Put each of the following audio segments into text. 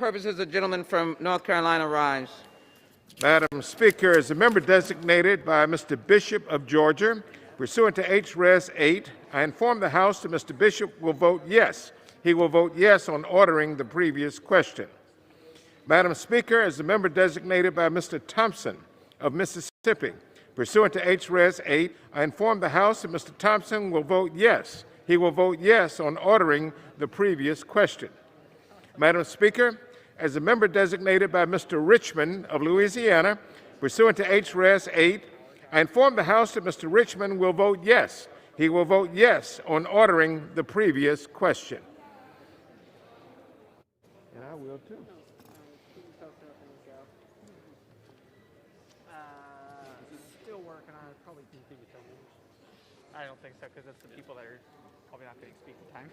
purposes, the gentleman from North Carolina rise. Madam Speaker, as a member designated by Mr. Bishop of Georgia, pursuant to H-Res 8, I inform the House that Mr. Bishop will vote yes. He will vote yes on ordering the previous question. Madam Speaker, as a member designated by Mr. Thompson of Mississippi, pursuant to H-Res 8, I inform the House that Mr. Thompson will vote yes. He will vote yes on ordering the previous question. Madam Speaker, as a member designated by Mr. Richmond of Louisiana, pursuant to H-Res 8, I inform the House that Mr. Richmond will vote yes. He will vote yes on ordering the previous question. And I will too. Still working on it. Probably can give you some. I don't think so because it's the people that are probably not getting speaking time.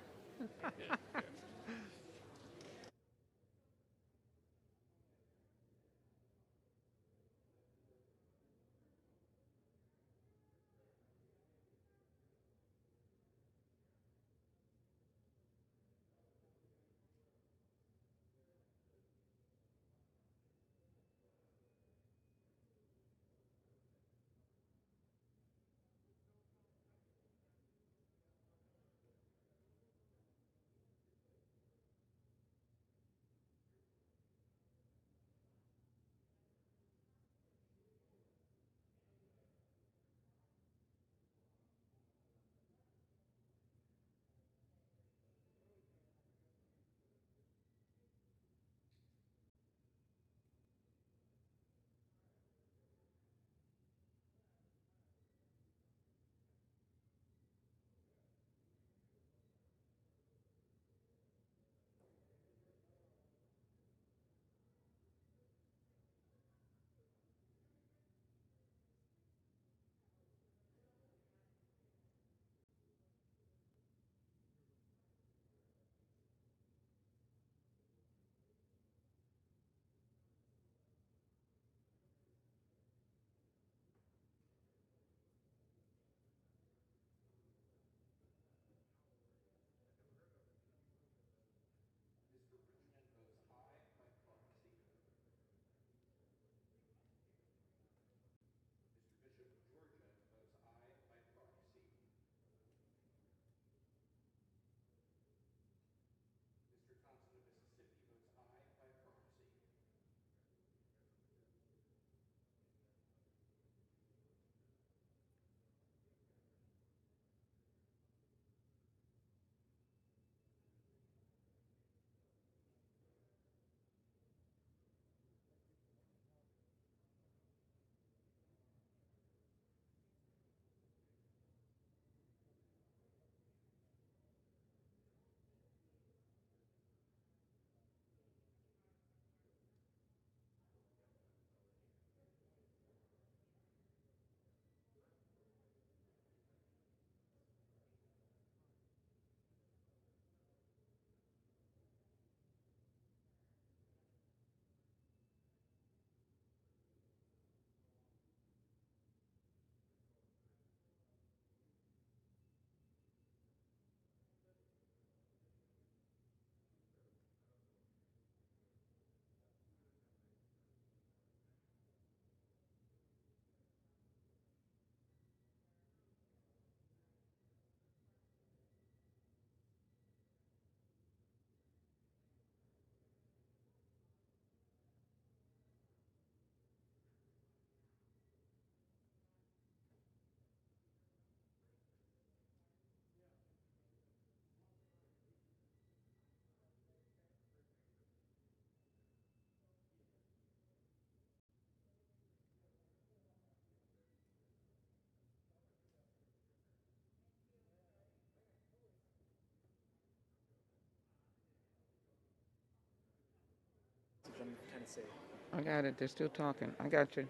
I got it. They're still talking. I got you.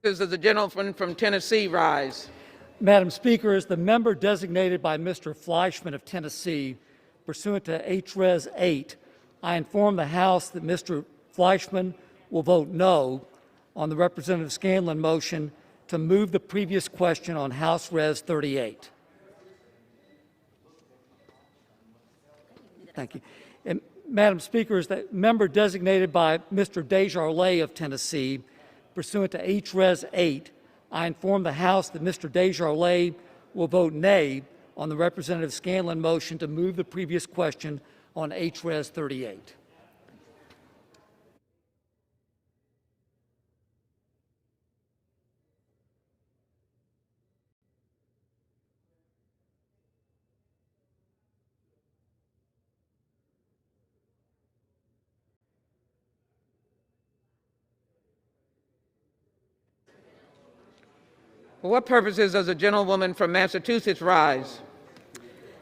Does the gentleman from Tennessee rise? Madam Speaker, as the member designated by Mr. Fleischman of Tennessee, pursuant to H-Res 8, I inform the House that Mr. Fleischman will vote no on the Representative Scanlon motion to move the previous question on House Res 38. Thank you. And Madam Speaker, is the member designated by Mr. Desjardins of Tennessee, pursuant to H-Res 8, I inform the House that Mr. Desjardins will vote nay on the Representative Scanlon motion to move the previous question on H-Res 38. For what purposes does the gentlewoman from Massachusetts rise?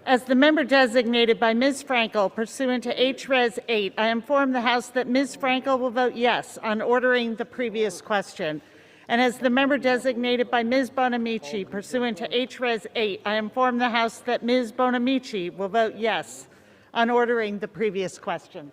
As the member designated by Ms. Frankel pursuant to H-Res 8, I inform the House that Ms. Frankel will vote yes on ordering the previous question. And as the member designated by Ms. Bonamici pursuant to H-Res 8, I inform the House that Ms. Bonamici will vote yes on ordering the previous question.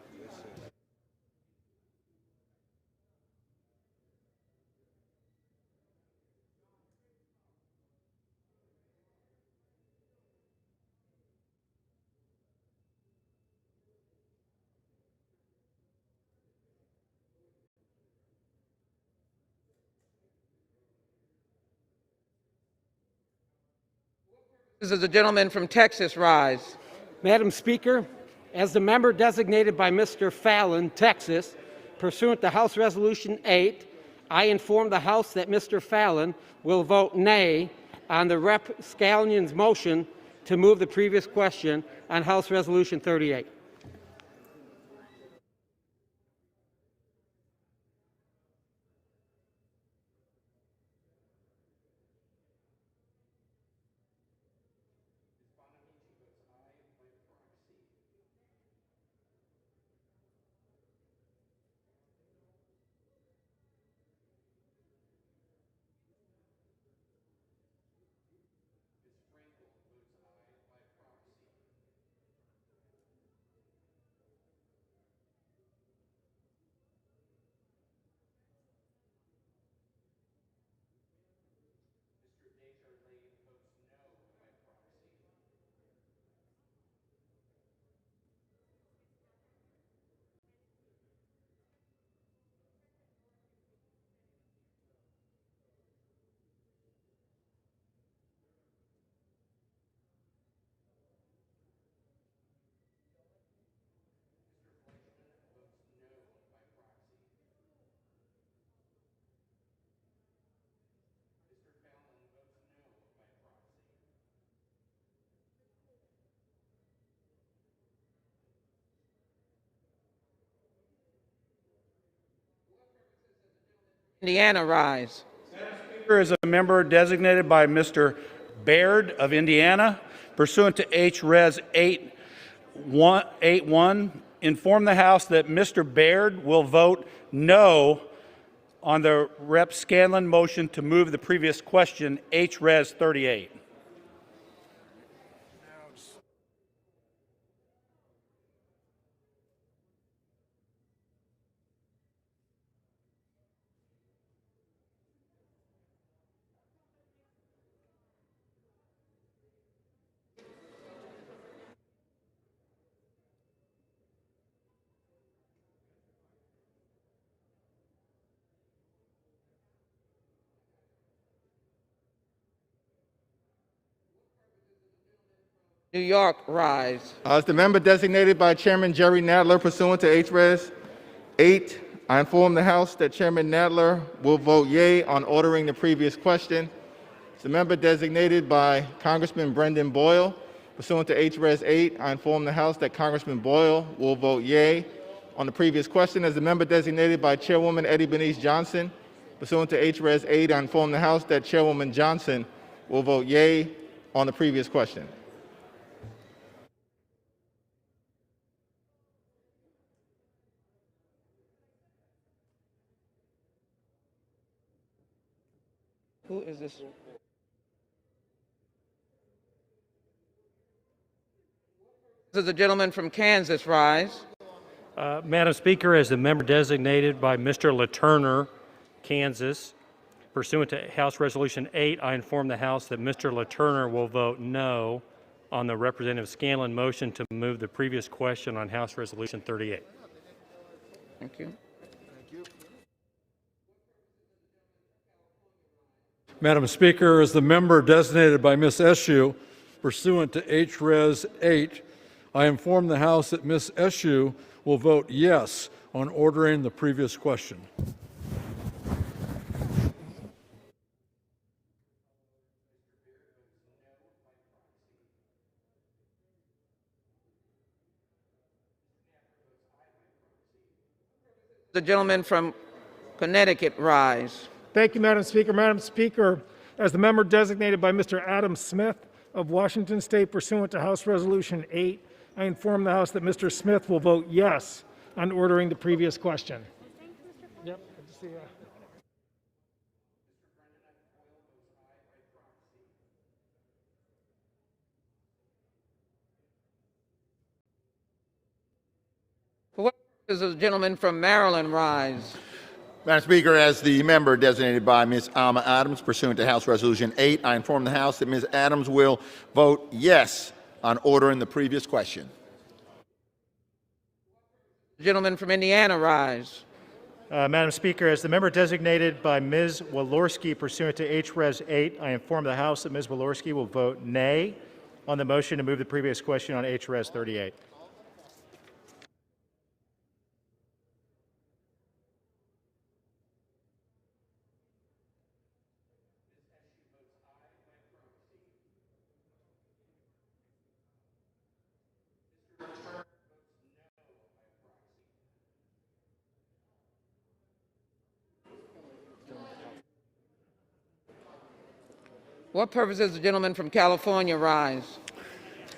Does the gentleman from Texas rise? Madam Speaker, as the member designated by Mr. Fallon, Texas, pursuant to House Resolution 8, I inform the House that Mr. Fallon will vote nay on the Rep. Scallion's motion to move the previous question on House Resolution 38. Indiana rise? Is a member designated by Mr. Baird of Indiana, pursuant to H-Res 8.1, inform the House that Mr. Baird will vote no on the Rep. Scanlon motion to move the previous question, H-Res 38. New York rise? As the member designated by Chairman Jerry Nadler pursuant to H-Res 8, I inform the House that Chairman Nadler will vote yea on ordering the previous question. As the member designated by Congressman Brendan Boyle pursuant to H-Res 8, I inform the House that Congressman Boyle will vote yea on the previous question. As the member designated by Chairwoman Eddie Bernice Johnson pursuant to H-Res 8, I inform the House that Chairwoman Johnson will vote yea on the previous question. Who is this? Does the gentleman from Kansas rise? Madam Speaker, as the member designated by Mr. LaTurner, Kansas, Pursuant to House Resolution 8, I inform the House that Mr. LaTurner will vote no on the Representative Scanlon motion to move the previous question on House Resolution 38. Thank you. Madam Speaker, as the member designated by Ms. Eshoo pursuant to H-Res 8, I inform the House that Ms. Eshoo will vote yes on ordering the previous question. The gentleman from Connecticut rise. Thank you, Madam Speaker. Madam Speaker, as the member designated by Mr. Adam Smith of Washington State pursuant to House Resolution 8, I inform the House that Mr. Smith will vote yes on ordering the previous question. Yep. Good to see you. For what purpose does the gentleman from Maryland rise? Madam Speaker, as the member designated by Ms. Alma Adams pursuant to House Resolution 8, I inform the House that Ms. Adams will vote yes on ordering the previous question. The gentleman from Indiana rise. Madam Speaker, as the member designated by Ms. Walorski pursuant to H-Res 8, I inform the House that Ms. Walorski will vote nay on the motion to move the previous question on H-Res 38. What purpose does the gentleman from California rise?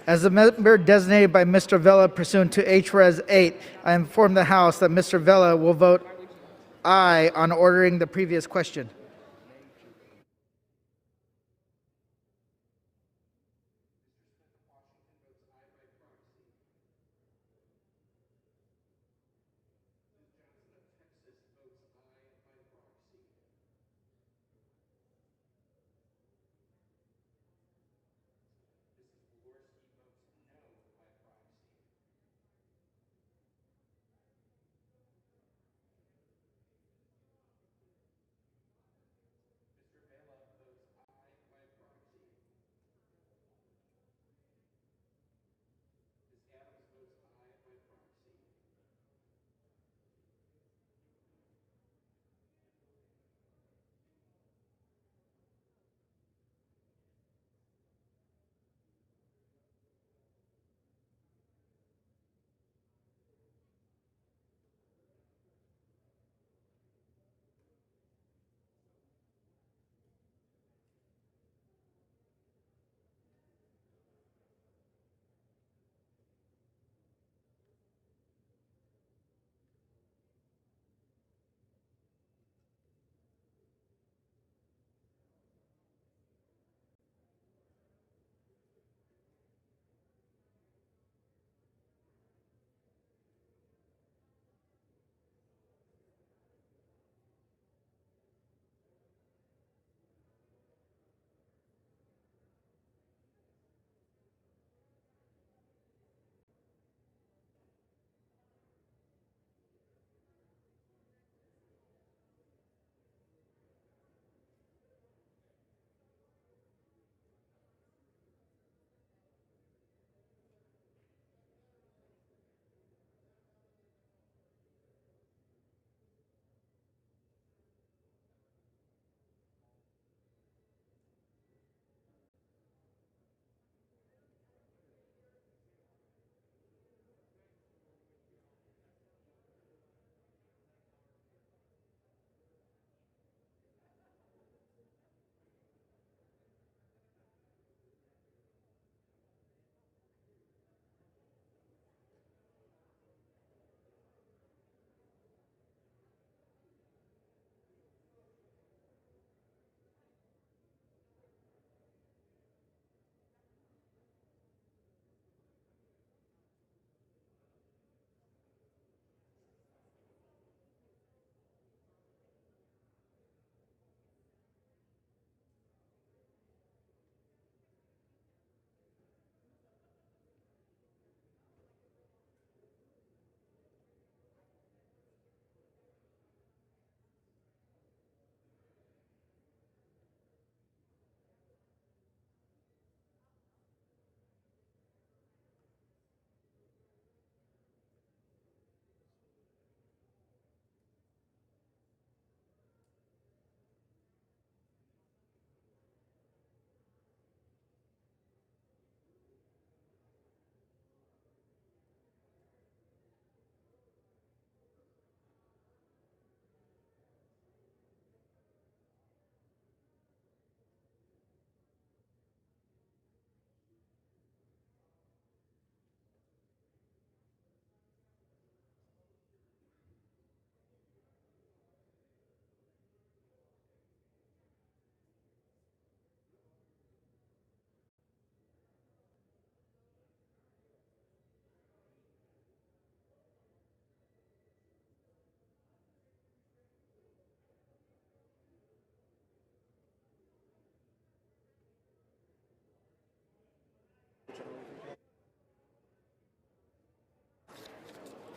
As the member designated by Mr. Vella pursuant to H-Res 8, I inform the House that Mr. Vella will vote aye on ordering the previous question.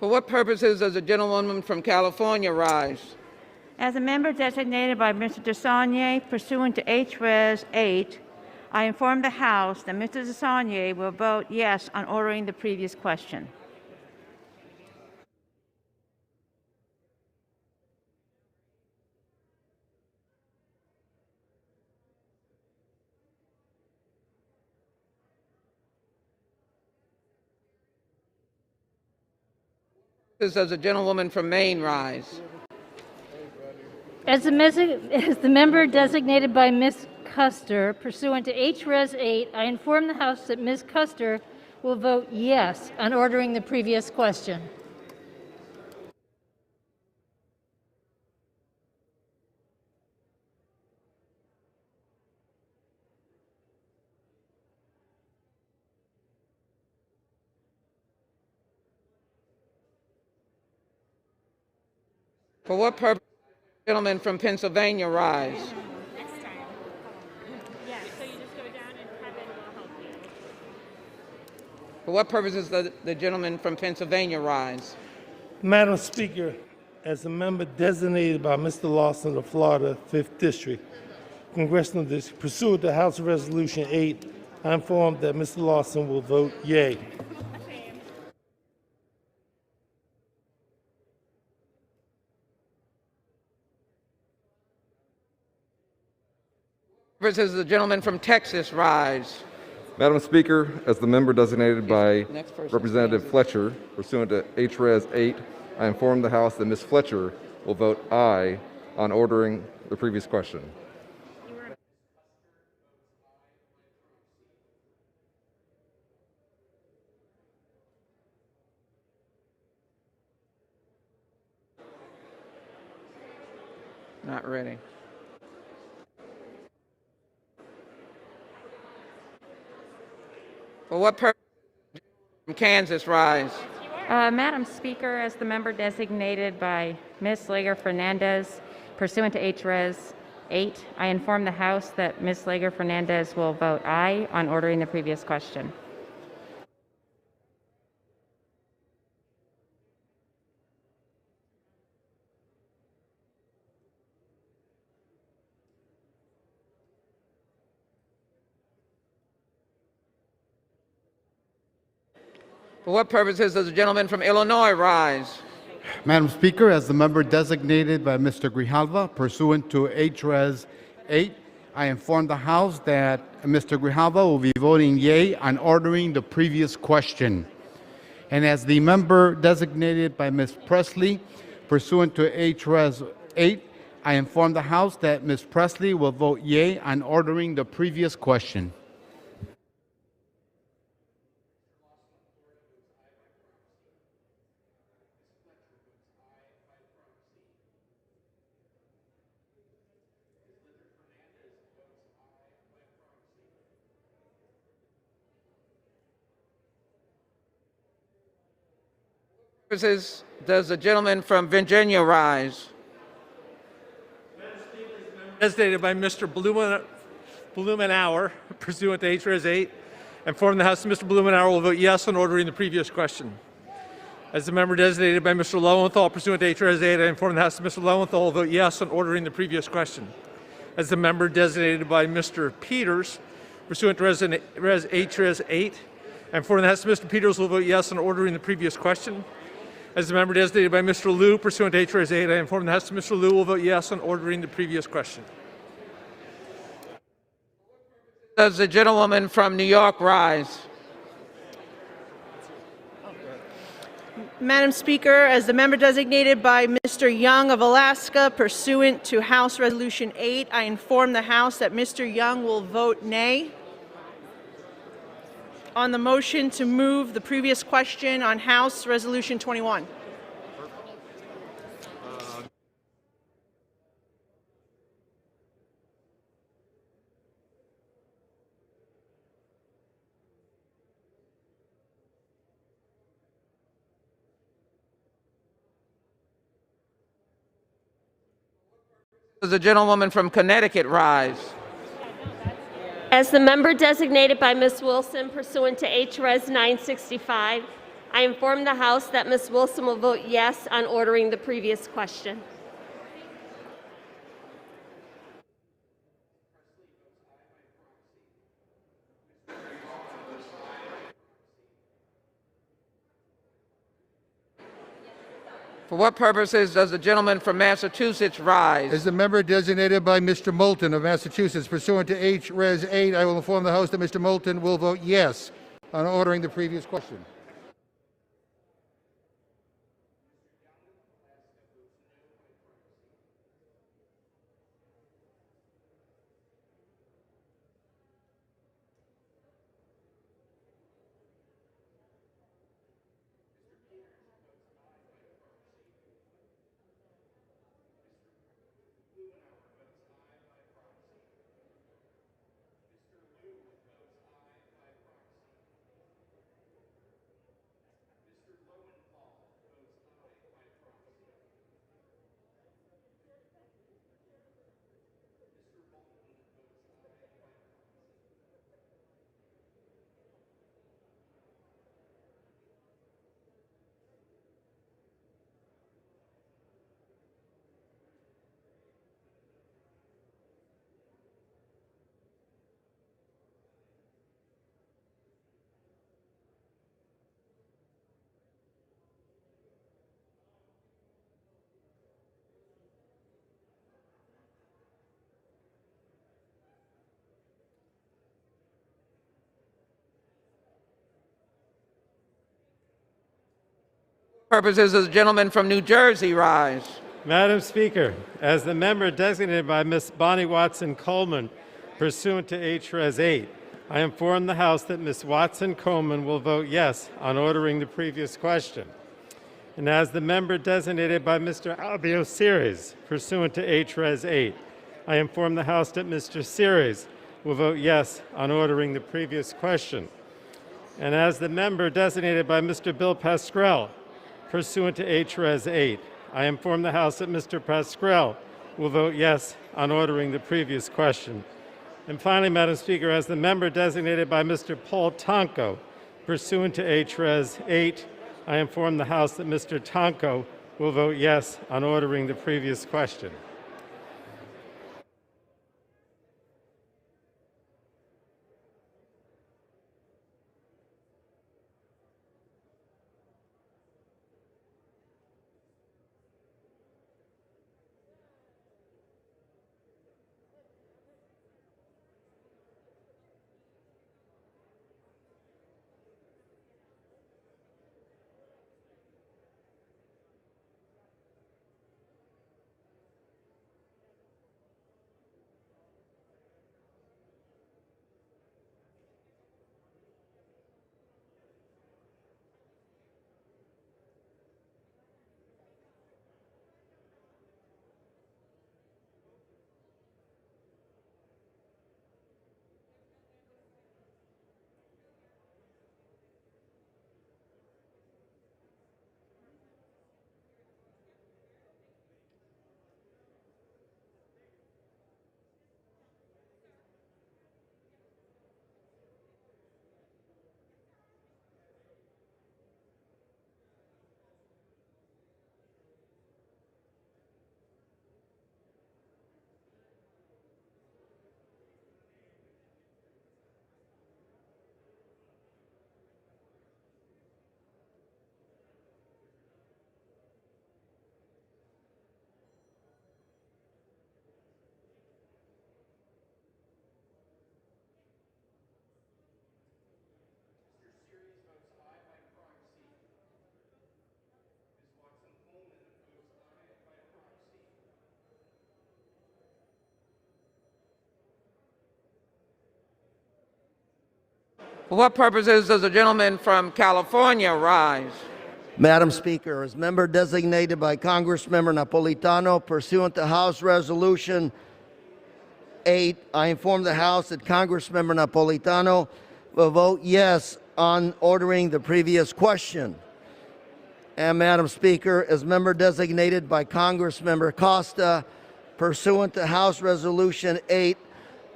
For what purposes does the gentlewoman from California rise? As a member designated by Mr. Desaulniers pursuant to H-Res 8, I inform the House that Mr. Desaulniers will vote yes on ordering the previous question. Does the gentlewoman from Maine rise? As the member designated by Ms. Custer pursuant to H-Res 8, I inform the House that Ms. Custer will vote yes on ordering the previous question. For what purpose does the gentleman from Pennsylvania rise? For what purpose does the gentleman from Pennsylvania rise? Madam Speaker, as a member designated by Mr. Lawson of Florida, 5th District, Congressional District, pursuant to House Resolution 8, I inform that Mr. Lawson will vote yea. Versus the gentleman from Texas rise? Madam Speaker, as the member designated by Next person. Representative Fletcher, pursuant to H-Res 8, I inform the House that Ms. Fletcher will vote aye on ordering the previous question. Not ready. For what purpose does the gentleman from Kansas rise? Madam Speaker, as the member designated by Ms. Lager Fernandez pursuant to H-Res 8, I inform the House that Ms. Lager Fernandez will vote aye on ordering the previous question. For what purposes does the gentleman from Illinois rise? Madam Speaker, as the member designated by Mr. Grijalva pursuant to H-Res 8, I inform the House that Mr. Grijalva will be voting yea on ordering the previous question. And as the member designated by Ms. Presley pursuant to H-Res 8, I inform the House that Ms. Presley will vote yea on ordering the previous question. Purposes does the gentleman from Virginia rise? Designated by Mr. Blumenauer pursuant to H-Res 8, inform the House that Mr. Blumenauer will vote yes on ordering the previous question. As the member designated by Mr. Lowenthal pursuant to H-Res 8, I inform the House that Mr. Lowenthal will vote yes on ordering the previous question. As the member designated by Mr. Peters pursuant to H-Res 8, I inform the House that Mr. Peters will vote yes on ordering the previous question. As the member designated by Mr. Liu pursuant to H-Res 8, I inform the House that Mr. Liu will vote yes on ordering the previous question. Does the gentlewoman from New York rise? Madam Speaker, as the member designated by Mr. Young of Alaska pursuant to House Resolution 8, I inform the House that Mr. Young will vote nay on the motion to move the previous question on House Resolution 21. Does the gentlewoman from Connecticut rise? As the member designated by Ms. Wilson pursuant to H-Res 965, I inform the House that Ms. Wilson will vote yes on ordering the previous question. For what purposes does the gentleman from Massachusetts rise? As the member designated by Mr. Moulton of Massachusetts pursuant to H. Res. 8, I will inform the House that Mr. Moulton will vote yes on ordering the previous question. Purposes does the gentleman from New Jersey rise? Madam Speaker, as the member designated by Ms. Bonnie Watson Coleman pursuant to H. Res. 8, I inform the House that Ms. Watson Coleman will vote yes on ordering the previous question. And as the member designated by Mr. Albio Series pursuant to H. Res. 8, I inform the House that Mr. Series will vote yes on ordering the previous question. And as the member designated by Mr. Bill Pascrell pursuant to H. Res. 8, I inform the House that Mr. Pascrell will vote yes on ordering the previous question. And finally, Madam Speaker, as the member designated by Mr. Paul Tonko pursuant to H. Res. 8, I inform the House that Mr. Tonko will vote yes on ordering the previous question. For what purposes does the gentleman from California rise? Madam Speaker, as member designated by Congressmember Napolitano pursuant to House Resolution 8, I inform the House that Congressmember Napolitano will vote yes on ordering the previous question. And Madam Speaker, as member designated by Congressmember Costa pursuant to House Resolution 8,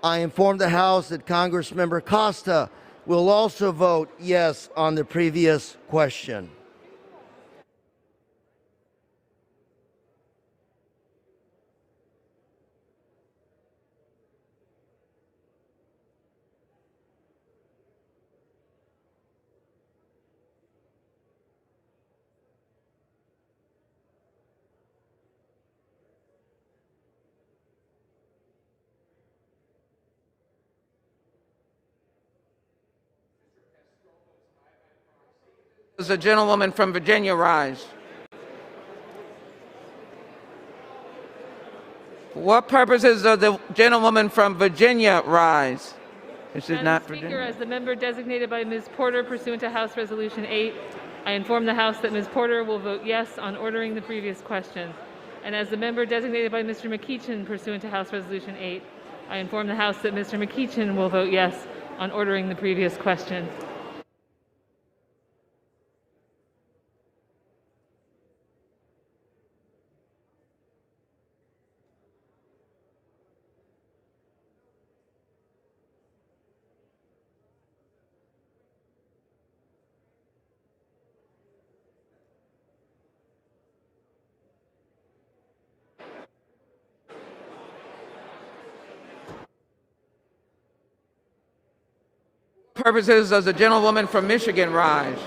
I inform the House that Congressmember Costa will also vote yes on the previous question. Does the gentlewoman from Virginia rise? For what purposes does the gentlewoman from Virginia rise? This is not Speaker, Virginia. as the member designated by Ms. Porter pursuant to House Resolution 8, I inform the House that Ms. Porter will vote yes on ordering the previous question. And as the member designated by Mr. McEachin pursuant to House Resolution 8, I inform the House that Mr. McEachin will vote yes on ordering the previous question. Purposes does the gentlewoman from Michigan rise?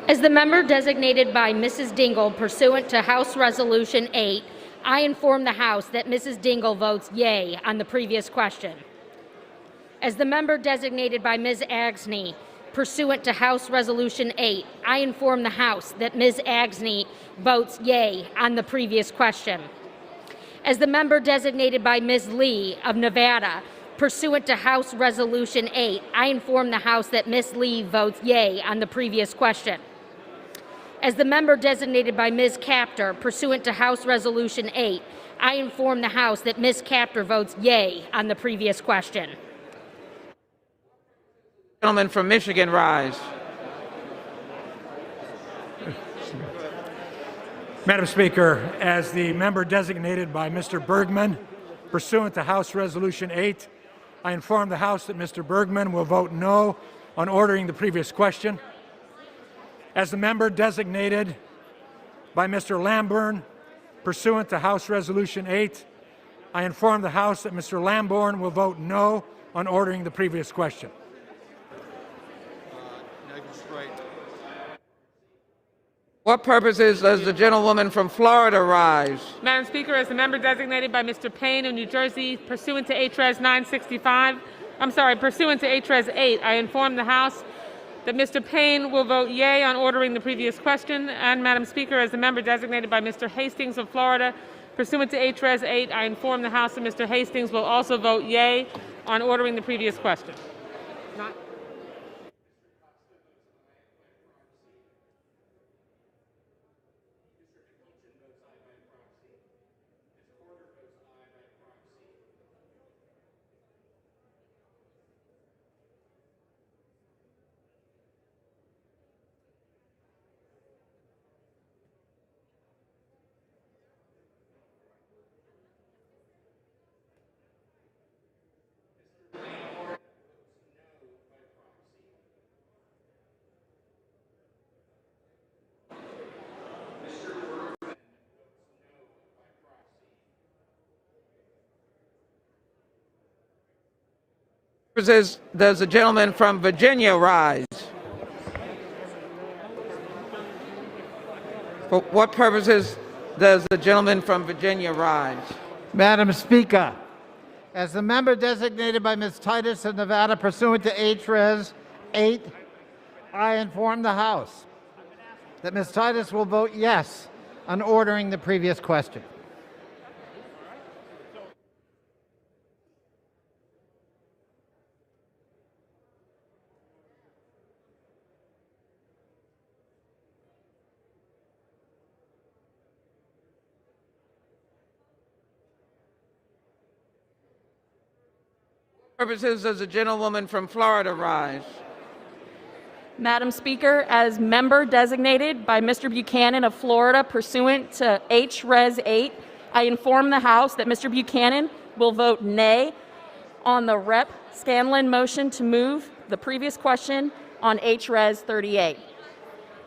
As the member designated by Mrs. Dingle pursuant to House Resolution 8, I inform the House that Mrs. Dingle votes yea on the previous question. As the member designated by Ms. Agsney pursuant to House Resolution 8, I inform the House that Ms. Agsney votes yea on the previous question. As the member designated by Ms. Lee of Nevada pursuant to House Resolution 8, I inform the House that Ms. Lee votes yea on the previous question. As the member designated by Ms. Capter pursuant to House Resolution 8, I inform the House that Ms. Capter votes yea on the previous question. Gentleman from Michigan rise? Madam Speaker, as the member designated by Mr. Bergman pursuant to House Resolution 8, I inform the House that Mr. Bergman will vote no on ordering the previous question. As the member designated by Mr. Lambourne pursuant to House Resolution 8, I inform the House that Mr. Lambourne will vote no on ordering the previous question. What purposes does the gentlewoman from Florida rise? Madam Speaker, as the member designated by Mr. Payne of New Jersey pursuant to HRES 965, pursuant to HRES 8, I inform the House that Mr. Payne will vote yea on ordering the previous question. And Madam Speaker, as the member designated by Mr. Hastings of Florida pursuant to HRES 8, I inform the House that Mr. Hastings will also vote yea on ordering the previous question. Purposes does the gentleman from Virginia rise? For what purposes does the gentleman from Virginia rise? Madam Speaker, as the member designated by Ms. Titus of Nevada pursuant to HRES 8, I inform the House that Ms. Titus will vote yes on ordering the previous question. Purposes does the gentlewoman from Florida rise? Madam Speaker, as member designated by Mr. Buchanan of Florida pursuant to HRES 8, I inform the House that Mr. Buchanan will vote nay on the Rep. Scanlon motion to move the previous question on HRES 38.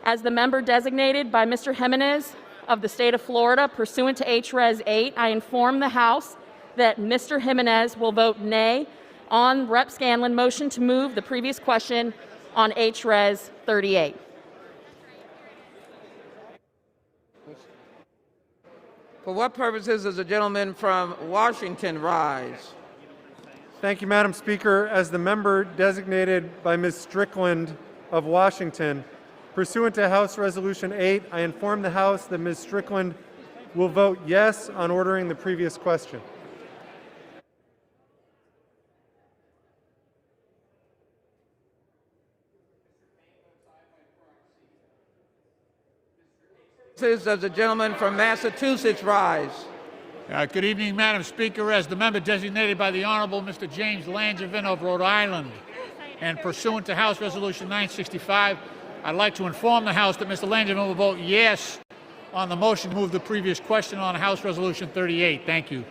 As the member designated by Mr. Jimenez of the state of Florida pursuant to HRES 8, I inform the House that Mr. Jimenez will vote nay on Rep. Scanlon motion to move the previous question on HRES 38. For what purposes does the gentleman from Washington rise? Thank you, Madam Speaker. As the member designated by Ms. Strickland of Washington, pursuant to House Resolution 8, I inform the House that Ms. Strickland will vote yes on ordering the previous question. Does the gentleman from Massachusetts rise? Good evening, Madam Speaker. As the member designated by the Honorable Mr. James Langevin of Rhode Island, and pursuant to House Resolution 965, I'd like to inform the House that Mr. Langevin will vote yes on the motion to move the previous question on House Resolution 38. Thank you.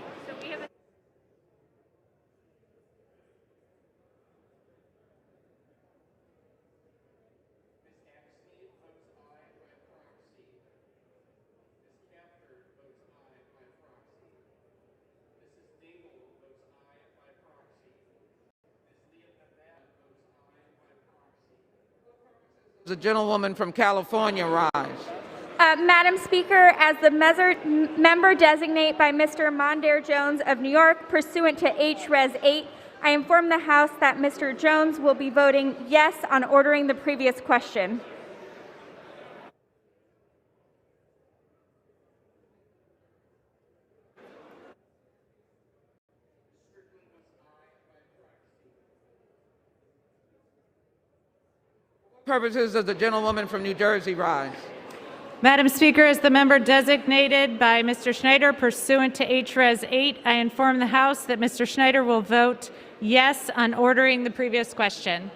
The gentlewoman from California rise. Madam Speaker, as the member designate by Mr. Mondaire Jones of New York pursuant to HRES 8, I inform the House that Mr. Jones will be voting yes on ordering the previous question. Purposes does the gentlewoman from New Jersey rise? Madam Speaker, as the member designated by Mr. Schneider pursuant to HRES 8, I inform the House that Mr. Schneider will vote yes on ordering the previous question.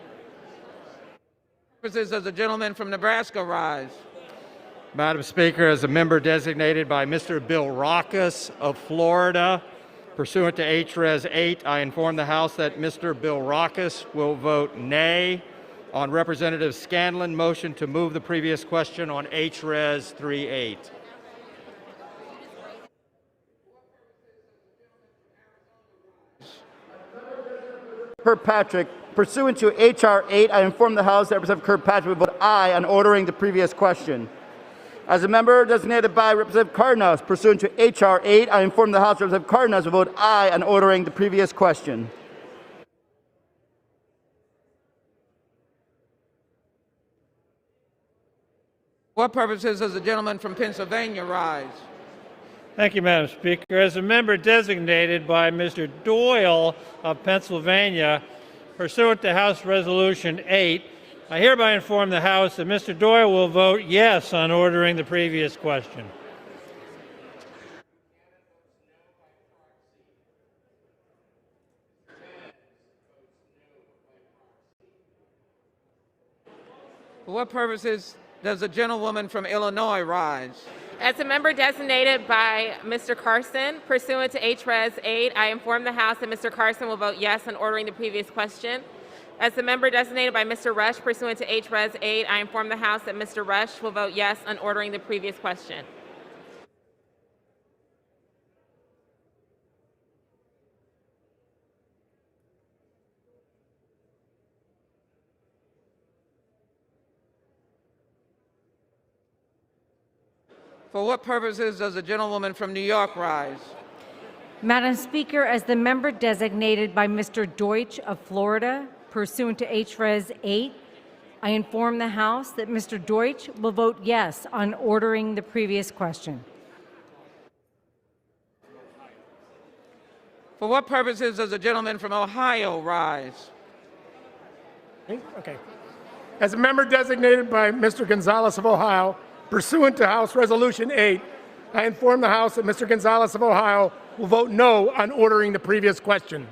Purposes does the gentleman from Nebraska rise? Madam Speaker, as a member designated by Mr. Bill Rockus of Florida, pursuant to HRES 8, I inform the House that Mr. Bill Rockus will vote nay on Representative Scanlon motion to move the previous question on HRES 38. Kirkpatrick, pursuant to H.R. 8, I inform the House that Representative Kirkpatrick will vote aye on ordering the previous question. As a member designated by Representative Cardenas, pursuant to H.R. 8, I inform the House that Representative Cardenas will vote aye on ordering the previous question. What purposes does the gentleman from Pennsylvania rise? Thank you, Madam Speaker. As a member designated by Mr. Doyle of Pennsylvania, pursuant to House Resolution 8, I hereby inform the House that Mr. Doyle will vote yes on ordering the previous question. For what purposes does the gentlewoman from Illinois rise? As a member designated by Mr. Carson, pursuant to HRES 8, I inform the House that Mr. Carson will vote yes on ordering the previous question. As the member designated by Mr. Rush, pursuant to HRES 8, I inform the House that Mr. Rush will vote yes on ordering the previous question. For what purposes does the gentlewoman from New York rise? Madam Speaker, as the member designated by Mr. Deutsch of Florida, pursuant to HRES 8, I inform the House that Mr. Deutsch will vote yes on ordering the previous question. For what purposes does the gentleman from Ohio rise? Okay. As a member designated by Mr. Gonzalez of Ohio, pursuant to House Resolution 8, I inform the House that Mr. Gonzalez of Ohio will vote no on ordering the previous question.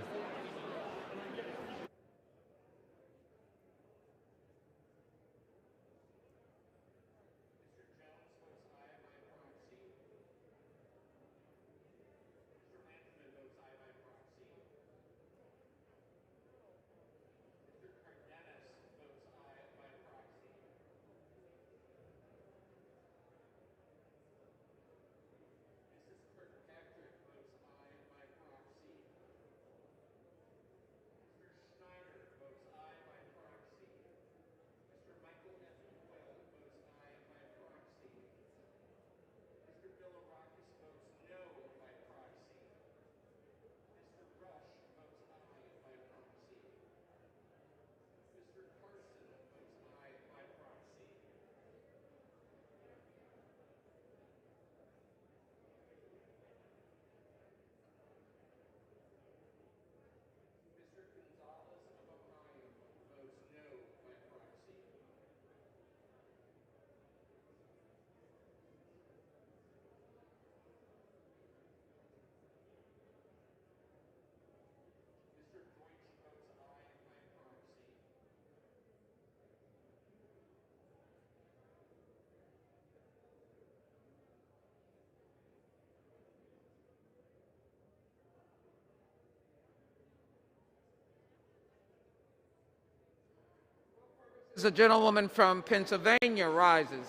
the gentlewoman from Pennsylvania rises.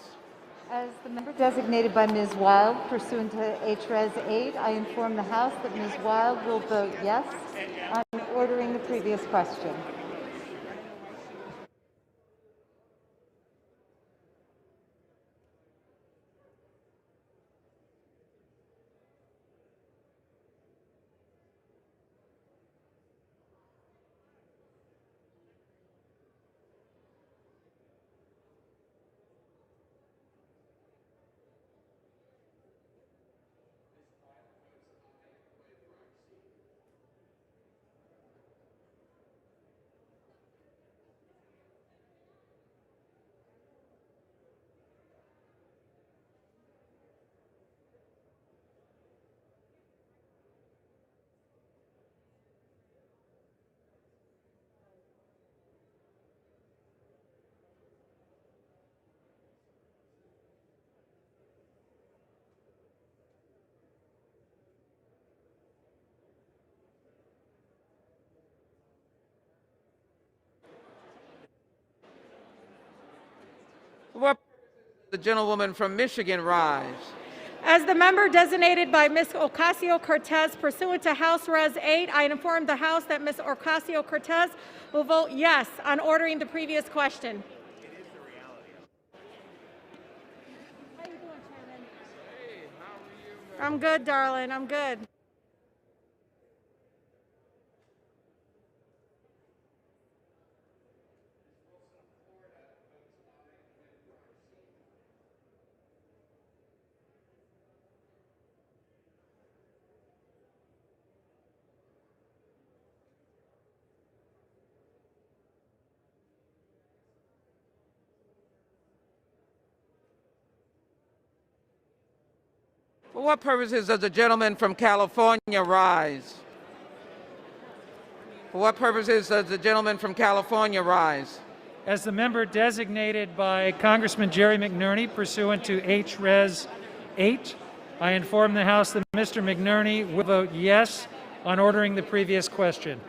As the member designated by Ms. Wild pursuant to HRES 8, I inform the House that Ms. Wild will vote yes on ordering the previous question. For what purpose does the gentlewoman from Michigan rise? As the member designated by Ms. Ocasio-Cortez pursuant to House Res 8, I inform the House that Ms. Ocasio-Cortez will vote yes on ordering the previous question. I'm good, darling. I'm good. For what purposes does the gentleman from California rise? For what purposes does the gentleman from California rise? As the member designated by Congressman Jerry McNerney pursuant to HRES 8, I inform the House that Mr. McNerney will vote yes on ordering the previous question.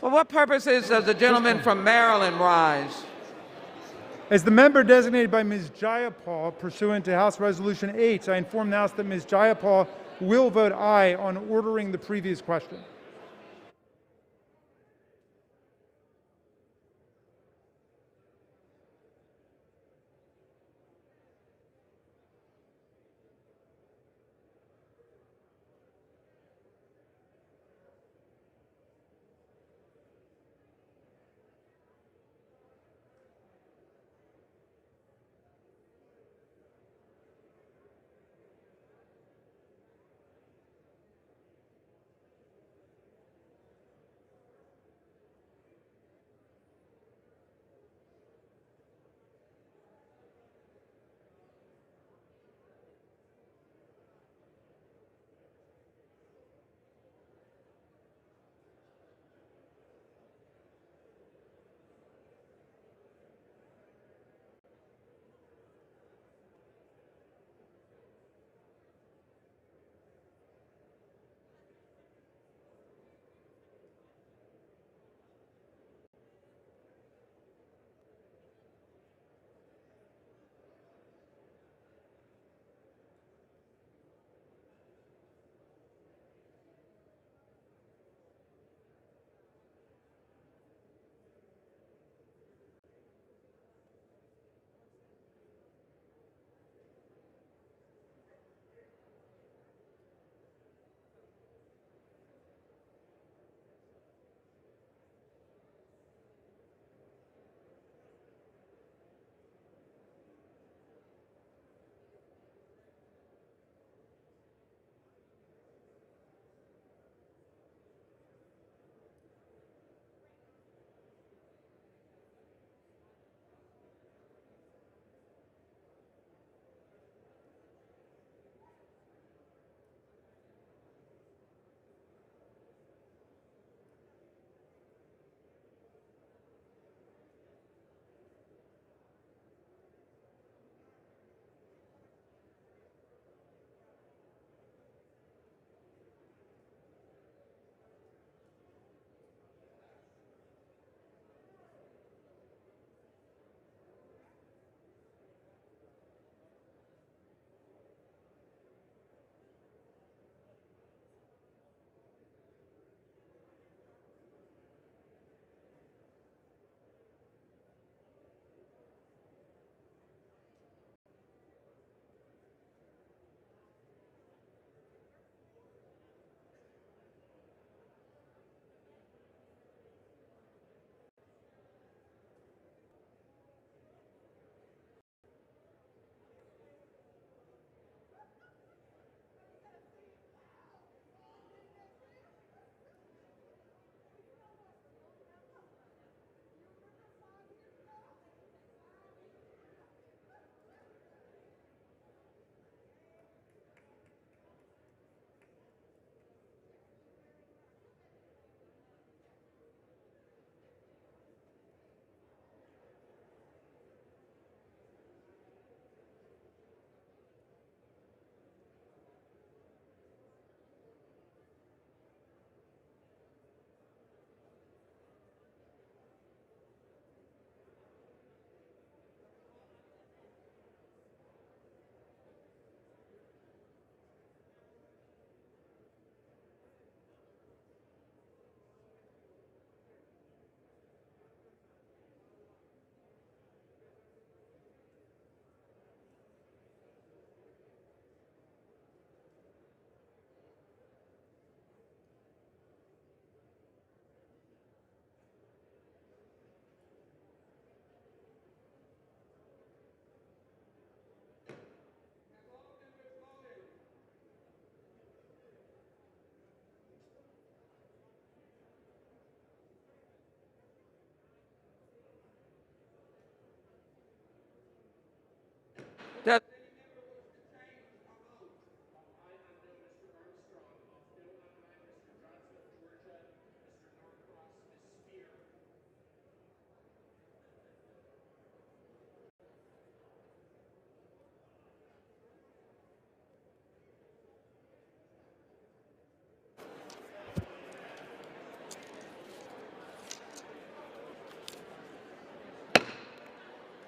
For what purposes does the gentleman from Maryland rise? As the member designated by Ms. Jayapal pursuant to House Resolution 8, I inform the House that Ms. Jayapal will vote aye on ordering the previous question.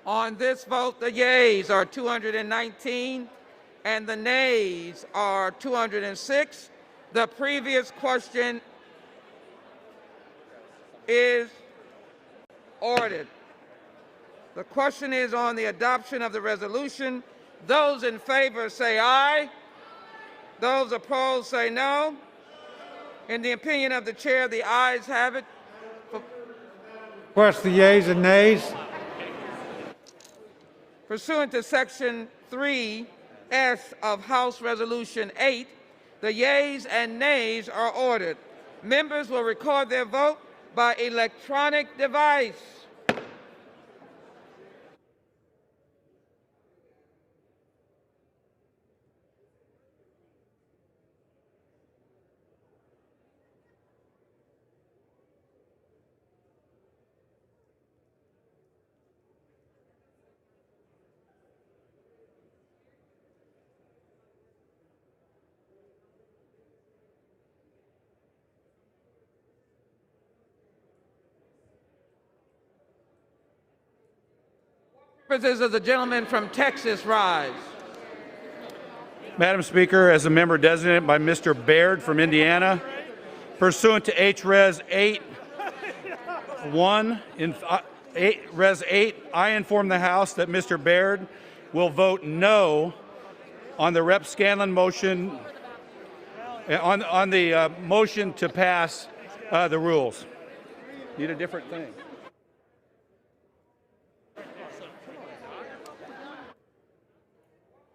On this vote, the yeas are 219 and the nays are 206. The previous question is ordered. The question is on the adoption of the resolution. Those in favor say aye. Those opposed say no. In the opinion of the chair, the ayes have it. Request the yeas and nays. Pursuant to Section 3S of House Resolution 8, the yeas and nays are ordered. Members will record their vote by electronic device. Purposes of the gentleman from Texas rise. Madam Speaker, as a member designated by Mr. Baird from Indiana, pursuant to H-Res 8-1, Res 8, I inform the House that Mr. Baird will vote no on the Rep. Scanlon motion, on the motion to pass the rules. Need a different thing.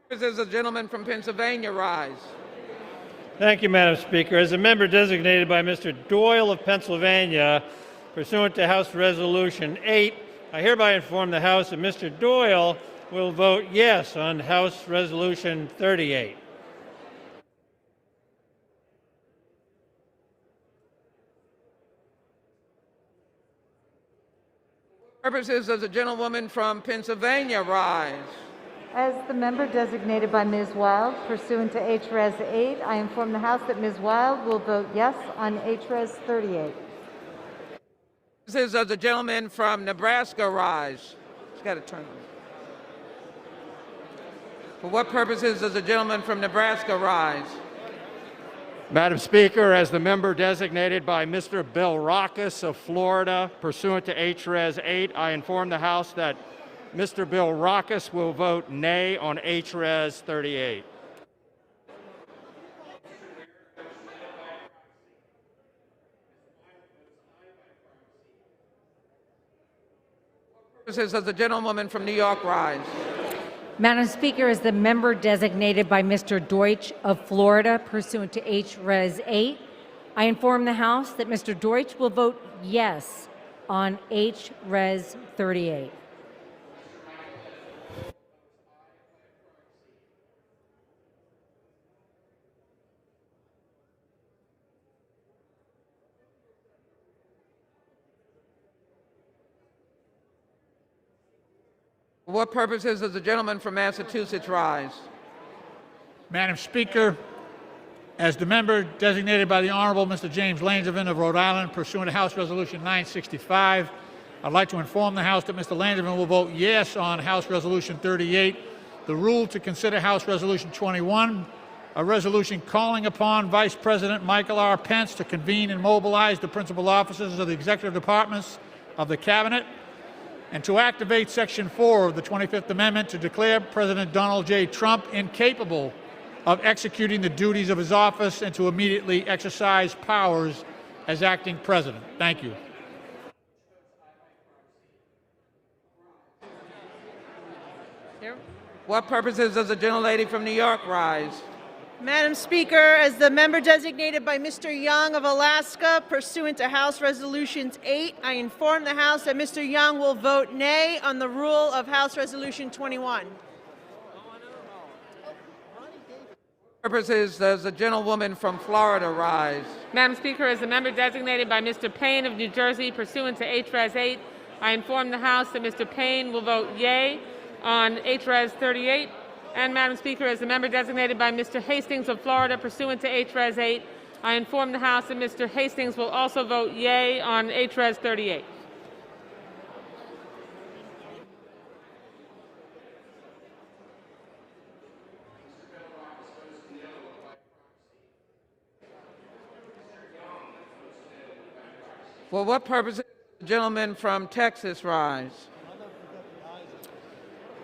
Purposes of the gentleman from Pennsylvania rise. Thank you, Madam Speaker. As a member designated by Mr. Doyle of Pennsylvania, pursuant to House Resolution 8, I hereby inform the House that Mr. Doyle will vote yes on House Resolution 38. Purposes of the gentlewoman from Pennsylvania rise. As the member designated by Ms. Wild, pursuant to H-Res 8, I inform the House that Ms. Wild will vote yes on H-Res 38. Purposes of the gentleman from Nebraska rise. She's got to turn on. For what purposes does the gentleman from Nebraska rise? Madam Speaker, as the member designated by Mr. Bill Rockus of Florida, pursuant to H-Res 8, I inform the House that Mr. Bill Rockus will vote nay on H-Res 38. Purposes of the gentlewoman from New York rise. Madam Speaker, as the member designated by Mr. Deutsch of Florida pursuant to H-Res 8, I inform the House that Mr. Deutsch will vote yes on H-Res 38. For what purposes does the gentleman from Massachusetts rise? Madam Speaker, as the member designated by the Honorable Mr. James Langevin of Rhode Island, pursuant to House Resolution 965, I'd like to inform the House that Mr. Langevin will vote yes on House Resolution 38, the rule to consider House Resolution 21, a resolution calling upon Vice President Michael R. Pence to convene and mobilize the principal officers of the executive departments of the Cabinet, and to activate Section 4 of the 25th Amendment to declare President Donald J. Trump incapable of executing the duties of his office and to immediately exercise powers as acting president. Thank you. What purposes does the gentlelady from New York rise? Madam Speaker, as the member designated by Mr. Young of Alaska, pursuant to House Resolutions 8, I inform the House that Mr. Young will vote nay on the rule of House Resolution 21. Purposes does the gentlewoman from Florida rise? Madam Speaker, as the member designated by Mr. Payne of New Jersey, pursuant to H-Res 8, I inform the House that Mr. Payne will vote yea on H-Res 38. And Madam Speaker, as the member designated by Mr. Hastings of Florida, pursuant to H-Res 8, I inform the House that Mr. Hastings will also vote yea on H-Res 38. For what purpose does the gentleman from Texas rise?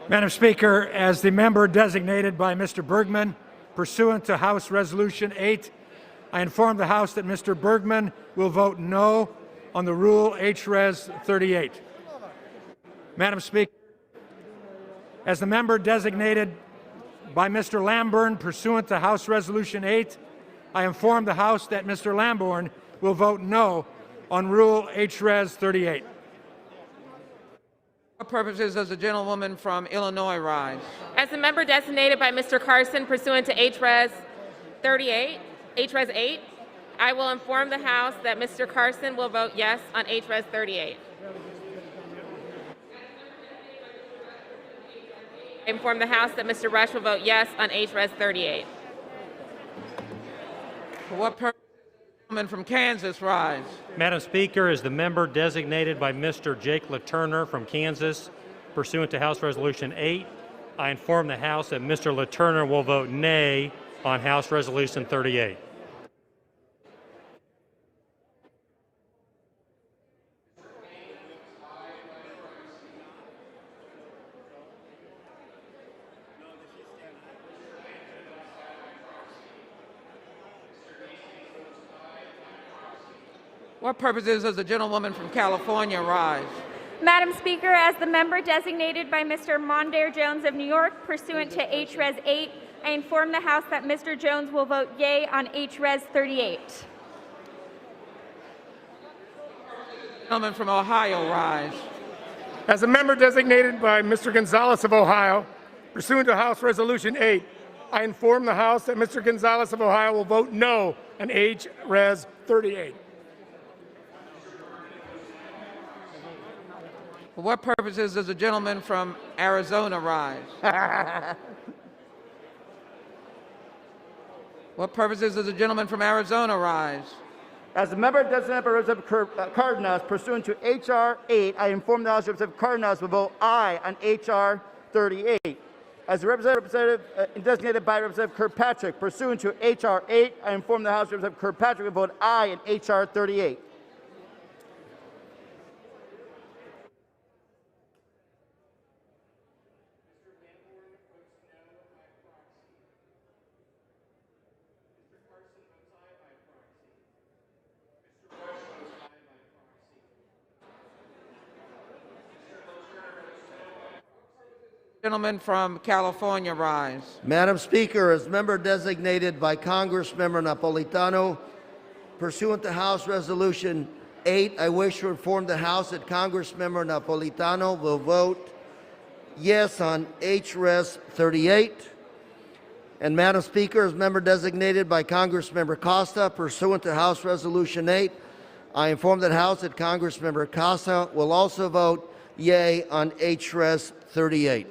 Madam Speaker, as the member designated by Mr. Bergman pursuant to House Resolution 8, I inform the House that Mr. Bergman will vote no on the rule H-Res 38. Madam Speaker, as the member designated by Mr. Lamborn pursuant to House Resolution 8, I inform the House that Mr. Lamborn will vote no on rule H-Res 38. For what purposes does the gentlewoman from Illinois rise? As the member designated by Mr. Carson pursuant to H-Res 8, I will inform the House that Mr. Carson will vote yes on H-Res 38. I inform the House that Mr. Rush will vote yes on H-Res 38. For what purpose does the gentleman from Kansas rise? Madam Speaker, as the member designated by Mr. Jake LaTurner from Kansas pursuant to House Resolution 8, I inform the House that Mr. LaTurner will vote nay on House Resolution 38. What purposes does the gentlewoman from California rise? Madam Speaker, as the member designated by Mr. Mondaire Jones of New York pursuant to H-Res 8, I inform the House that Mr. Jones will vote yea on H-Res 38. Gentleman from Ohio rise. As a member designated by Mr. Gonzalez of Ohio, pursuant to House Resolution 8, I inform the House that Mr. Gonzalez of Ohio will vote no on H-Res 38. For what purposes does the gentleman from Arizona rise? What purposes does the gentleman from Arizona rise? As a member designated by Representative Cardenas pursuant to H.R. 8, I inform the House that Representative Cardenas will vote aye on H.R. 38. As a representative designated by Representative Kirkpatrick pursuant to H.R. 8, I inform the House that Representative Kirkpatrick will vote aye on H.R. 38. Gentleman from California rise. Madam Speaker, as member designated by Congressmember Napolitano, pursuant to House Resolution 8, I wish to inform the House that Congressmember Napolitano will vote yes on H-Res 38. And Madam Speaker, as member designated by Congressmember Costa, pursuant to House Resolution 8, I inform the House that Congressmember Costa will also vote yea on H-Res 38.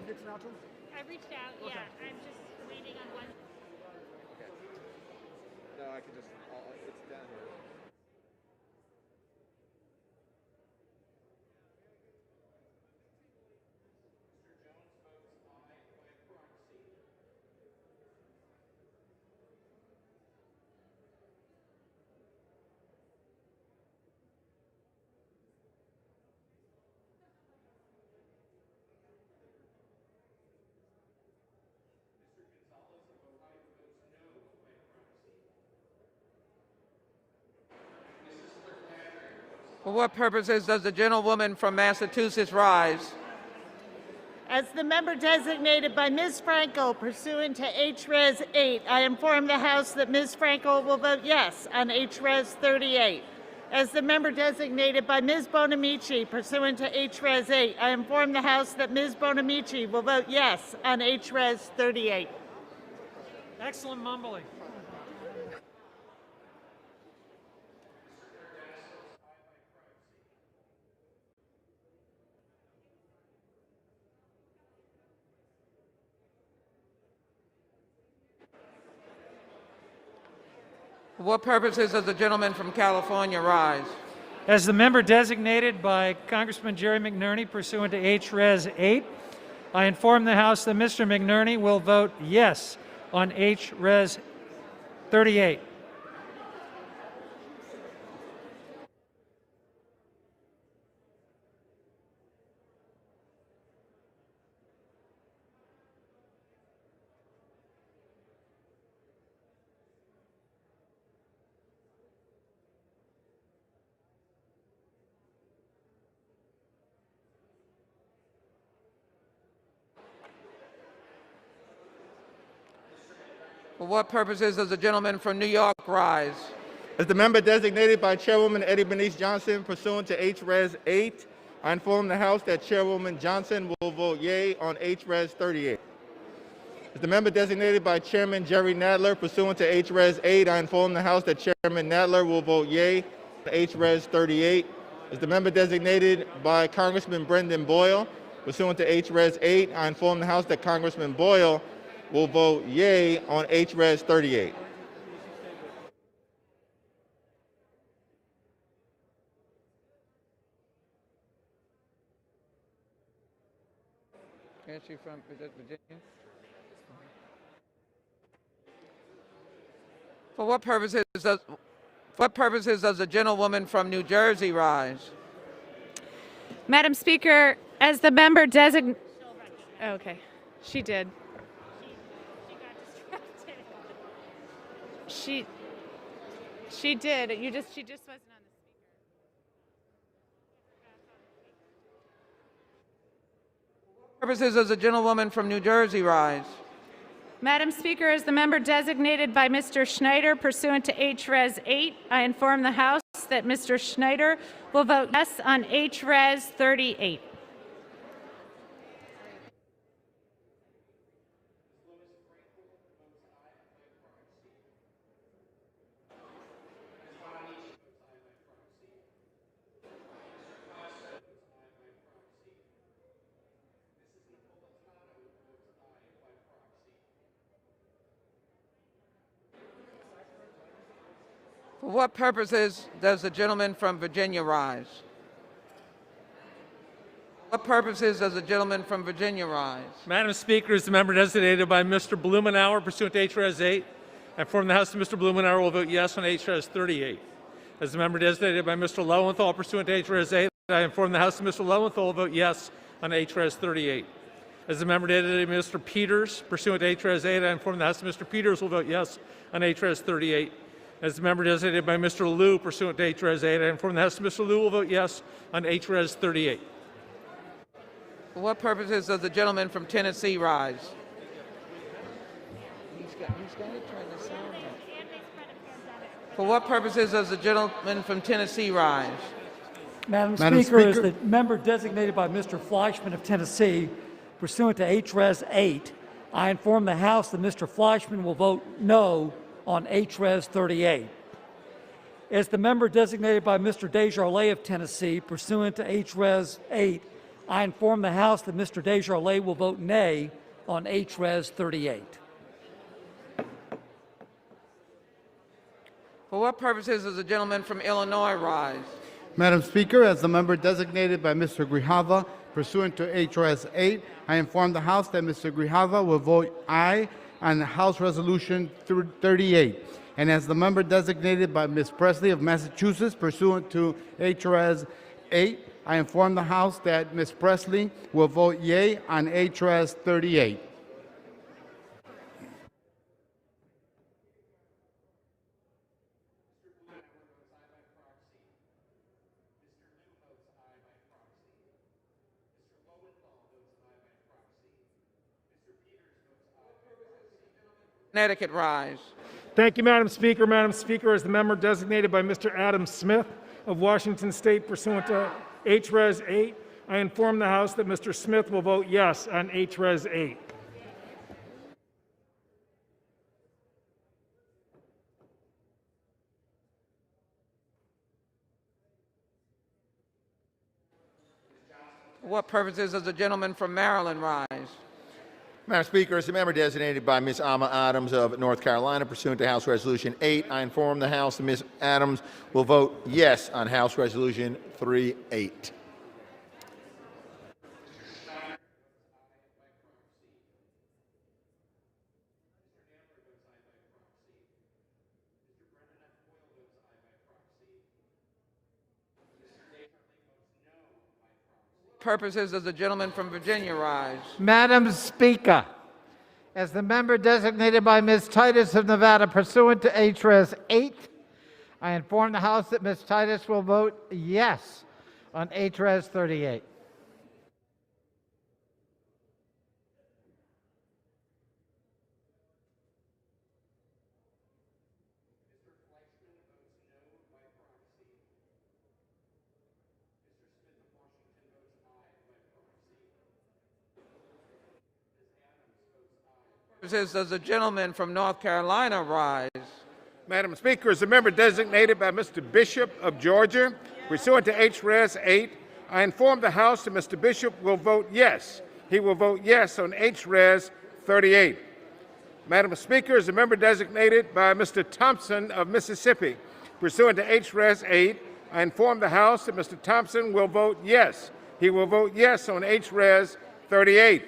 For what purposes does the gentlewoman from Massachusetts rise? As the member designated by Ms. Franco pursuant to H-Res 8, I inform the House that Ms. Franco will vote yes on H-Res 38. As the member designated by Ms. Bonamici pursuant to H-Res 8, I inform the House that Ms. Bonamici will vote yes on H-Res 38. Excellent mumbling. For what purposes does the gentleman from California rise? As the member designated by Congressman Jerry McNerney pursuant to H-Res 8, I inform the House that Mr. McNerney will vote yes on H-Res 38. For what purposes does the gentleman from New York rise? As the member designated by Chairwoman Eddie Bernice Johnson pursuant to H-Res 8, I inform the House that Chairwoman Johnson will vote yea on H-Res 38. As the member designated by Chairman Jerry Nadler pursuant to H-Res 8, I inform the House that Chairman Nadler will vote yea on H-Res 38. As the member designated by Congressman Brendan Boyle pursuant to H-Res 8, I inform the House that Congressman Boyle will vote yea on H-Res 38. Is she from Virginia? For what purposes does the gentlewoman from New Jersey rise? Madam Speaker, as the member designated. Okay, she did. She did. She just wasn't on the. Purposes does the gentlewoman from New Jersey rise? Madam Speaker, as the member designated by Mr. Schneider pursuant to H-Res 8, I inform the House that Mr. Schneider will vote yes on H-Res 38. For what purposes does the gentleman from Virginia rise? What purposes does the gentleman from Virginia rise? Madam Speaker, as the member designated by Mr. Blumenauer pursuant to H-Res 8, I inform the House that Mr. Blumenauer will vote yes on H-Res 38. As the member designated by Mr. Lowenthal pursuant to H-Res 8, I inform the House that Mr. Lowenthal will vote yes on H-Res 38. As the member designated by Mr. Peters pursuant to H-Res 8, I inform the House that Mr. Peters will vote yes on H-Res 38. As the member designated by Mr. Liu pursuant to H-Res 8, I inform the House that Mr. Liu will vote yes on H-Res 38. For what purposes does the gentleman from Tennessee rise? He's got to turn the sound up. For what purposes does the gentleman from Tennessee rise? Madam Speaker, as the member designated by Mr. Fleischman of Tennessee, pursuant to H-Res 8, I inform the House that Mr. Fleischman will vote no on H-Res 38. As the member designated by Mr. Desjardins of Tennessee, pursuant to H-Res 8, I inform the House that Mr. Desjardins will vote nay on H-Res 38. For what purposes does the gentleman from Illinois rise? Madam Speaker, as the member designated by Mr. Grijalva pursuant to H-Res 8, I inform the House that Mr. Grijalva will vote aye on House Resolution 38. And as the member designated by Ms. Presley of Massachusetts pursuant to H-Res 8, I inform the House that Ms. Presley will vote yea on H-Res 38. Connecticut rise? Thank you, Madam Speaker. Madam Speaker, as the member designated by Mr. Adam Smith of Washington State pursuant to H-Res 8, I inform the House that Mr. Smith will vote yes on H-Res 8. For what purposes does the gentleman from Maryland rise? Madam Speaker, as the member designated by Ms. Alma Adams of North Carolina pursuant to House Resolution 8, I inform the House that Ms. Adams will vote yes on House Resolution 38. Purposes does the gentleman from Virginia rise? Madam Speaker, as the member designated by Ms. Titus of Nevada pursuant to H-Res 8, I inform the House that Ms. Titus will vote yes on H-Res 38. Does the gentleman from North Carolina rise? Madam Speaker, as a member designated by Mr. Bishop of Georgia, pursuant to H-Res 8, I inform the House that Mr. Bishop will vote yes. He will vote yes on H-Res 38. Madam Speaker, as a member designated by Mr. Thompson of Mississippi, pursuant to H-Res 8, I inform the House that Mr. Thompson will vote yes. He will vote yes on H-Res 38.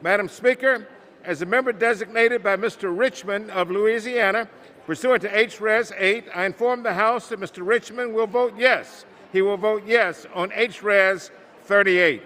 Madam Speaker, as a member designated by Mr. Richmond of Louisiana, pursuant to H-Res 8, I inform the House that Mr. Richmond will vote yes. He will vote yes on H-Res 38.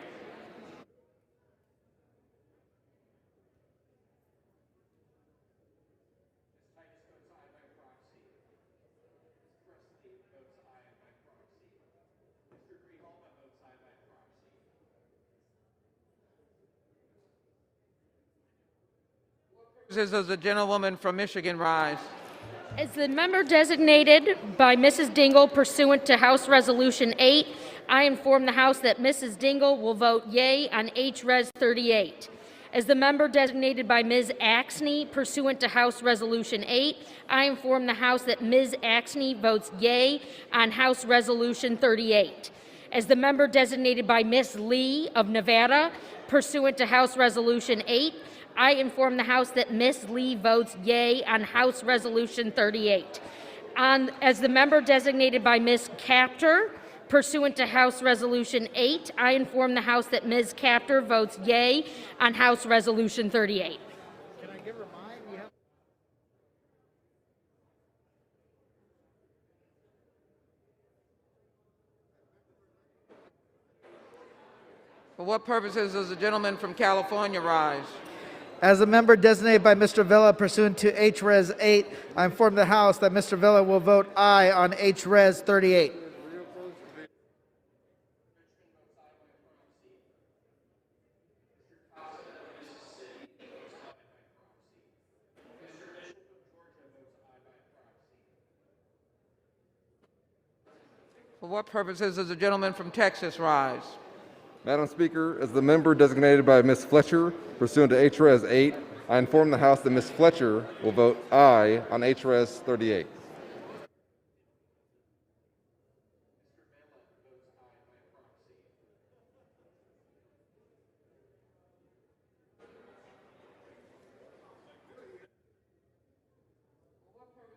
Does the gentlewoman from Michigan rise? As the member designated by Mrs. Dingle pursuant to House Resolution 8, I inform the House that Mrs. Dingle will vote yea on H-Res 38. As the member designated by Ms. Axney pursuant to House Resolution 8, I inform the House that Ms. Axney votes yea on House Resolution 38. As the member designated by Ms. Lee of Nevada pursuant to House Resolution 8, I inform the House that Ms. Lee votes yea on House Resolution 38. As the member designated by Ms. Capter, pursuant to House Resolution 8, I inform the House that Ms. Capter votes yea on House Resolution 38. For what purposes does the gentleman from California rise? As a member designated by Mr. Villa pursuant to H-Res 8, I inform the House that Mr. Villa will vote aye on H-Res 38. For what purposes does the gentleman from Texas rise? Madam Speaker, as the member designated by Ms. Fletcher pursuant to H-Res 8, I inform the House that Ms. Fletcher will vote aye on H-Res 38.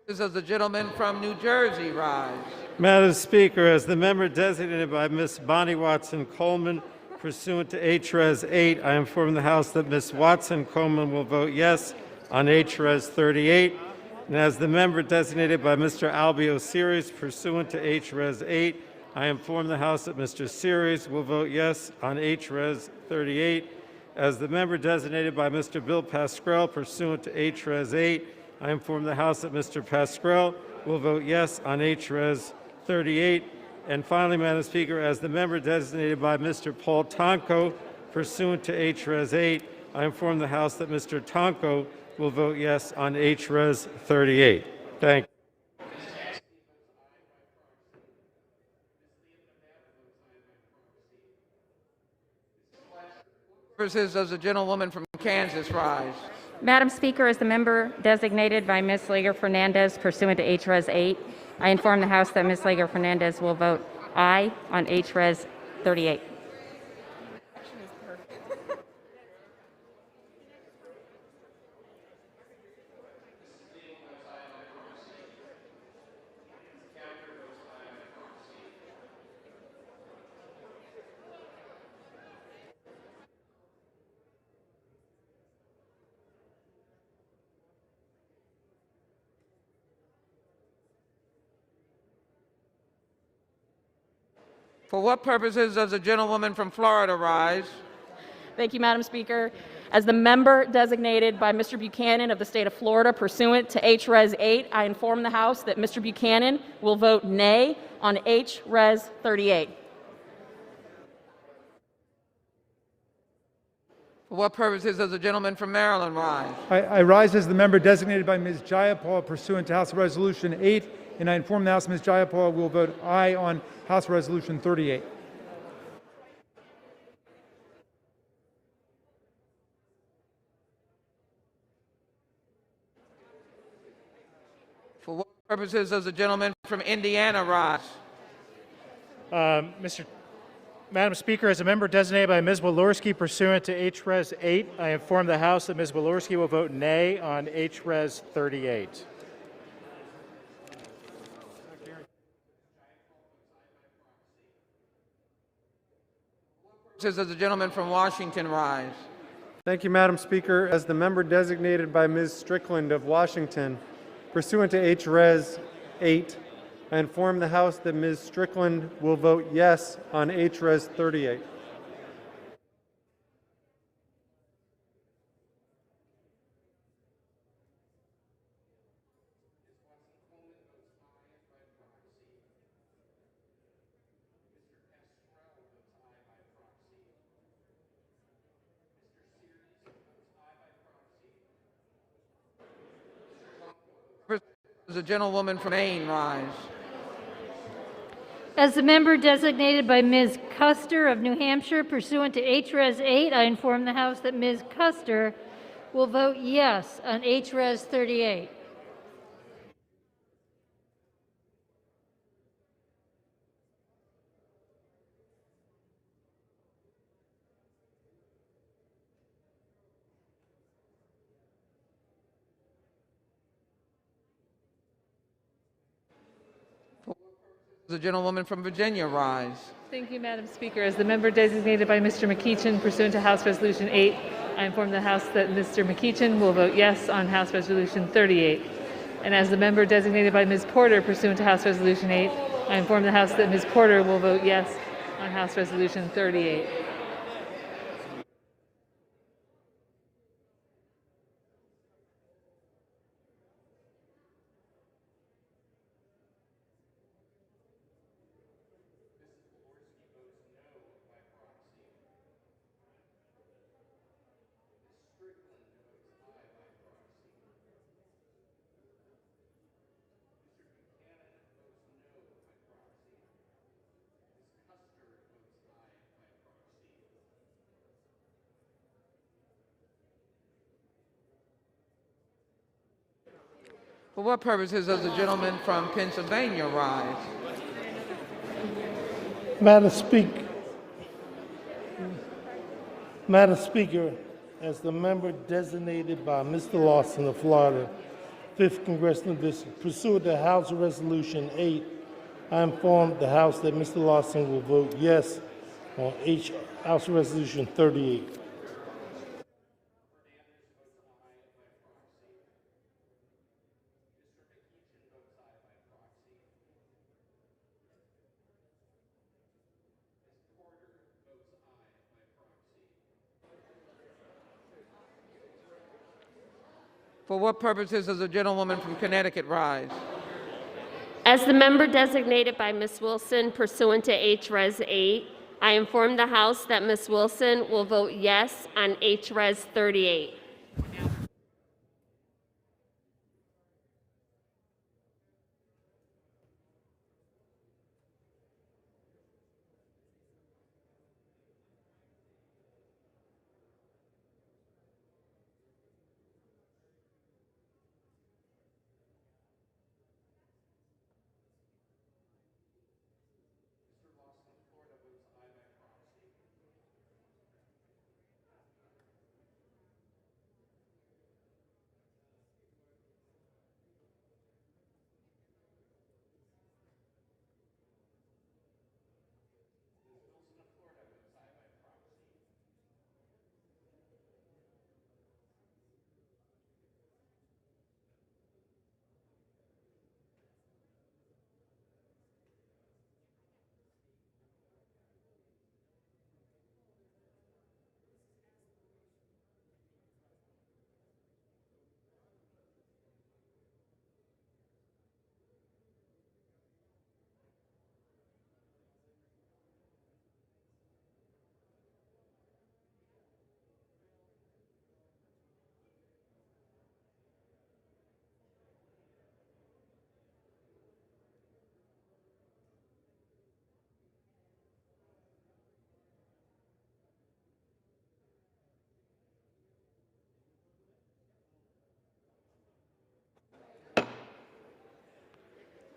Does the gentleman from New Jersey rise? Madam Speaker, as the member designated by Ms. Bonnie Watson Coleman pursuant to H-Res 8, I inform the House that Ms. Watson Coleman will vote yes on H-Res 38. And as the member designated by Mr. Albio Series pursuant to H-Res 8, I inform the House that Mr. Series will vote yes on H-Res 38. As the member designated by Mr. Bill Pascrell pursuant to H-Res 8, I inform the House that Mr. Pascrell will vote yes on H-Res 38. And finally, Madam Speaker, as the member designated by Mr. Paul Tonko pursuant to H-Res 8, I inform the House that Mr. Tonko will vote yes on H-Res 38. Thank you. Does the gentlewoman from Kansas rise? Madam Speaker, as the member designated by Ms. Lager Fernandez pursuant to H-Res 8, I inform the House that Ms. Lager Fernandez will vote aye on H-Res 38. For what purposes does the gentlewoman from Florida rise? Thank you, Madam Speaker. As the member designated by Mr. Buchanan of the state of Florida pursuant to H-Res 8, I inform the House that Mr. Buchanan will vote nay on H-Res 38. For what purposes does the gentleman from Maryland rise? I rise as the member designated by Ms. Jayapal pursuant to House Resolution 8, and I inform the House Ms. Jayapal will vote aye on House Resolution 38. Purposes, does the gentleman from Indiana rise? Madam Speaker, as a member designated by Ms. Walorski pursuant to H-Res 8, I inform the House that Ms. Walorski will vote nay on H-Res 38. Does the gentleman from Washington rise? Thank you, Madam Speaker. As the member designated by Ms. Strickland of Washington, pursuant to H-Res 8, I inform the House that Ms. Strickland will vote yes on H-Res 38. Does the gentlewoman from Maine rise? As the member designated by Ms. Custer of New Hampshire pursuant to H-Res 8, I inform the House that Ms. Custer will vote yes on H-Res 38. Does the gentlewoman from Virginia rise? Thank you, Madam Speaker. As the member designated by Mr. McEachin pursuant to House Resolution 8, I inform the House that Mr. McEachin will vote yes on House Resolution 38. And as the member designated by Ms. Porter pursuant to House Resolution 8, I inform the House that Ms. Porter will vote yes on House Resolution 38. For what purposes does the gentleman from Pennsylvania rise? Madam Speaker, as the member designated by Mr. Lawson of Florida, 5th Congressional District, pursuant to House Resolution 8, I inform the House that Mr. Lawson will vote yes on House Resolution 38. For what purposes does the gentlewoman from Connecticut rise? As the member designated by Ms. Wilson pursuant to H-Res 8, I inform the House that Ms. Wilson will vote yes on H-Res 38.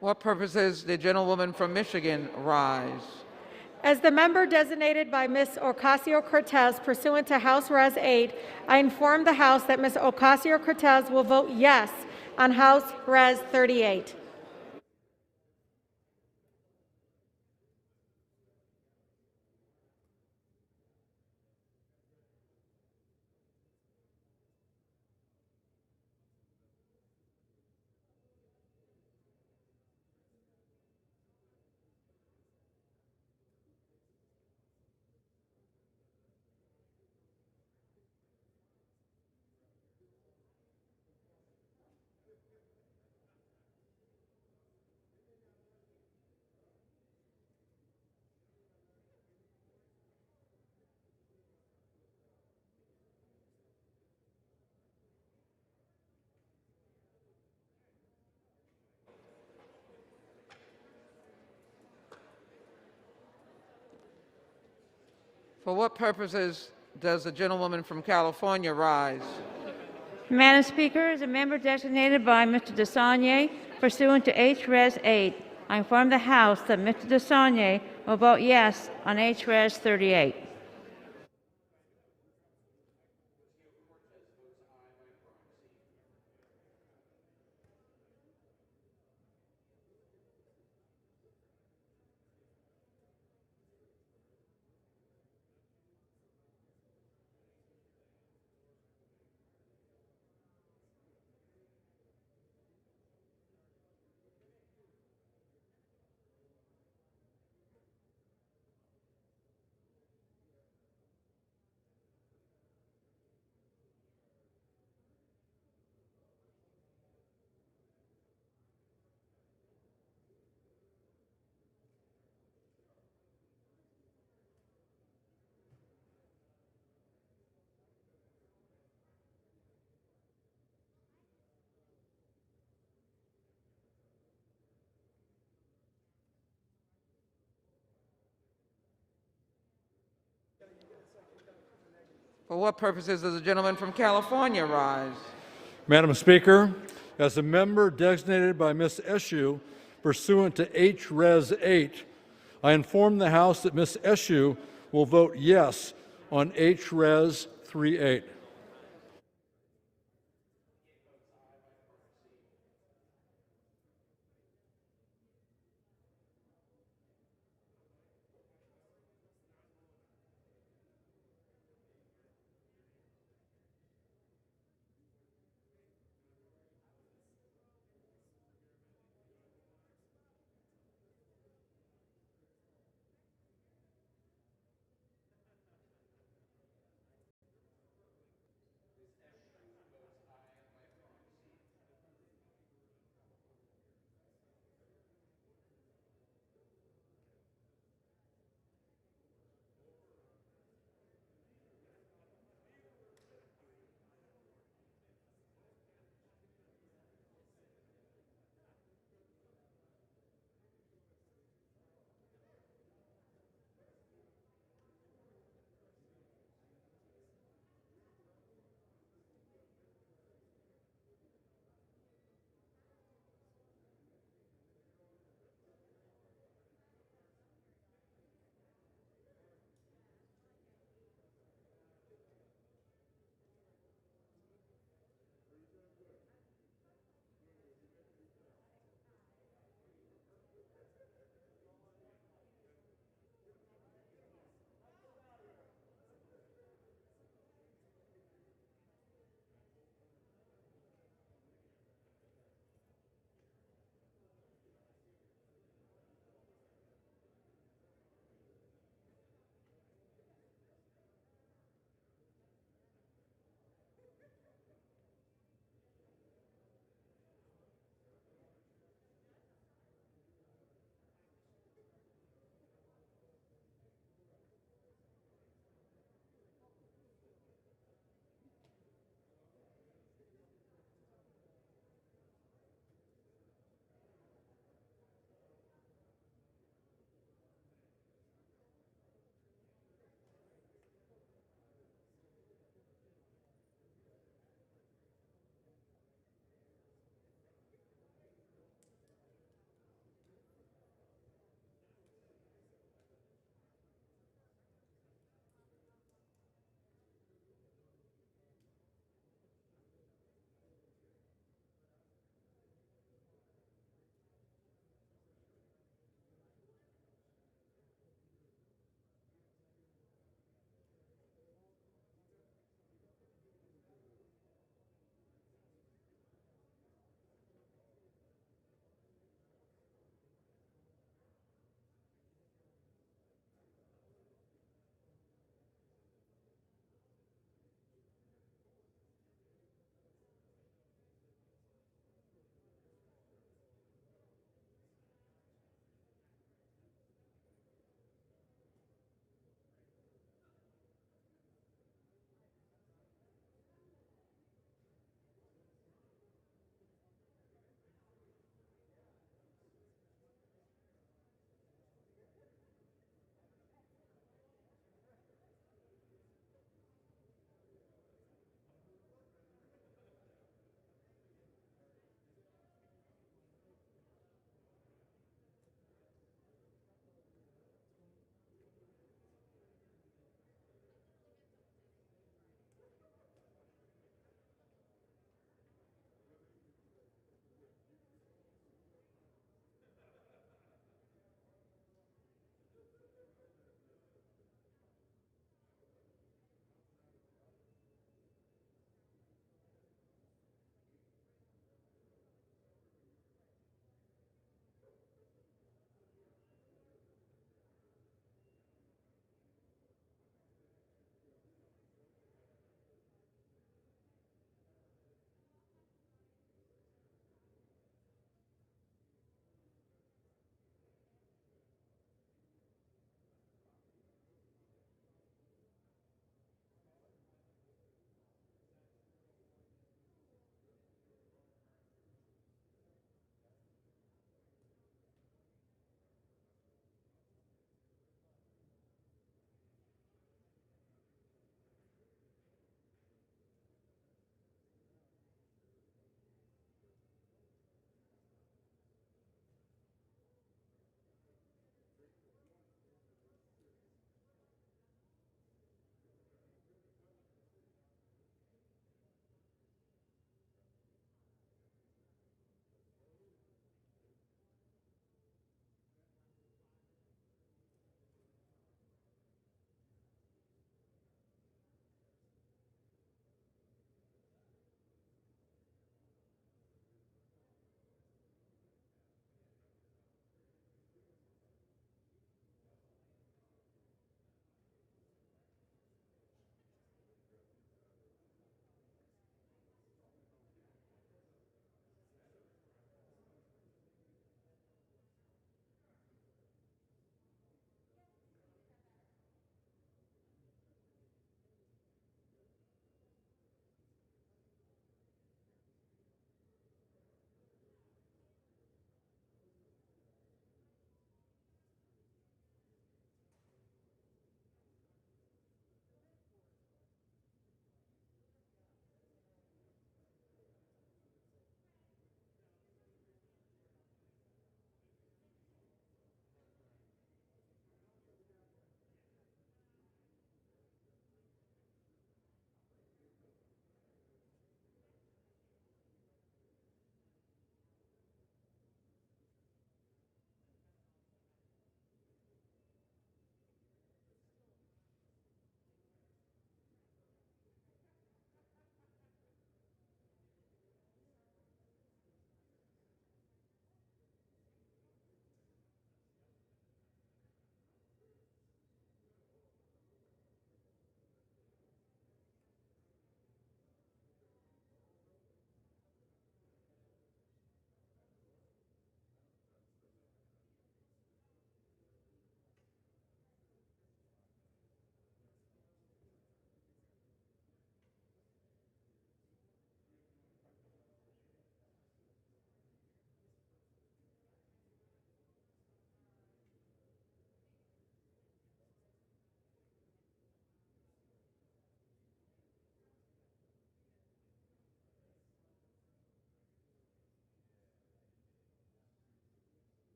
What purposes the gentlewoman from Michigan rise? As the member designated by Ms. Ocasio-Cortez pursuant to House Res. 8, I inform the House that Ms. Ocasio-Cortez will vote yes on House Res. 38. For what purposes does the gentlewoman from California rise? Madam Speaker, as a member designated by Mr. DeSaulnier pursuant to H-Res 8, I inform the House that Mr. DeSaulnier will vote yes on H-Res 38. For what purposes does the gentleman from California rise? Madam Speaker, as a member designated by Ms. Eshoo pursuant to H-Res 8, I inform the House that Ms. Eshoo will vote yes on H-Res 38.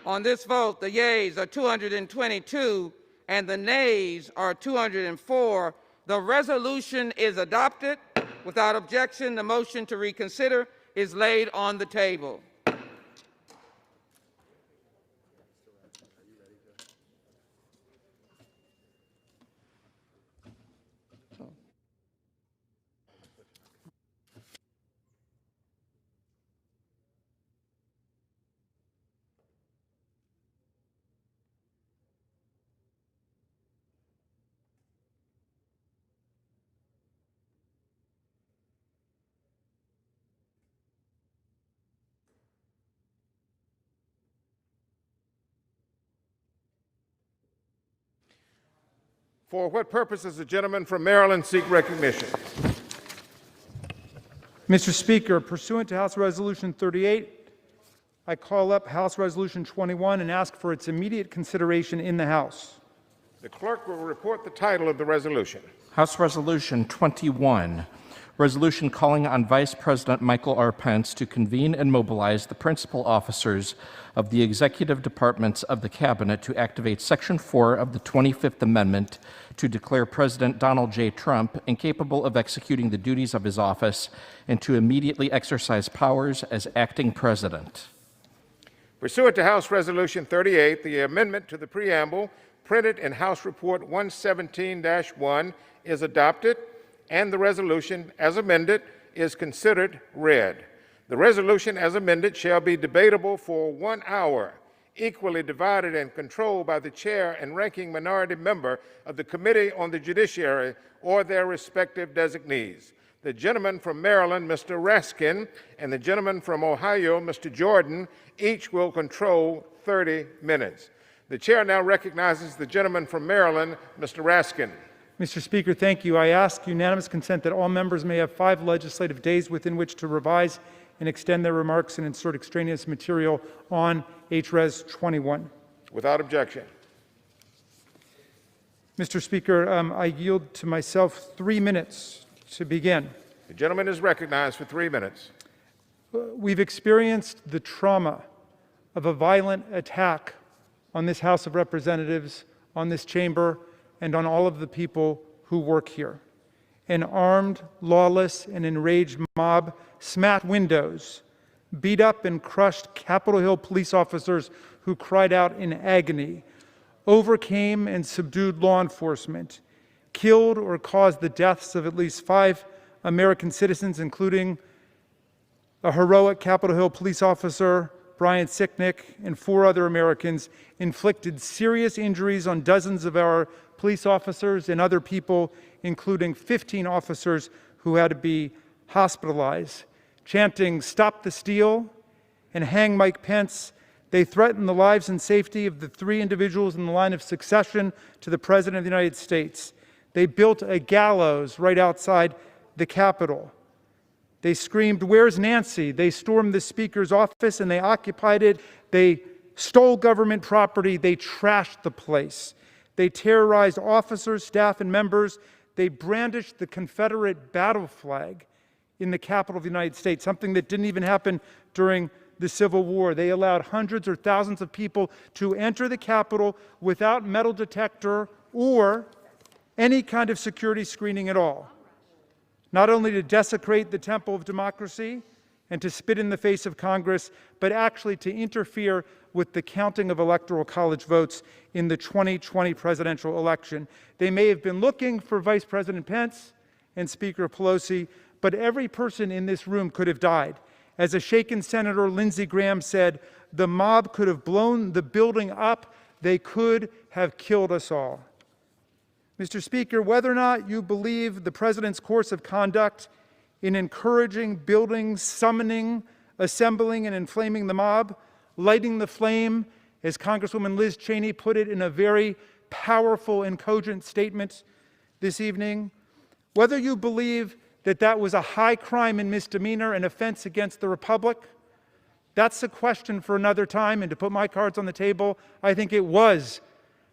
On this vote, the yeas are 222 and the nays are 204. The resolution is adopted. Without objection, the motion to reconsider is laid on the table. For what purpose does the gentleman from Maryland seek recognition? Mr. Speaker, pursuant to House Resolution 38, I call up House Resolution 21 and ask for its immediate consideration in the House. The clerk will report the title of the resolution. House Resolution 21, resolution calling on Vice President Michael R. Pence to convene and mobilize the principal officers of the executive departments of the Cabinet to activate Section 4 of the 25th Amendment to declare President Donald J. Trump incapable of executing the duties of his office and to immediately exercise powers as acting president. Pursuant to House Resolution 38, the amendment to the preamble printed in House Report 117-1 is adopted, and the resolution as amended is considered read. The resolution as amended shall be debatable for 1 hour, equally divided and controlled by the chair and ranking minority member of the Committee on the Judiciary or their respective designees. The gentleman from Maryland, Mr. Raskin, and the gentleman from Ohio, Mr. Jordan, each will control 30 minutes. The chair now recognizes the gentleman from Maryland, Mr. Raskin. Mr. Speaker, thank you. I ask unanimous consent that all members may have 5 legislative days within which to revise and extend their remarks and insert extraneous material on HRes 21. Without objection. Mr. Speaker, I yield to myself 3 minutes to begin. The gentleman is recognized for 3 minutes. We've experienced the trauma of a violent attack on this House of Representatives, on this chamber, and on all of the people who work here. An armed, lawless, and enraged mob smashed windows, beat up and crushed Capitol Hill police officers who cried out in agony, overcame and subdued law enforcement, killed or caused the deaths of at least 5 American citizens, including a heroic Capitol Hill police officer, Brian Sicknick, and 4 other Americans, inflicted serious injuries on dozens of our police officers and other people, including 15 officers who had to be hospitalized. Chanting, "Stop the steal," and "Hang Mike Pence," they threatened the lives and safety of the 3 individuals in the line of succession to the President of the United States. They built a gallows right outside the Capitol. They screamed, "Where's Nancy?" They stormed the Speaker's office and they occupied it. They stole government property. They trashed the place. They terrorized officers, staff, and members. They brandished the Confederate battle flag in the Capitol of the United States, something that didn't even happen during the Civil War. They allowed hundreds or thousands of people to enter the Capitol without metal detector or any kind of security screening at all. Not only to desecrate the temple of democracy and to spit in the face of Congress, but actually to interfere with the counting of electoral college votes in the 2020 presidential election. They may have been looking for Vice President Pence and Speaker Pelosi, but every person in this room could have died. As a shaken Senator Lindsey Graham said, the mob could have blown the building up. They could have killed us all. Mr. Speaker, whether or not you believe the President's course of conduct in encouraging, building, summoning, assembling, and inflaming the mob, lighting the flame, as Congresswoman Liz Cheney put it in a very powerful and cogent statement this evening, whether you believe that that was a high crime and misdemeanor, an offense against the Republic, that's a question for another time. And to put my cards on the table, I think it was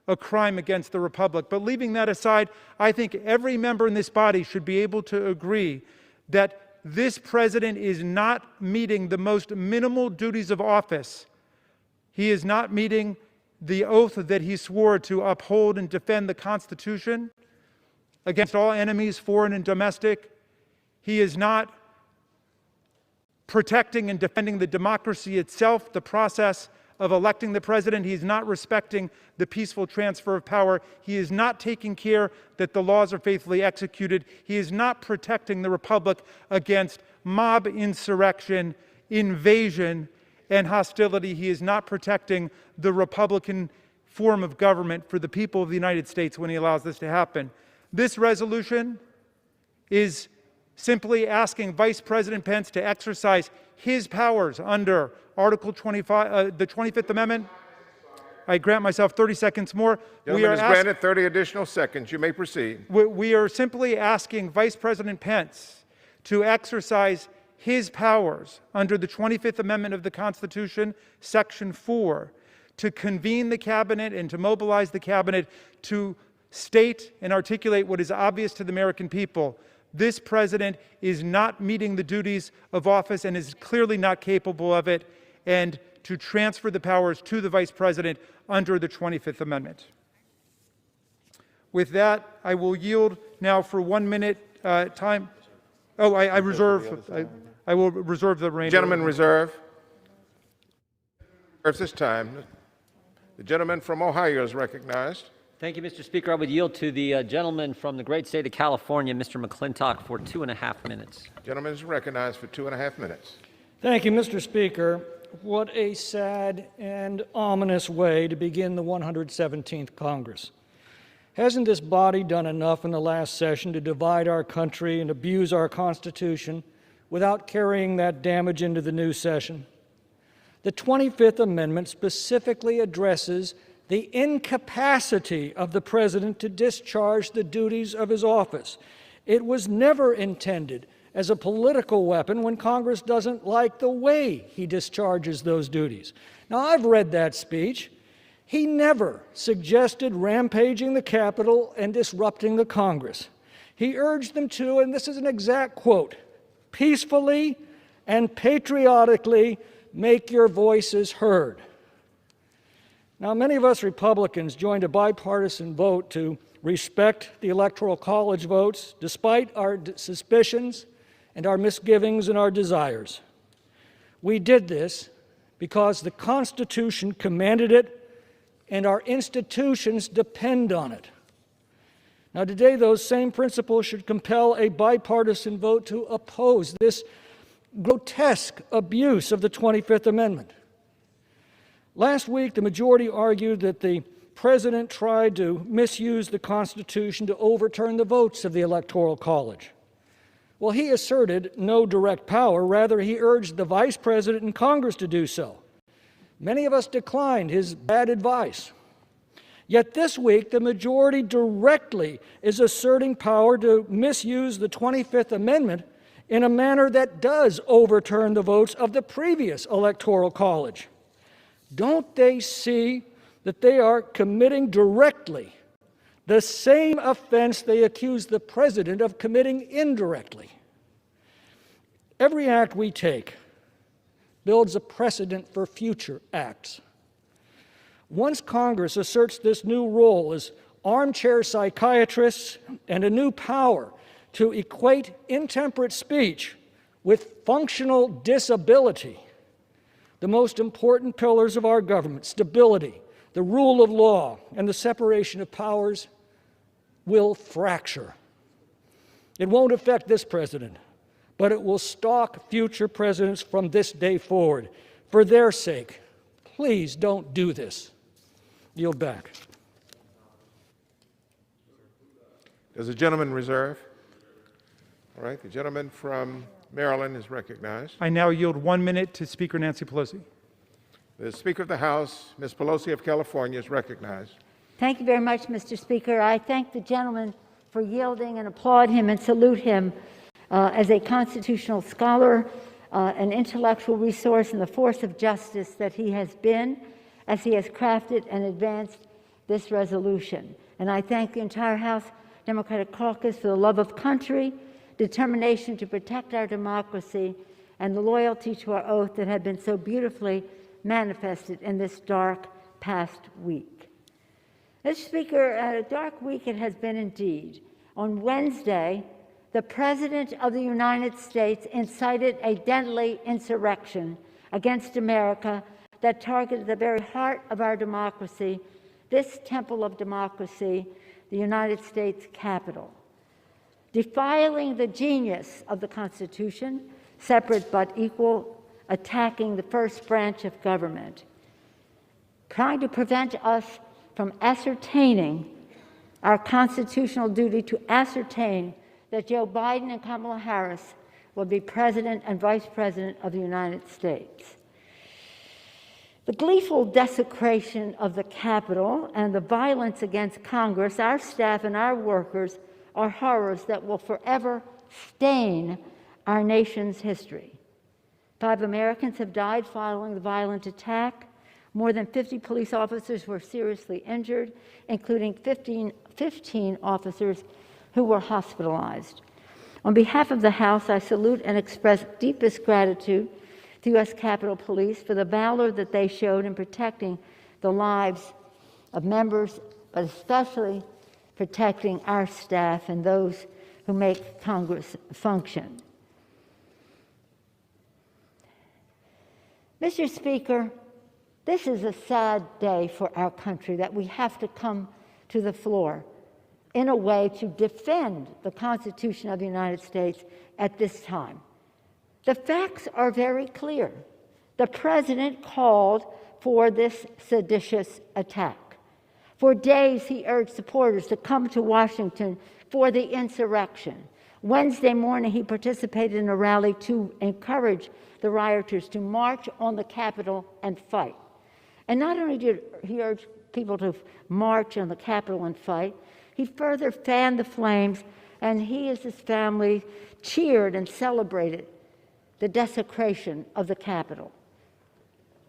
a crime against the Republic. But leaving that aside, I think every member in this body should be able to agree that this president is not meeting the most minimal duties of office. He is not meeting the oath that he swore to uphold and defend the Constitution against all enemies, foreign and domestic. He is not protecting and defending the democracy itself, the process of electing the president. He is not respecting the peaceful transfer of power. He is not taking care that the laws are faithfully executed. He is not protecting the republic against mob insurrection, invasion, and hostility. He is not protecting the Republican form of government for the people of the United States when he allows this to happen. This resolution is simply asking Vice President Pence to exercise his powers under Article 25, the 25th Amendment. I grant myself 30 seconds more. Gentleman is granted 30 additional seconds. You may proceed. We are simply asking Vice President Pence to exercise his powers under the 25th Amendment of the Constitution, Section 4, to convene the cabinet and to mobilize the cabinet to state and articulate what is obvious to the American people. This president is not meeting the duties of office and is clearly not capable of it, and to transfer the powers to the vice president under the 25th Amendment. With that, I will yield now for 1 minute time. Oh, I will reserve the remainder. Gentleman reserve. This time, the gentleman from Ohio is recognized. Thank you, Mr. Speaker. I would yield to the gentleman from the great state of California, Mr. McClintock, for 2.5 minutes. Gentleman is recognized for 2.5 minutes. Thank you, Mr. Speaker. What a sad and ominous way to begin the 117th Congress. Hasn't this body done enough in the last session to divide our country and abuse our Constitution without carrying that damage into the new session? The 25th Amendment specifically addresses the incapacity of the President to discharge the duties of his office. It was never intended as a political weapon when Congress doesn't like the way he discharges those duties. Now, I've read that speech. He never suggested rampaging the Capitol and disrupting the Congress. He urged them to, and this is an exact quote, peacefully and patriotically make your voices heard. Now, many of us Republicans joined a bipartisan vote to respect the Electoral College votes, despite our suspicions and our misgivings and our desires. We did this because the Constitution commanded it and our institutions depend on it. Now, today, those same principles should compel a bipartisan vote to oppose this grotesque abuse of the 25th Amendment. Last week, the majority argued that the President tried to misuse the Constitution to overturn the votes of the Electoral College. Well, he asserted no direct power. Rather, he urged the Vice President and Congress to do so. Many of us declined his bad advice. Yet this week, the majority directly is asserting power to misuse the 25th Amendment in a manner that does overturn the votes of the previous Electoral College. Don't they see that they are committing directly the same offense they accuse the President of committing indirectly? Every act we take builds a precedent for future acts. Once Congress asserts this new role as armchair psychiatrists and a new power to equate intemperate speech with functional disability, the most important pillars of our government, stability, the rule of law, and the separation of powers, will fracture. It won't affect this president, but it will stalk future presidents from this day forward. For their sake, please don't do this. Yield back. Does the gentleman reserve? All right, the gentleman from Maryland is recognized. I now yield 1 minute to Speaker Nancy Pelosi. The Speaker of the House, Ms. Pelosi of California, is recognized. Thank you very much, Mr. Speaker. I thank the gentleman for yielding and applaud him and salute him as a constitutional scholar, an intellectual resource, and the force of justice that he has been as he has crafted and advanced this resolution. And I thank the entire House Democratic Caucus for the love of country, determination to protect our democracy, and the loyalty to our oath that had been so beautifully manifested in this dark past week. Mr. Speaker, a dark week it has been indeed. On Wednesday, the President of the United States incited a deadly insurrection against America that targeted the very heart of our democracy, this temple of democracy, the United States Capitol. Defiling the genius of the Constitution, separate but equal, attacking the first branch of government, trying to prevent us from ascertaining our constitutional duty to ascertain that Joe Biden and Kamala Harris will be President and Vice President of the United States. The gleeful desecration of the Capitol and the violence against Congress, our staff, and our workers are horrors that will forever stain our nation's history. 5 Americans have died following the violent attack. More than 50 police officers were seriously injured, including 15 officers who were hospitalized. On behalf of the House, I salute and express deepest gratitude to U.S. Capitol Police for the valor that they showed in protecting the lives of members, but especially protecting our staff and those who make Congress function. Mr. Speaker, this is a sad day for our country that we have to come to the floor in a way to defend the Constitution of the United States at this time. The facts are very clear. The President called for this seditious attack. For days, he urged supporters to come to Washington for the insurrection. Wednesday morning, he participated in a rally to encourage the rioters to march on the Capitol and fight. And not only did he urge people to march on the Capitol and fight, he further fanned the flames, and he and his family cheered and celebrated the desecration of the Capitol.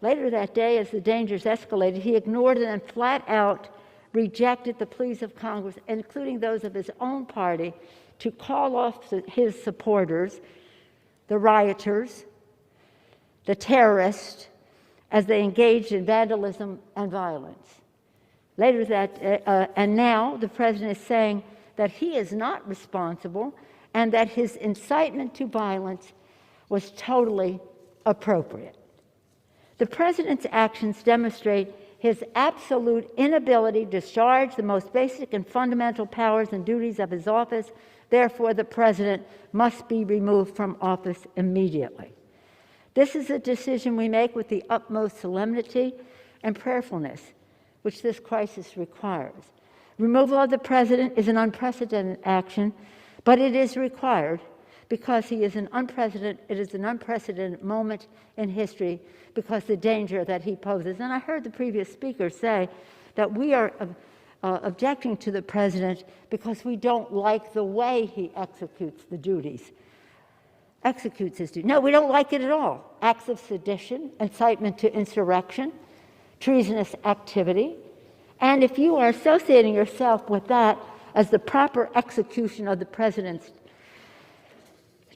Later that day, as the dangers escalated, he ignored and flat out rejected the pleas of Congress, including those of his own party, to call off his supporters, the rioters, the terrorists, as they engaged in vandalism and violence. Later that, and now the President is saying that he is not responsible and that his incitement to violence was totally appropriate. The President's actions demonstrate his absolute inability to discharge the most basic and fundamental powers and duties of his office. Therefore, the President must be removed from office immediately. This is a decision we make with the utmost solemnity and prayerfulness, which this crisis requires. Removal of the President is an unprecedented action, but it is required because it is an unprecedented moment in history because the danger that he poses. And I heard the previous speaker say that we are objecting to the President because we don't like the way he executes his duties. No, we don't like it at all. Acts of sedition, incitement to insurrection, treasonous activity. And if you are associating yourself with that as the proper execution of the President's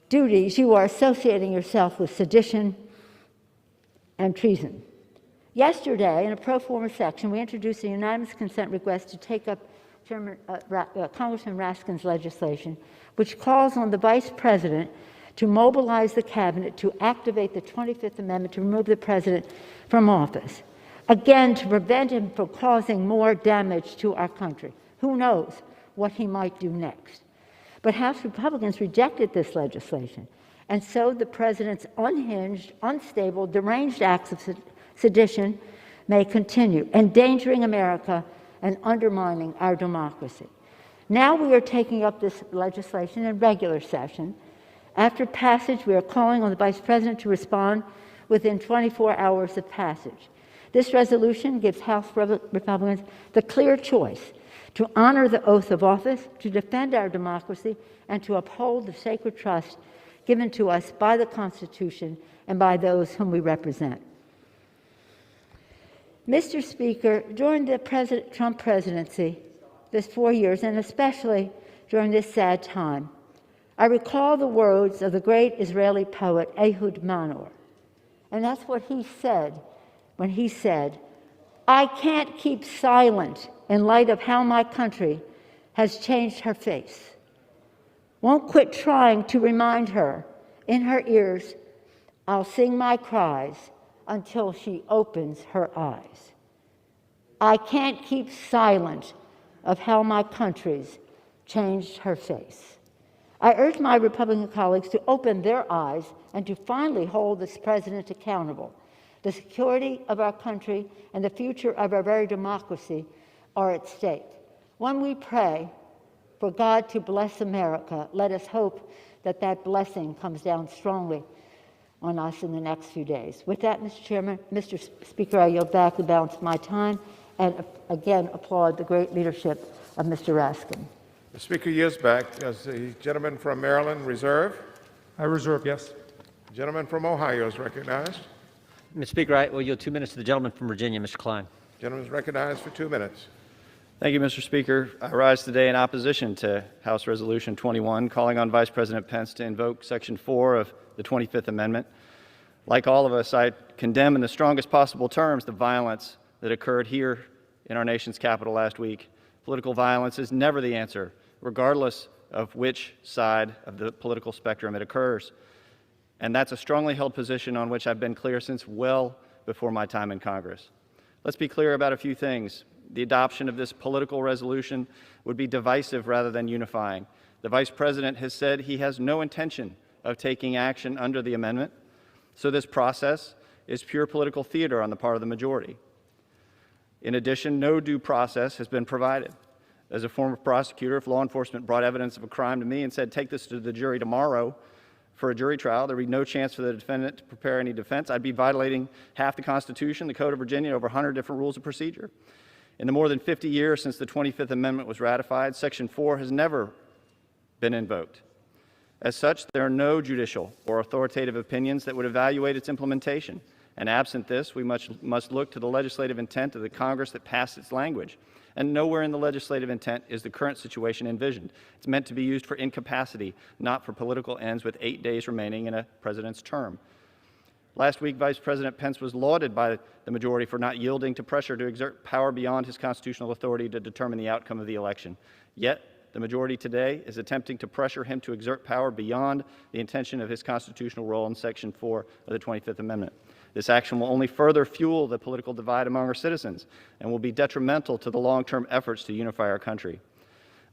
duties, you are associating yourself with sedition and treason. Yesterday, in a pro forma section, we introduced a unanimous consent request to take up Congressman Raskin's legislation, which calls on the Vice President to mobilize the Cabinet to activate the 25th Amendment to remove the President from office, again, to prevent him from causing more damage to our country. Who knows what he might do next? But House Republicans rejected this legislation, and so the President's unhinged, unstable, deranged acts of sedition may continue, endangering America and undermining our democracy. Now we are taking up this legislation in regular session. After passage, we are calling on the Vice President to respond within 24 hours of passage. This resolution gives House Republicans the clear choice to honor the oath of office, to defend our democracy, and to uphold the sacred trust given to us by the Constitution and by those whom we represent. Mr. Speaker, during the Trump presidency, this 4 years, and especially during this sad time, I recall the words of the great Israeli poet Ehud Manor, and that's what he said when he said, "I can't keep silent in light of how my country has changed her face. Won't quit trying to remind her in her ears, I'll sing my cries until she opens her eyes. I can't keep silent of how my country's changed her face." I urge my Republican colleagues to open their eyes and to finally hold this president accountable. The security of our country and the future of our very democracy are at stake. When we pray for God to bless America, let us hope that that blessing comes down strongly on us in the next few days. With that, Mr. Chairman, Mr. Speaker, I yield back the balance of my time and again applaud the great leadership of Mr. Raskin. The Speaker yields back. Does the gentleman from Maryland reserve? I reserve, yes. The gentleman from Ohio is recognized. Mr. Speaker, I will yield 2 minutes to the gentleman from Virginia, Mr. Klein. The gentleman is recognized for 2 minutes. Thank you, Mr. Speaker. I rise today in opposition to House Resolution 21, calling on Vice President Pence to invoke Section 4 of the 25th Amendment. Like all of us, I condemn in the strongest possible terms the violence that occurred here in our nation's capital last week. Political violence is never the answer, regardless of which side of the political spectrum it occurs. And that's a strongly held position on which I've been clear since well before my time in Congress. Let's be clear about a few things. The adoption of this political resolution would be divisive rather than unifying. The Vice President has said he has no intention of taking action under the amendment, so this process is pure political theater on the part of the majority. In addition, no due process has been provided. As a former prosecutor, if law enforcement brought evidence of a crime to me and said, take this to the jury tomorrow for a jury trial, there would be no chance for the defendant to prepare any defense. I'd be violating half the Constitution, the Code of Virginia, over 100 different rules of procedure. In the more than 50 years since the 25th Amendment was ratified, Section 4 has never been invoked. As such, there are no judicial or authoritative opinions that would evaluate its implementation. And absent this, we must look to the legislative intent of the Congress that passed its language. And nowhere in the legislative intent is the current situation envisioned. It's meant to be used for incapacity, not for political ends with 8 days remaining in a president's term. Last week, Vice President Pence was lauded by the majority for not yielding to pressure to exert power beyond his constitutional authority to determine the outcome of the election. Yet, the majority today is attempting to pressure him to exert power beyond the intention of his constitutional role in Section 4 of the 25th Amendment. This action will only further fuel the political divide among our citizens and will be detrimental to the long-term efforts to unify our country.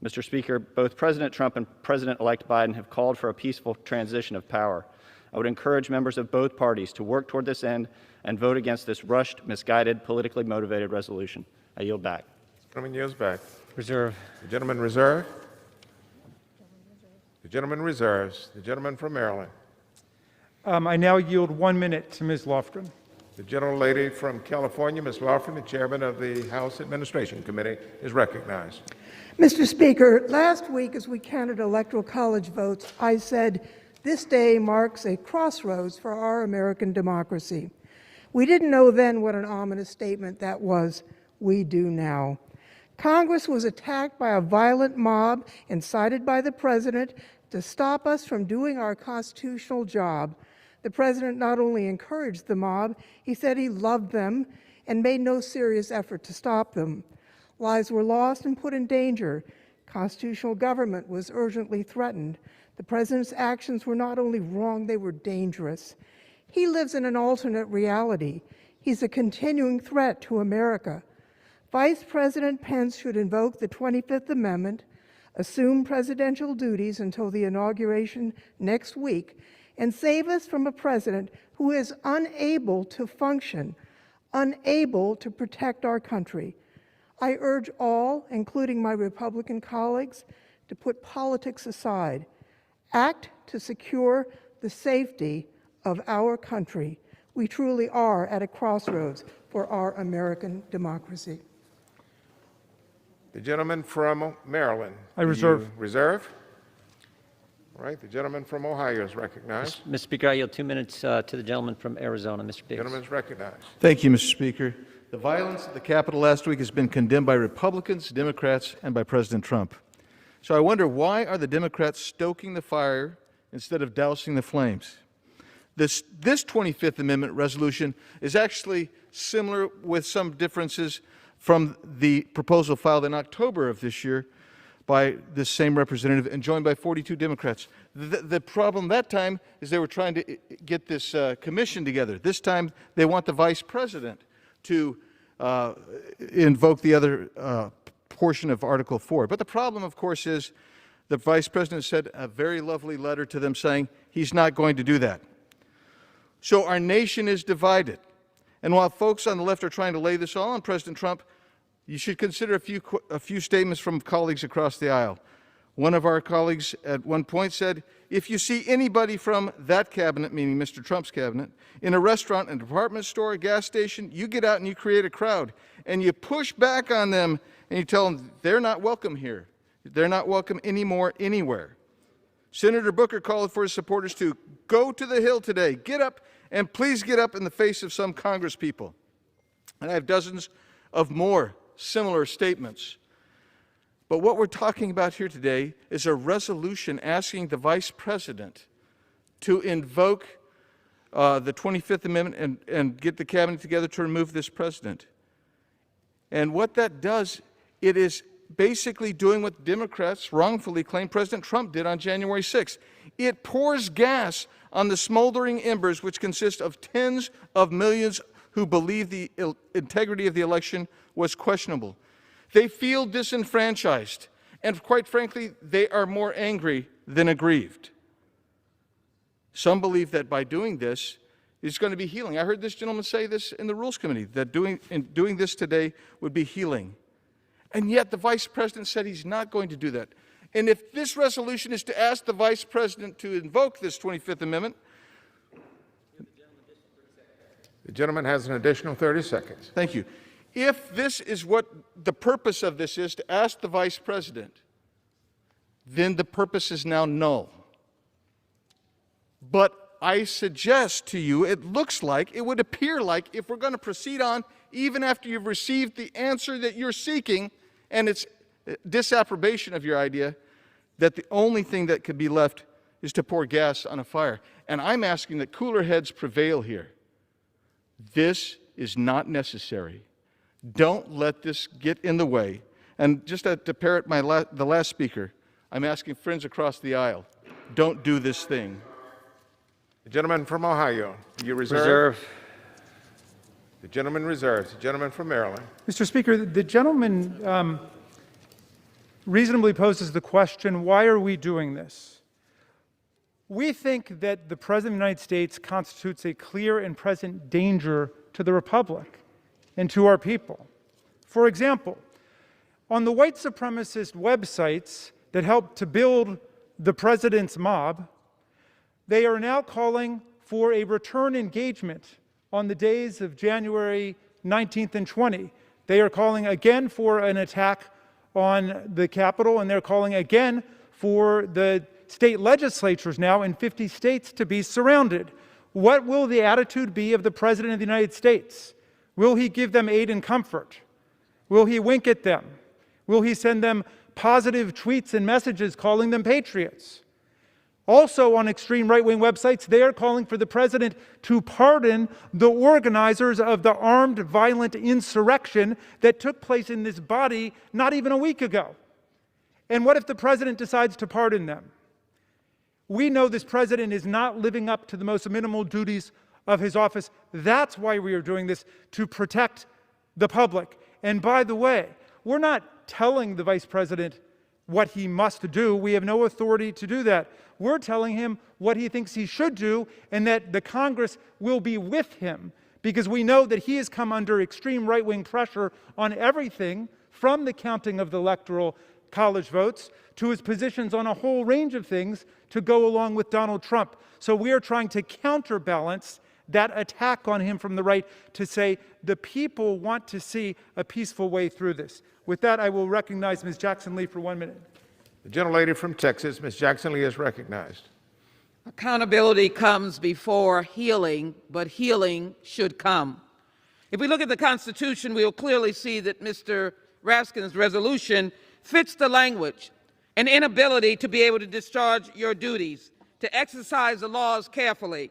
Mr. Speaker, both President Trump and President-elect Biden have called for a peaceful transition of power. I would encourage members of both parties to work toward this end and vote against this rushed, misguided, politically motivated resolution. I yield back. The gentleman yields back. Reserve. The gentleman reserve. The gentleman reserves. The gentleman from Maryland. I now yield 1 minute to Ms. Lofgren. The gentlelady from California, Ms. Lofgren, the chairman of the House Administration Committee, is recognized. Mr. Speaker, last week as we counted Electoral College votes, I said this day marks a crossroads for our American democracy. We didn't know then what an ominous statement that was. We do now. Congress was attacked by a violent mob incited by the president to stop us from doing our constitutional job. The president not only encouraged the mob, he said he loved them and made no serious effort to stop them. Lives were lost and put in danger. Constitutional government was urgently threatened. The president's actions were not only wrong, they were dangerous. He lives in an alternate reality. He's a continuing threat to America. Vice President Pence should invoke the 25th Amendment, assume presidential duties until the inauguration next week, and save us from a president who is unable to function, unable to protect our country. I urge all, including my Republican colleagues, to put politics aside. Act to secure the safety of our country. We truly are at a crossroads for our American democracy. The gentleman from Maryland. I reserve. You reserve? All right. The gentleman from Ohio is recognized. Mr. Speaker, I yield 2 minutes to the gentleman from Arizona, Mr. Biggs. The gentleman is recognized. Thank you, Mr. Speaker. The violence at the Capitol last week has been condemned by Republicans, Democrats, and by President Trump. So I wonder, why are the Democrats stoking the fire instead of dousing the flames? This 25th Amendment resolution is actually similar with some differences from the proposal filed in October of this year by this same representative and joined by 42 Democrats. The problem that time is they were trying to get this commission together. This time they want the vice president to invoke the other portion of Article 4. But the problem, of course, is the vice president sent a very lovely letter to them saying he's not going to do that. So our nation is divided. And while folks on the left are trying to lay this all on President Trump, you should consider a few statements from colleagues across the aisle. One of our colleagues at one point said, if you see anybody from that cabinet, meaning Mr. Trump's cabinet, in a restaurant, a department store, a gas station, you get out and you create a crowd and you push back on them and you tell them they're not welcome here. They're not welcome anymore anywhere. Senator Booker called for his supporters to go to the Hill today. Get up, and please get up in the face of some Congress people. And I have dozens of more similar statements. But what we're talking about here today is a resolution asking the Vice President to invoke the 25th Amendment and get the cabinet together to remove this president. And what that does, it is basically doing what Democrats wrongfully claim President Trump did on January 6th. It pours gas on the smoldering embers, which consist of tens of millions who believe the integrity of the election was questionable. They feel disenfranchised, and quite frankly, they are more angry than aggrieved. Some believe that by doing this, it's going to be healing. I heard this gentleman say this in the Rules Committee, that doing this today would be healing. And yet the Vice President said he's not going to do that. And if this resolution is to ask the Vice President to invoke this 25th Amendment, the gentleman has an additional 30 seconds. Thank you. If this is what the purpose of this is, to ask the Vice President, then the purpose is now null. But I suggest to you, it would appear like, if we're going to proceed on, even after you've received the answer that you're seeking, and it's disapprobation of your idea, that the only thing that could be left is to pour gas on a fire. And I'm asking that cooler heads prevail here. This is not necessary. Don't let this get in the way. And just to parrot the last speaker, I'm asking friends across the aisle, don't do this thing. The gentleman from Ohio, you reserve? Reserve. The gentleman reserves. The gentleman from Maryland. Mr. Speaker, the gentleman reasonably poses the question, why are we doing this? We think that the President of the United States constitutes a clear and present danger to the Republic and to our people. For example, on the white supremacist websites that help to build the president's mob, they are now calling for a return engagement on the days of January 19th and 20. They are calling again for an attack on the Capitol, and they're calling again for the state legislatures now in 50 states to be surrounded. What will the attitude be of the President of the United States? Will he give them aid and comfort? Will he wink at them? Will he send them positive tweets and messages calling them patriots? Also on extreme right-wing websites, they are calling for the president to pardon the organizers of the armed violent insurrection that took place in this body not even a week ago. And what if the president decides to pardon them? We know this president is not living up to the most minimal duties of his office. That's why we are doing this, to protect the public. And by the way, we're not telling the vice president what he must do. We have no authority to do that. We're telling him what he thinks he should do, and that the Congress will be with him, because we know that he has come under extreme right-wing pressure on everything from the counting of the Electoral College votes to his positions on a whole range of things to go along with Donald Trump. So we are trying to counterbalance that attack on him from the right to say the people want to see a peaceful way through this. With that, I will recognize Ms. Jackson Lee for 1 minute. The gentlelady from Texas, Ms. Jackson Lee, is recognized. Accountability comes before healing, but healing should come. If we look at the Constitution, we will clearly see that Mr. Raskin's resolution fits the language: an inability to be able to discharge your duties, to exercise the laws carefully,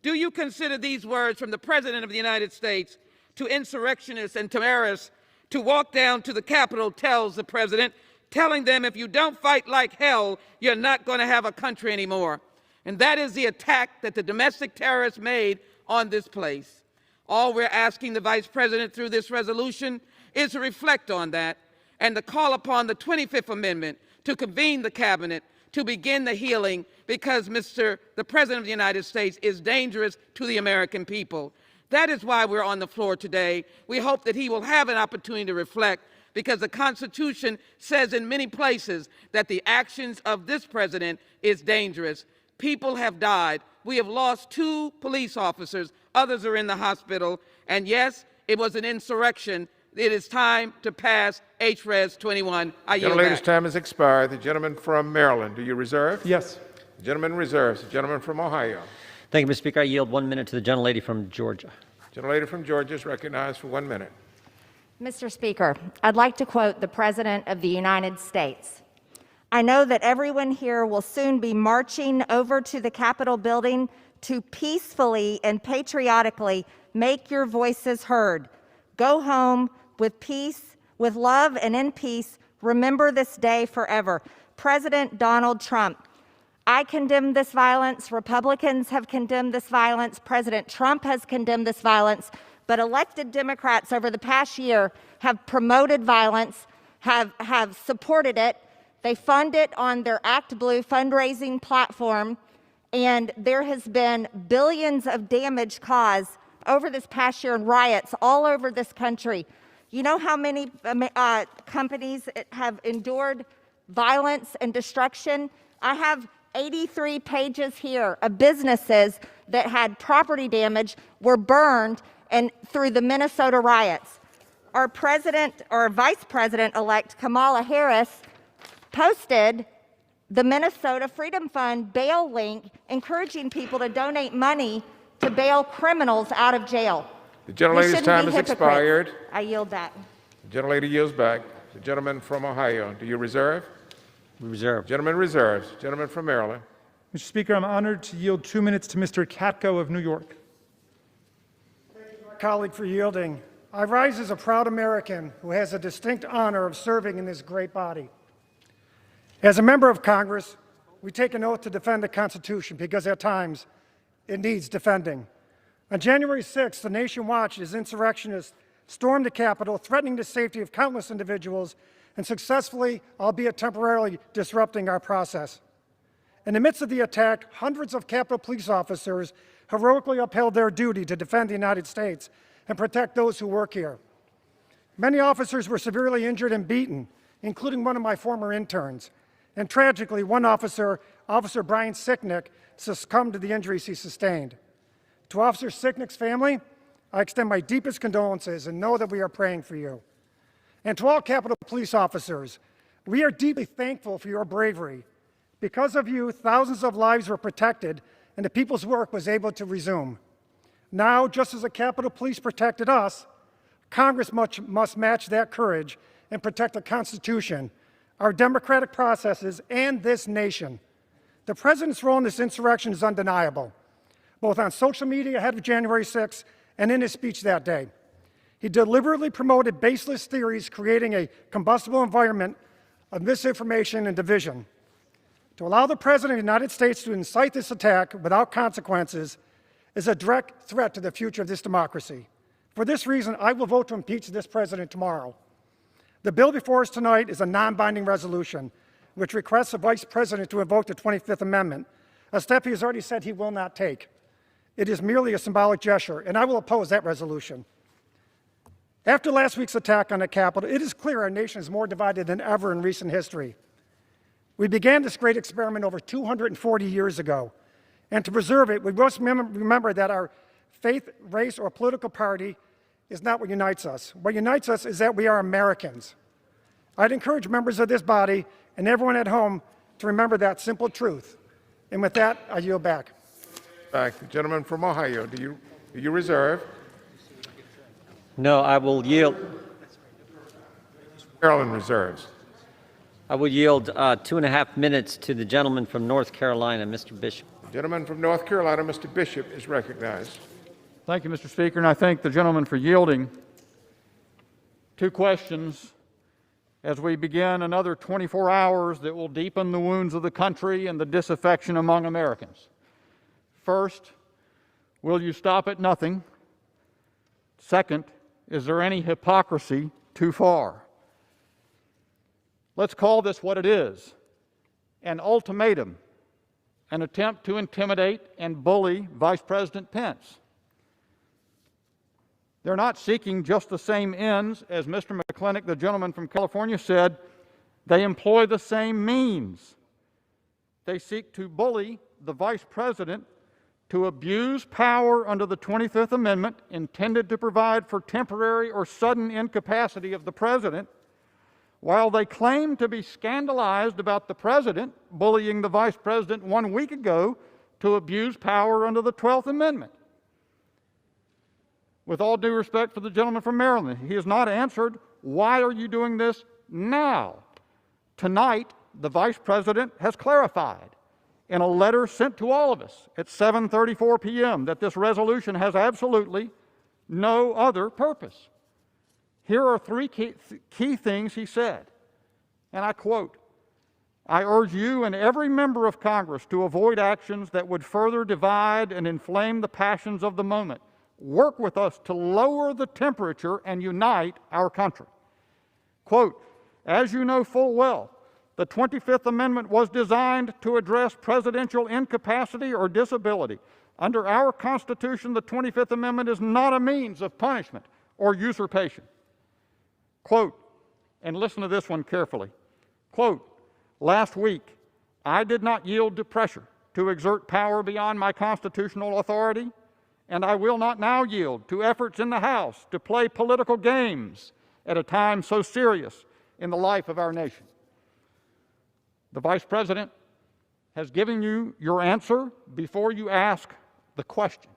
Do you consider these words from the President of the United States to insurrectionists and terrorists to walk down to the Capitol, tells the President, telling them if you don't fight like hell, you're not going to have a country anymore? And that is the attack that the domestic terrorists made on this place. All we're asking the Vice President through this resolution is to reflect on that and to call upon the 25th Amendment to convene the Cabinet to begin the healing, because the President of the United States is dangerous to the American people. That is why we're on the floor today. We hope that he will have an opportunity to reflect, because the Constitution says in many places that the actions of this president is dangerous. People have died. We have lost 2 police officers. Others are in the hospital. And yes, it was an insurrection. It is time to pass H.Res. 21. I yield Gentlelady's back. time has expired. The gentleman from Maryland, do you reserve? Yes. The gentleman reserves. The gentleman from Ohio. Thank you, Mr. Speaker. I yield 1 minute to the gentlelady from Georgia. Gentlelady from Georgia is recognized for 1 minute. Mr. Speaker, I'd like to quote the President of the United States. I know that everyone here will soon be marching over to the Capitol building to peacefully and patriotically make your voices heard. Go home with peace, with love, and in peace. Remember this day forever. President Donald Trump. I condemn this violence. Republicans have condemned this violence. President Trump has condemned this violence. But elected Democrats over the past year have promoted violence, have supported it. They fund it on their Act Blue fundraising platform, and there has been billions of damage caused over this past year in riots all over this country. You know how many companies have endured violence and destruction? I have 83 pages here of businesses that had property damage, were burned, and through the Minnesota riots. Our president, or vice president-elect Kamala Harris, posted the Minnesota Freedom Fund bail link, encouraging people to donate money to bail criminals out of jail. The gentlelady's time has expired. I yield back. The gentlelady yields back. The gentleman from Ohio, do you reserve? We reserve. Gentleman reserves. Gentleman from Maryland. Mr. Speaker, I'm honored to yield 2 minutes to Mr. Katko of New York. Colleague for yielding. I rise as a proud American who has a distinct honor of serving in this great body. As a member of Congress, we take an oath to defend the Constitution because at times it needs defending. On January 6th, the nation watched as insurrectionists stormed the Capitol, threatening the safety of countless individuals and successfully, albeit temporarily, disrupting our process. In the midst of the attack, hundreds of Capitol police officers heroically upheld their duty to defend the United States and protect those who work here. Many officers were severely injured and beaten, including one of my former interns. And tragically, one officer, Officer Brian Sicknick, succumbed to the injuries he sustained. To Officer Sicknick's family, I extend my deepest condolences and know that we are praying for you. And to all Capitol Police officers, we are deeply thankful for your bravery. Because of you, thousands of lives were protected and the people's work was able to resume. Now, just as the Capitol Police protected us, Congress must match that courage and protect the Constitution, our democratic processes, and this nation. The President's role in this insurrection is undeniable, both on social media ahead of January 6th and in his speech that day. He deliberately promoted baseless theories, creating a combustible environment of misinformation and division. To allow the President of the United States to incite this attack without consequences is a direct threat to the future of this democracy. For this reason, I will vote to impeach this President tomorrow. The bill before us tonight is a non-binding resolution, which requests the Vice President to invoke the 25th Amendment, a step he has already said he will not take. It is merely a symbolic gesture, and I will oppose that resolution. After last week's attack on the Capitol, it is clear our nation is more divided than ever in recent history. We began this great experiment over 240 years ago, and to preserve it, we must remember that our faith, race, or political party is not what unites us. What unites us is that we are Americans. I'd encourage members of this body and everyone at home to remember that simple truth. And with that, I yield back. Back. The gentleman from Ohio, do you reserve? No, I will yield. Maryland reserves. I will yield 2.5 minutes to the gentleman from North Carolina, Mr. Bishop. The Gentleman from North Carolina, Mr. Bishop, is recognized. Thank you, Mr. Speaker, and I thank the gentleman for yielding. Two questions as we begin another 24 hours that will deepen the wounds of the country and the disaffection among Americans. First, will you stop at nothing? Second, is there any hypocrisy too far? Let's call this what it is: an ultimatum, an attempt to intimidate and bully Vice President Pence. They're not seeking just the same ends as Mr. McClintock, the gentleman from California, said. They employ the same means. They seek to bully the Vice President to abuse power under the 25th Amendment intended to provide for temporary or sudden incapacity of the President, while they claim to be scandalized about the President bullying the Vice President 1 week ago to abuse power under the 12th Amendment. With all due respect for the gentleman from Maryland, he has not answered, why are you doing this now? Tonight, the Vice President has clarified in a letter sent to all of us at 7:34 p.m. that this resolution has absolutely no other purpose. Here are three key things he said, and I quote, "I urge you and every member of Congress to avoid actions that would further divide and inflame the passions of the moment. Work with us to lower the temperature and unite our country." Quote, "As you know full well, the 25th Amendment was designed to address presidential incapacity or disability. Under our Constitution, the 25th Amendment is not a means of punishment or usurpation." Quote, and listen to this one carefully, quote, "Last week, I did not yield to pressure to exert power beyond my constitutional authority, and I will not now yield to efforts in the House to play political games at a time so serious in the life of our nation." The Vice President has given you your answer before you ask the question.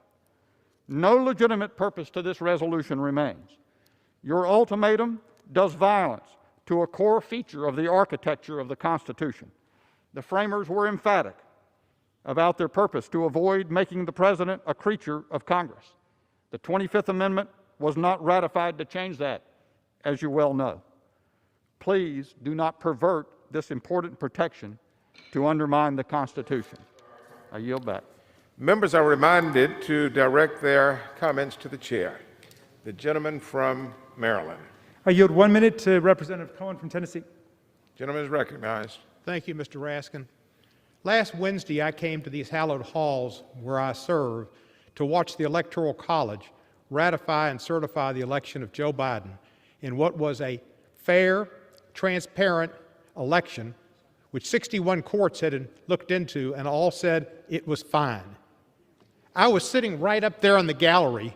No legitimate purpose to this resolution remains. Your ultimatum does violence to a core feature of the architecture of the Constitution. The framers were emphatic about their purpose to avoid making the President a creature of Congress. The 25th Amendment was not ratified to change that, as you well know. Please do not pervert this important protection to undermine the Constitution. I yield back. Members are reminded to direct their comments to the chair. The gentleman from Maryland. I yield 1 minute to Representative Cohen from Tennessee. Gentleman is recognized. Thank you, Mr. Raskin. Last Wednesday, I came to these hallowed halls where I serve to watch the Electoral College ratify and certify the election of Joe Biden in what was a fair, transparent election, which 61 courts had looked into and all said it was fine. I was sitting right up there in the gallery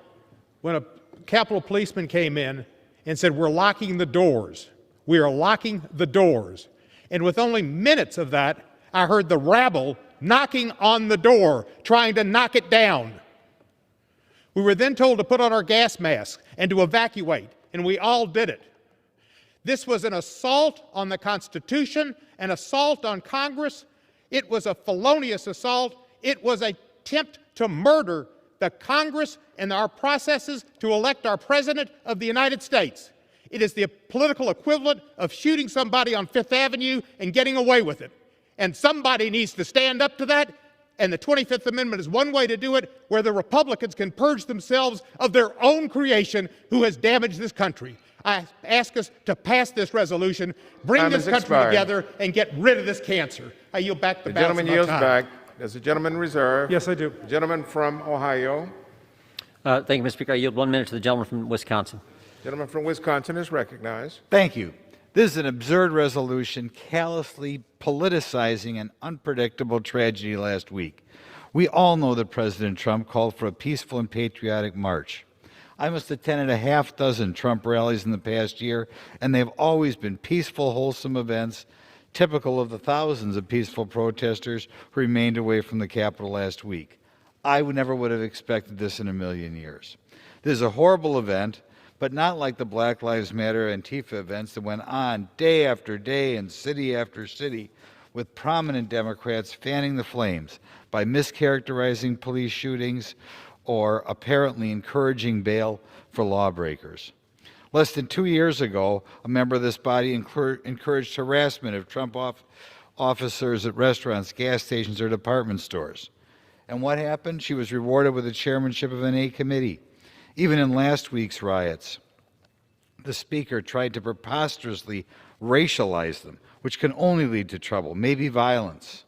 when a Capitol policeman came in and said, "We're locking the doors. We are locking the doors." And with only minutes of that, I heard the rabble knocking on the door, trying to knock it down. We were then told to put on our gas masks and to evacuate, and we all did it. This was an assault on the Constitution, an assault on Congress. It was a felonious assault. It was an attempt to murder the Congress and our processes to elect our President of the United States. It is the political equivalent of shooting somebody on Fifth Avenue and getting away with it. And somebody needs to stand up to that, and the 25th Amendment is one way to do it, where the Republicans can purge themselves of their own creation who has damaged this country. I ask us to pass this resolution, bring this country together, and get rid of this cancer. I yield back the balance of my time. The gentleman yields back. Does the gentleman reserve? Yes, I do. The gentleman from Ohio. Thank you, Mr. Speaker. I yield 1 minute to the gentleman from Wisconsin. The gentleman from Wisconsin is recognized. Thank you. This is an absurd resolution callously politicizing an unpredictable tragedy last week. We all know that President Trump called for a peaceful and patriotic march. I must have attended a half dozen Trump rallies in the past year, and they've always been peaceful, wholesome events, typical of the thousands of peaceful protesters who remained away from the Capitol last week. I never would have expected this in a million years. This is a horrible event, but not like the Black Lives Matter Antifa events that went on day after day and city after city with prominent Democrats fanning the flames. by mischaracterizing police shootings or apparently encouraging bail for lawbreakers. Less than 2 years ago, a member of this body encouraged harassment of Trump officers at restaurants, gas stations, or department stores. And what happened? She was rewarded with the chairmanship of an A committee. Even in last week's riots, the Speaker tried to preposterously racialize them, which can only lead to trouble, maybe violence.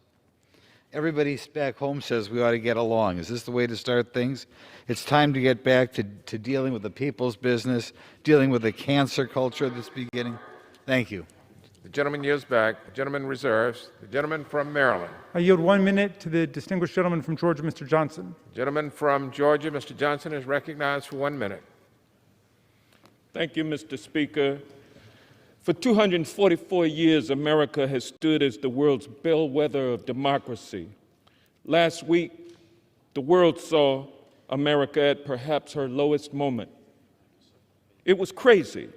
Everybody back home says we ought to get along. Is this the way to start things? It's time to get back to dealing with the people's business, dealing with the cancer culture that's beginning. Thank you. The gentleman yields back. The gentleman reserves. The gentleman from Maryland. I yield 1 minute to the distinguished gentleman from Georgia, Mr. Johnson. The gentleman from Georgia, Mr. Johnson, is recognized for 1 minute. Thank you, Mr. Speaker. For 244 years, America has stood as the world's bellwether of democracy. Last week, the world saw America at perhaps her lowest moment. It was crazy.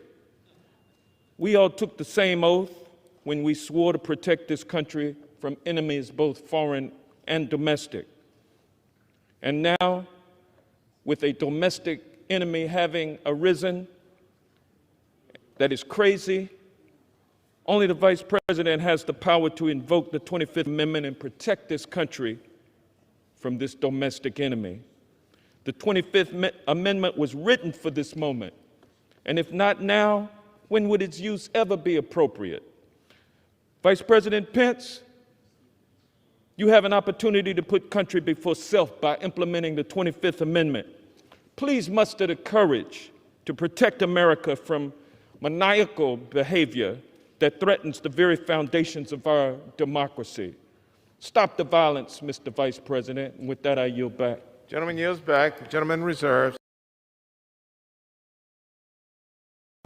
We all took the same oath when we swore to protect this country from enemies both foreign and domestic. And now, with a domestic enemy having arisen that is crazy, only the Vice President has the power to invoke the 25th Amendment and protect this country from this domestic enemy. The 25th Amendment was written for this moment, and if not now, when would its use ever be appropriate? Vice President Pence, you have an opportunity to put country before self by implementing the 25th Amendment. Please muster the courage to protect America from maniacal behavior that threatens the very foundations of our democracy. Stop the violence, Mr. Vice President. And with that, I yield back. Gentleman yields back. The gentleman reserves.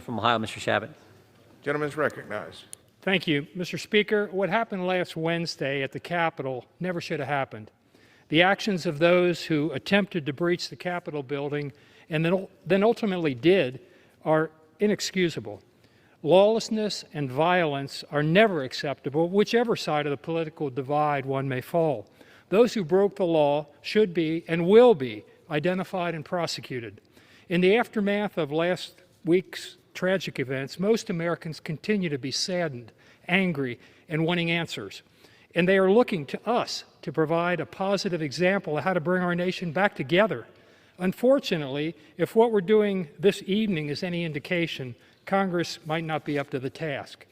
From Ohio, Mr. Shabbat. Gentleman is recognized. Thank you. Mr. Speaker, what happened last Wednesday at the Capitol never should have happened. The actions of those who attempted to breach the Capitol building and then ultimately did are inexcusable. Lawlessness and violence are never acceptable, whichever side of the political divide one may fall. Those who broke the law should be and will be identified and prosecuted. In the aftermath of last week's tragic events, most Americans continue to be saddened, angry, and wanting answers. And they are looking to us to provide a positive example of how to bring our nation back together. Unfortunately, if what we're doing this evening is any indication, Congress might not be up to the task.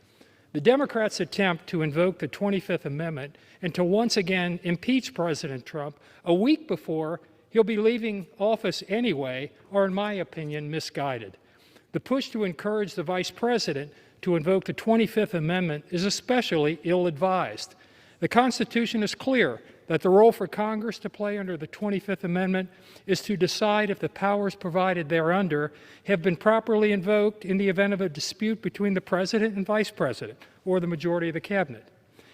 The Democrats' attempt to invoke the 25th Amendment and to once again impeach President Trump a week before he'll be leaving office anyway are, in my opinion, misguided. The push to encourage the Vice President to invoke the 25th Amendment is especially ill-advised. The Constitution is clear that the role for Congress to play under the 25th Amendment is to decide if the powers provided thereunder have been properly invoked in the event of a dispute between the President and Vice President or the majority of the Cabinet.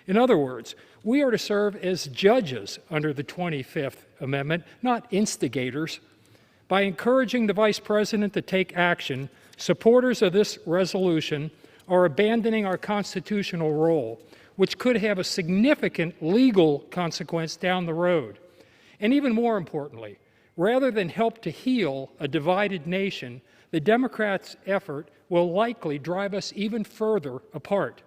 In other words, we are to serve as judges under the 25th Amendment, not instigators. By encouraging the Vice President to take action, supporters of this resolution are abandoning our constitutional role, which could have a significant legal consequence down the road. And even more importantly, rather than help to heal a divided nation, the Democrats' effort will likely drive us even further apart.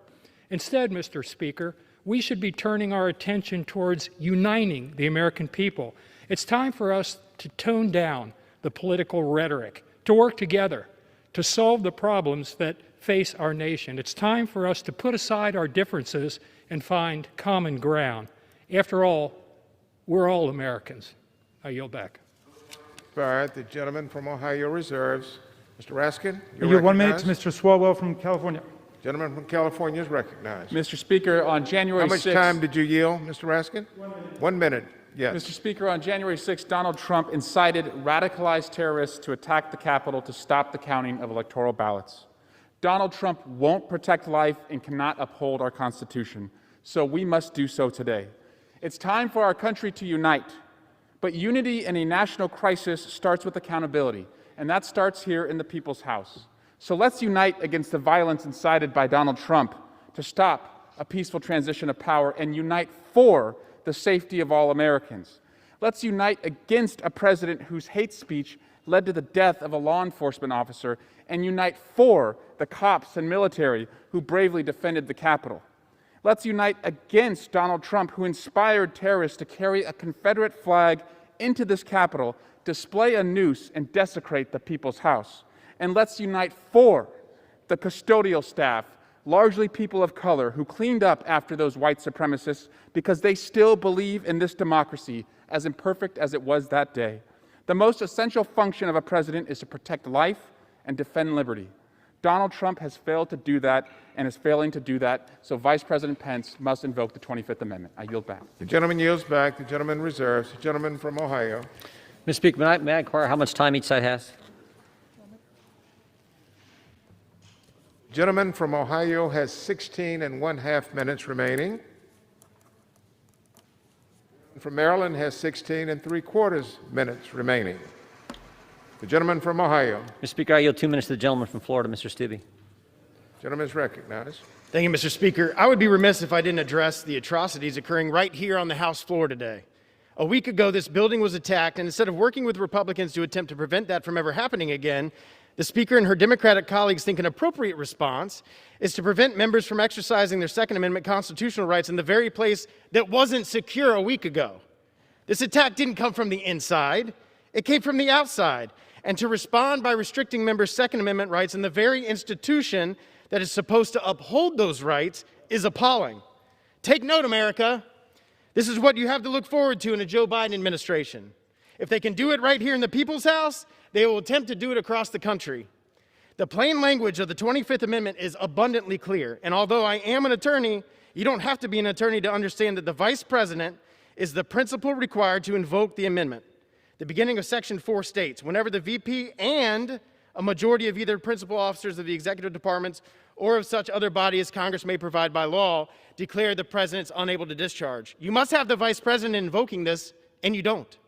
Instead, Mr. Speaker, we should be turning our attention towards uniting the American people. It's time for us to tone down the political rhetoric, to work together, to solve the problems that face our nation. It's time for us to put aside our differences and find common ground. After all, we're all Americans. I yield back. All right, the gentleman from Ohio reserves. Mr. Raskin, I yield 1 minute to Mr. Swalwell from California. Gentleman from California is recognized. Mr. Speaker, on January 6th... How much time did you yield, Mr. Raskin? 1 minute. Yes. Mr. Speaker, on January 6th, Donald Trump incited radicalized terrorists to attack the Capitol to stop the counting of electoral ballots. Donald Trump won't protect life and cannot uphold our Constitution, so we must do so today. It's time for our country to unite, but unity in a national crisis starts with accountability, and that starts here in the People's House. So let's unite against the violence incited by Donald Trump to stop a peaceful transition of power and unite for the safety of all Americans. Let's unite against a president whose hate speech led to the death of a law enforcement officer, and unite for the cops and military who bravely defended the Capitol. Let's unite against Donald Trump, who inspired terrorists to carry a Confederate flag into this Capitol, display a noose, and desecrate the People's House. And let's unite for the custodial staff, largely people of color, who cleaned up after those white supremacists because they still believe in this democracy, as imperfect as it was that day. The most essential function of a president is to protect life and defend liberty. Donald Trump has failed to do that and is failing to do that, so Vice President Pence must invoke the 25th Amendment. I yield back. The gentleman yields back. The gentleman reserves. The gentleman from Ohio. Mr. Speaker, may I inquire how much time each side has? The gentleman from Ohio has 16½ minutes remaining. From Maryland has 16¾ minutes remaining. The gentleman from Ohio. Mr. Speaker, I yield 2 minutes to the gentleman from Florida, Mr. Stubbe. Gentleman is recognized. Thank you, Mr. Speaker. I would be remiss if I didn't address the atrocities occurring right here on the House floor today. A week ago, this building was attacked, and instead of working with Republicans to attempt to prevent that from ever happening again, the Speaker and her Democratic colleagues think an appropriate response is to prevent members from exercising their Second Amendment constitutional rights in the very place that wasn't secure a week ago. This attack didn't come from the inside, it came from the outside. And to respond by restricting members' Second Amendment rights in the very institution that is supposed to uphold those rights is appalling. Take note, America. This is what you have to look forward to in a Joe Biden administration. If they can do it right here in the People's House, they will attempt to do it across the country. The plain language of the 25th Amendment is abundantly clear. And although I am an attorney, you don't have to be an attorney to understand that the Vice President is the principle required to invoke the amendment. The beginning of Section 4 states, whenever the VP and a majority of either principal officers of the executive departments or of such other body as Congress may provide by law declare the president's unable to discharge. You must have the Vice President invoking this, and you don't.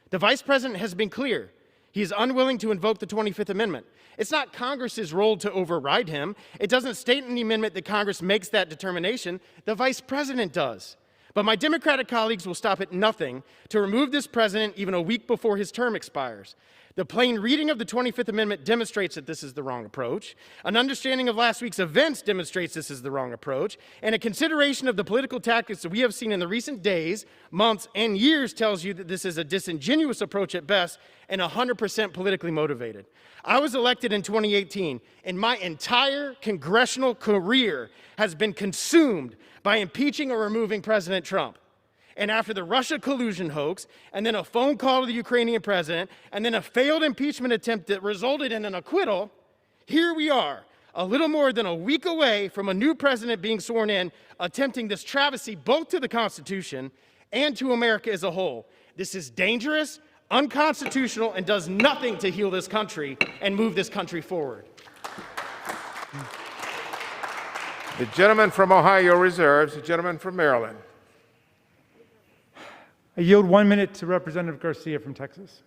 The Vice President has been clear. He is unwilling to invoke the 25th Amendment. It's not Congress's role to override him. It doesn't state in the amendment that Congress makes that determination. The Vice President does. But my Democratic colleagues will stop at nothing to remove this president even a week before his term expires. The plain reading of the 25th Amendment demonstrates that this is the wrong approach. An understanding of last week's events demonstrates this is the wrong approach. And a consideration of the political tactics that we have seen in the recent days, months, and years tells you that this is a disingenuous approach at best and 100% politically motivated. I was elected in 2018, and my entire congressional career has been consumed by impeaching or removing President Trump. And after the Russia collusion hoax, and then a phone call to the Ukrainian president, and then a failed impeachment attempt that resulted in an acquittal, here we are, a little more than a week away from a new president being sworn in, attempting this travesty both to the Constitution and to America as a whole. This is dangerous, unconstitutional, and does nothing to heal this country and move this country forward. The gentleman from Ohio reserves. The gentleman from Maryland. I yield 1 minute to Representative Garcia from Texas.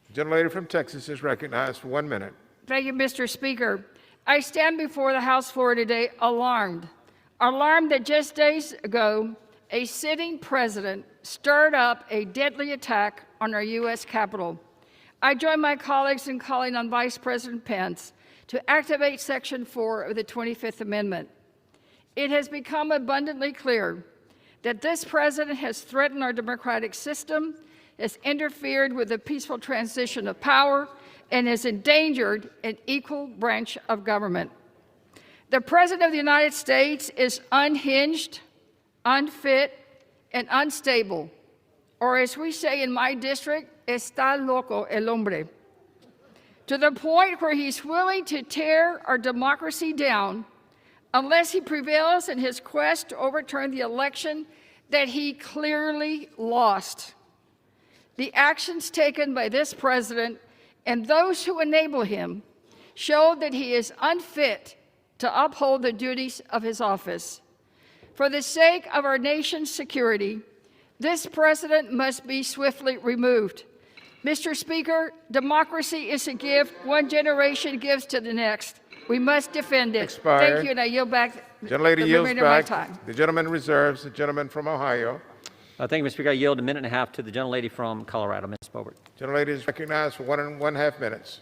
The gentlelady from Texas is recognized for 1 minute. Thank you, Mr. Speaker. I stand before the House floor today alarmed that just days ago, a sitting president stirred up a deadly attack on our U.S. Capitol. I join my colleagues in calling on Vice President Pence to activate Section 4 of the 25th Amendment. It has become abundantly clear that this president has threatened our democratic system, has interfered with the peaceful transition of power, and has endangered an equal branch of government. The President of the United States is unhinged, unfit, and unstable, or as we say in my district, está loco el hombre, to the point where he's willing to tear our democracy down unless he prevails in his quest to overturn the election that he clearly lost. The actions taken by this president and those who enable him show that he is unfit to uphold the duties of his office. For the sake of our nation's security, this president must be swiftly removed. Mr. Speaker, democracy is a gift one generation gives to the next. We must defend it. Expired. Thank you, and I yield back Gentlelady the yields remainder of my back. time. The gentleman reserves. The gentleman from Ohio. Thank you, Mr. Speaker. I yield a minute and a half to the gentlelady from Colorado, Ms. Boebert. Gentlelady is recognized for 1.5 minutes.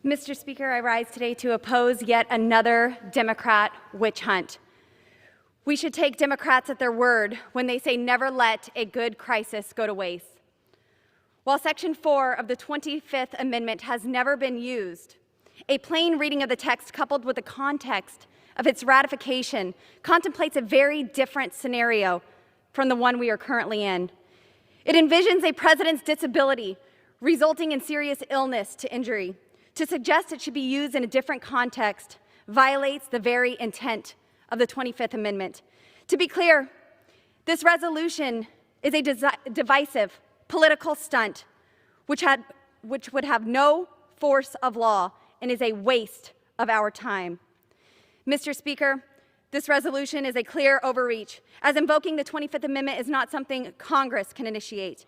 Mr. Speaker, I rise today to oppose yet another Democrat witch hunt. We should take Democrats at their word when they say never let a good crisis go to waste. While Section 4 of the 25th Amendment has never been used, a plain reading of the text coupled with the context of its ratification contemplates a very different scenario from the one we are currently in. It envisions a president's disability resulting in serious illness to injury. To suggest it should be used in a different context violates the very intent of the 25th Amendment. To be clear, this resolution is a divisive political stunt which would have no force of law and is a waste of our time. Mr. Speaker, this resolution is a clear overreach, as invoking the 25th Amendment is not something Congress can initiate,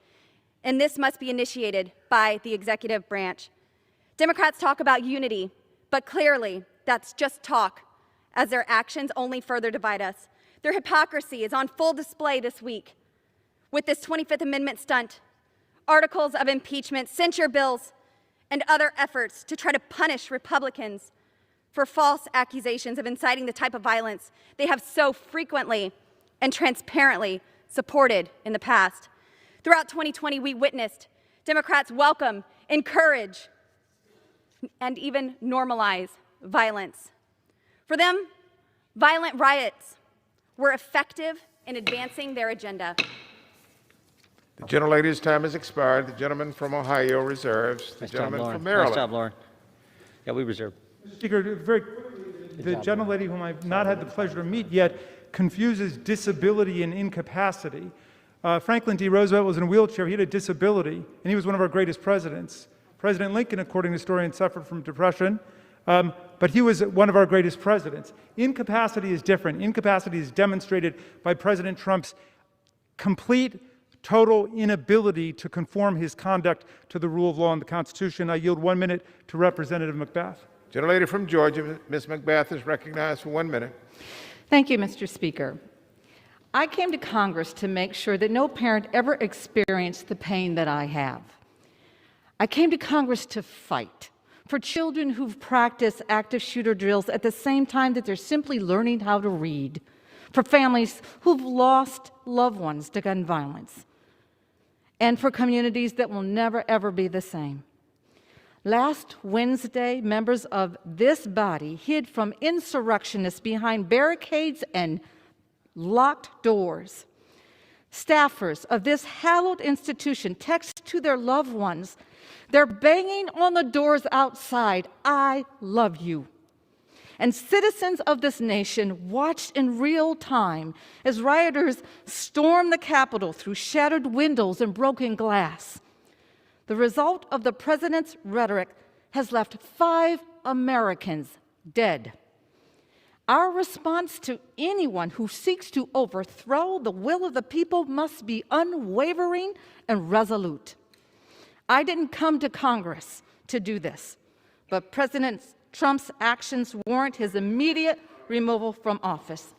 and this must be initiated by the executive branch. Democrats talk about unity, but clearly that's just talk, as their actions only further divide us. Their hypocrisy is on full display this week with this 25th Amendment stunt, articles of impeachment, censure bills, and other efforts to try to punish Republicans for false accusations of inciting the type of violence they have so frequently and transparently supported in the past. Throughout 2020, we witnessed Democrats welcome, encourage, and even normalize violence. For them, violent riots were effective in advancing their agenda. The gentlelady's time has expired. The gentleman from Ohio reserves. The gentleman from Maryland. Nice job, Lauren. Yeah, we reserve. Mr. Speaker, very quickly, the gentlelady whom I've not had the pleasure to meet yet confuses disability and incapacity. Franklin D. Roosevelt was in a wheelchair. He had a disability, and he was one of our greatest presidents. President Lincoln, according to historians, suffered from depression, but he was one of our greatest presidents. Incapacity is different. Incapacity is demonstrated by President Trump's complete, total inability to conform his conduct to the rule of law and the Constitution. I yield 1 minute to Representative McBath. Gentlelady from Georgia, Ms. McBath, is recognized for 1 minute. Thank you, Mr. Speaker. I came to Congress to make sure that no parent ever experienced the pain that I have. I came to Congress to fight for children who've practiced active shooter drills at the same time that they're simply learning how to read, for families who've lost loved ones to gun violence, and for communities that will never, ever be the same. Last Wednesday, members of this body hid from insurrectionists behind barricades and locked doors. Staffers of this hallowed institution text to their loved ones. They're banging on the doors outside, "I love you." And citizens of this nation watched in real time as rioters stormed the Capitol through shattered windows and broken glass. The result of the president's rhetoric has left 5 Americans dead. Our response to anyone who seeks to overthrow the will of the people must be unwavering and resolute. I didn't come to Congress to do this, but President Trump's actions warrant his immediate removal from office.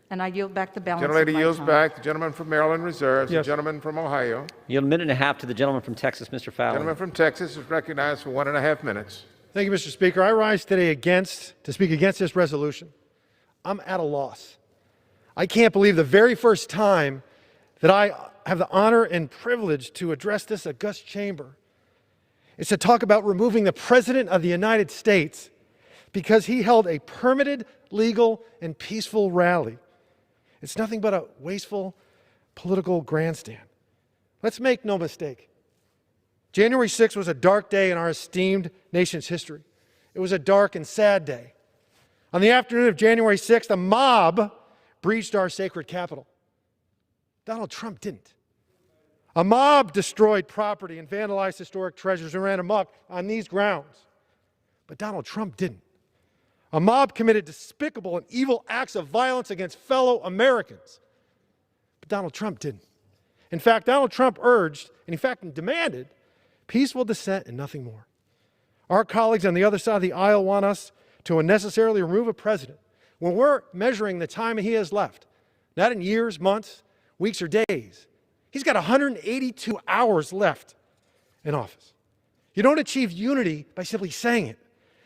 And I yield back the balance of my Gentlelady yields time. back. The gentleman from Maryland reserves. Yes. The gentleman from Ohio. Yield a minute and a half to the gentleman from Texas, Mr. The Fowler. gentleman from Texas is recognized for 1.5 minutes. Thank you, Mr. Speaker. I rise today to speak against this resolution. I'm at a loss. I can't believe the very first time that I have the honor and privilege to address this august chamber is to talk about removing the President of the United States because he held a permitted, legal, and peaceful rally. It's nothing but a wasteful political grandstand. Let's make no mistake. January 6th was a dark day in our esteemed nation's history. It was a dark and sad day. On the afternoon of January 6th, a mob breached our sacred Capitol. Donald Trump didn't. A mob destroyed property and vandalized historic treasures and ran amok on these grounds. But Donald Trump didn't. A mob committed despicable and evil acts of violence against fellow Americans. But Donald Trump didn't. In fact, Donald Trump urged, and in fact demanded, peaceful dissent and nothing more. Our colleagues on the other side of the aisle want us to unnecessarily remove a president when we're measuring the time he has left, not in years, months, weeks or days. He's got 182 hours left in office. You don't achieve unity by simply saying it.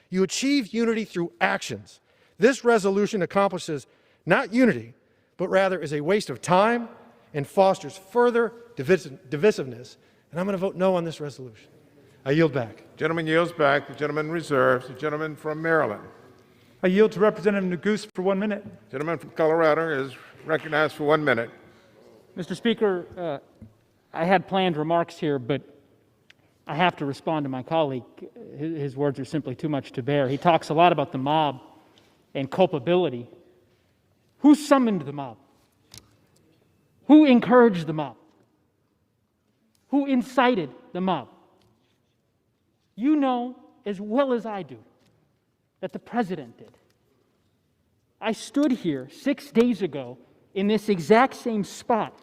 You achieve unity through actions. This resolution accomplishes not unity, but rather is a waste of time and fosters further divisiveness. And I'm going to vote no on this resolution. I yield back. Gentleman yields back. The gentleman reserves. The gentleman from Maryland. I yield to Representative Neguse for 1 minute. Gentleman from Colorado is recognized for 1 minute. Mr. Speaker, I had planned remarks here, but I have to respond to my colleague. His words are simply too much to bear. He talks a lot about the mob and culpability. Who summoned the mob? Who encouraged the mob? Who incited the mob? You know as well as I do that the president did. I stood here 6 days ago in this exact same spot,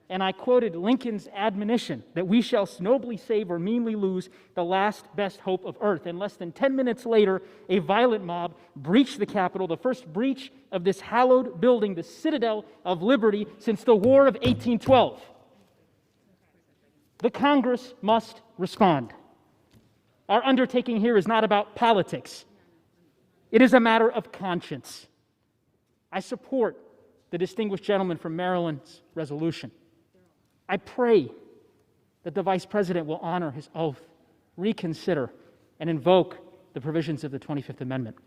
and I quoted Lincoln's admonition that we shall nobly save or meanly lose the last best hope of earth. And less than 10 minutes later, a violent mob breached the Capitol, the first breach of this hallowed building, the citadel of liberty since the War of 1812. The Congress must respond. Our undertaking here is not about politics. It is a matter of conscience. I support the distinguished gentleman from Maryland's resolution. I pray that the Vice President will honor his oath, reconsider, and invoke the provisions of the 25th Amendment.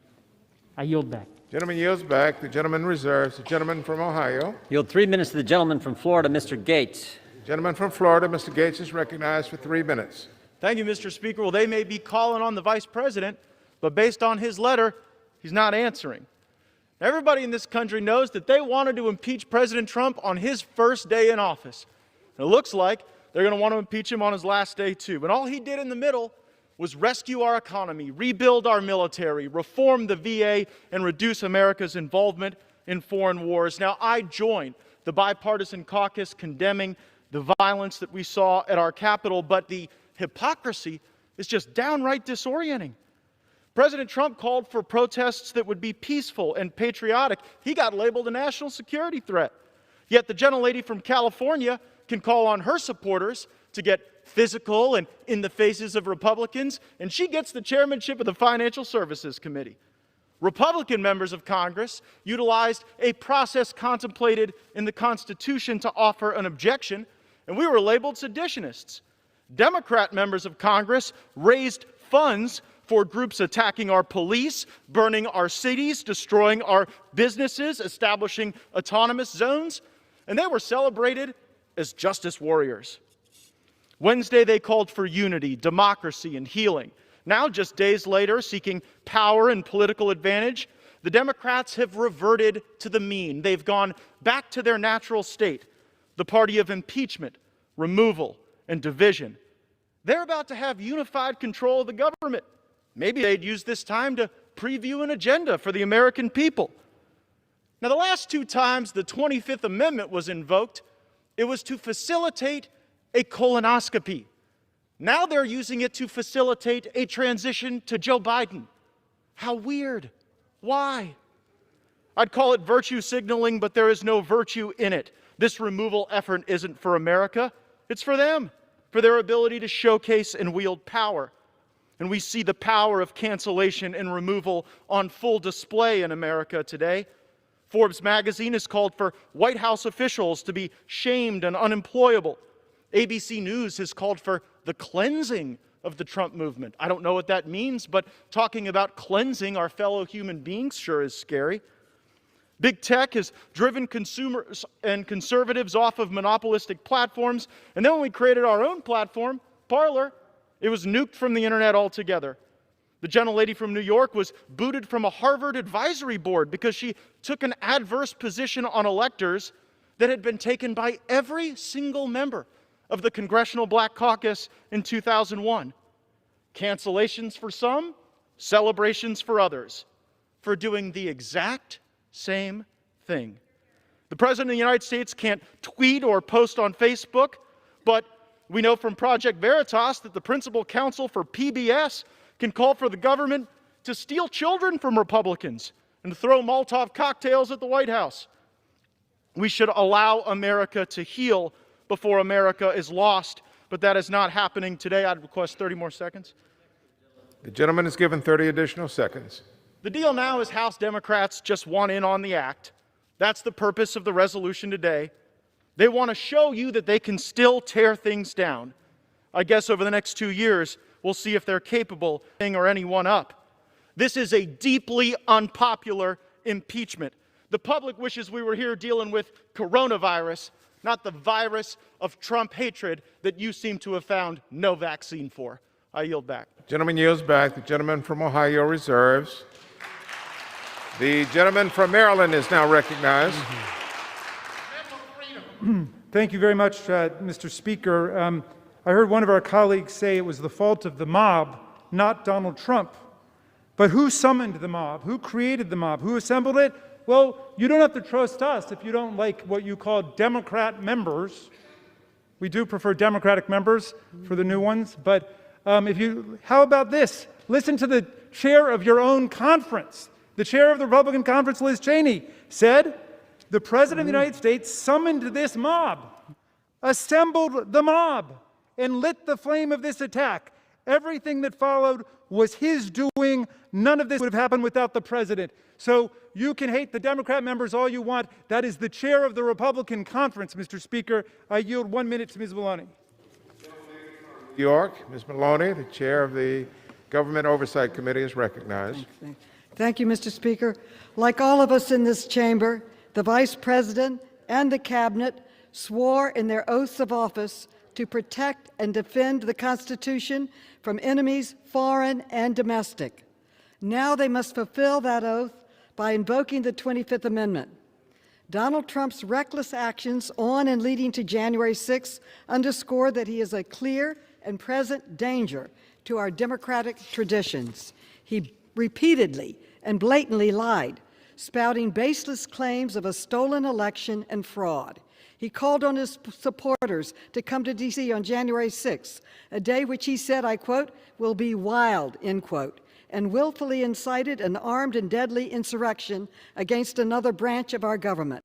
I yield back. Gentleman yields back. The gentleman reserves. The gentleman from Ohio. Yield 3 minutes to the gentleman from Florida, Mr. Gates. Gentleman from Florida, Mr. Gates, is recognized for 3 minutes. Thank you, Mr. Speaker. Well, they may be calling on the Vice President, but based on his letter, he's not answering. Everybody in this country knows that they wanted to impeach President Trump on his first day in office. And it looks like they're going to want to impeach him on his last day, too. But all he did in the middle was rescue our economy, rebuild our military, reform the VA, and reduce America's involvement in foreign wars. Now, I join the bipartisan caucus condemning the violence that we saw at our Capitol, but the hypocrisy is just downright disorienting. President Trump called for protests that would be peaceful and patriotic. He got labeled a national security threat. Yet the gentlelady from California can call on her supporters to get physical and in the faces of Republicans, and she gets the chairmanship of the Financial Services Committee. Republican members of Congress utilized a process contemplated in the Constitution to offer an objection, and we were labeled seditionists. Democrat members of Congress raised funds for groups attacking our police, burning our cities, destroying our businesses, establishing autonomous zones, and they were celebrated as justice warriors. Wednesday, they called for unity, democracy, and healing. Now, just days later, seeking power and political advantage, the Democrats have reverted to the mean. They've gone back to their natural state, the party of impeachment, removal, and division. They're about to have unified control of the government. Maybe they'd use this time to preview an agenda for the American people. Now, the last two times the 25th Amendment was invoked, it was to facilitate a colonoscopy. Now they're using it to facilitate a transition to Joe Biden. How weird. Why? I'd call it virtue signaling, but there is no virtue in it. This removal effort isn't for America. It's for them, for their ability to showcase and wield power. And we see the power of cancellation and removal on full display in America today. Forbes magazine has called for White House officials to be shamed and unemployable. ABC News has called for the cleansing of the Trump movement. I don't know what that means, but talking about cleansing our fellow human beings sure is scary. Big tech has driven consumers and conservatives off of monopolistic platforms, and then when we created our own platform, Parler, it was nuked from the internet altogether. The gentlelady from New York was booted from a Harvard advisory board because she took an adverse position on electors that had been taken by every single member of the Congressional Black Caucus in 2001. Cancellations for some, celebrations for others, for doing the exact same thing. The President of the United States can't tweet or post on Facebook, but we know from Project Veritas that the principal counsel for PBS can call for the government to steal children from Republicans and throw Molotov cocktails at the White House. We should allow America to heal before America is lost, but that is not happening today. I'd request 30 more seconds. The gentleman is given 30 additional seconds. The deal now is House Democrats just want in on the act. That's the purpose of the resolution today. They want to show you that they can still tear things down. I guess over the next 2 years, we'll see if they're capable of thing or anyone up. This is a deeply unpopular impeachment. The public wishes we were here dealing with coronavirus, not the virus of Trump hatred that you seem to have found no vaccine for. I yield back. Gentleman yields back. The gentleman from Ohio reserves. The gentleman from Maryland is now recognized. Thank you very much, Mr. Speaker. I heard one of our colleagues say it was the fault of the mob, not Donald Trump. But who summoned the mob? Who created the mob? Who assembled it? Well, you don't have to trust us if you don't like what you call Democrat members. We do prefer Democratic members for the new ones. But how about this? Listen to the chair of your own conference. The chair of the Republican conference, Liz Cheney, said the President of the United States summoned this mob, assembled the mob, and lit the flame of this attack. Everything that followed was his doing. None of this would have happened without the president. So you can hate the Democrat members all you want. That is the chair of the Republican conference, Mr. Speaker. I yield 1 minute to Ms. Maloney. New York, Ms. Maloney, the chair of the Government Oversight Committee, is recognized. Thank you, Mr. Speaker. Like all of us in this chamber, the Vice President and the Cabinet swore in their oaths of office to protect and defend the Constitution from enemies, foreign and domestic. Now they must fulfill that oath by invoking the 25th Amendment. Donald Trump's reckless actions on and leading to January 6 underscore that he is a clear and present danger to our democratic traditions. He repeatedly and blatantly lied, spouting baseless claims of a stolen election and fraud. He called on his supporters to come to D.C. on January 6th, a day which he said, I quote, will be wild, end quote, and willfully incited an armed and deadly insurrection against another branch of our government.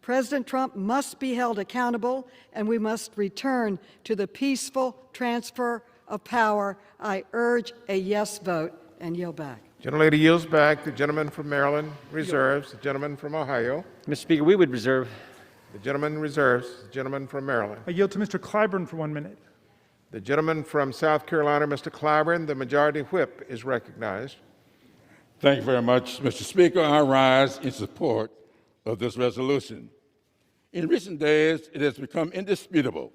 President Trump must be held accountable, and we must return to the peaceful transfer of power. I urge a yes vote and yield back. Gentlelady yields back. The gentleman from Maryland reserves. The gentleman from Ohio. Mr. Speaker, we would reserve. The gentleman reserves. The gentleman from Maryland. I yield to Mr. Clyburn for 1 minute. The gentleman from South Carolina, Mr. Clyburn, the majority whip, is recognized. Thank you very much, Mr. Speaker. I rise in support of this resolution. In recent days, it has become indisputable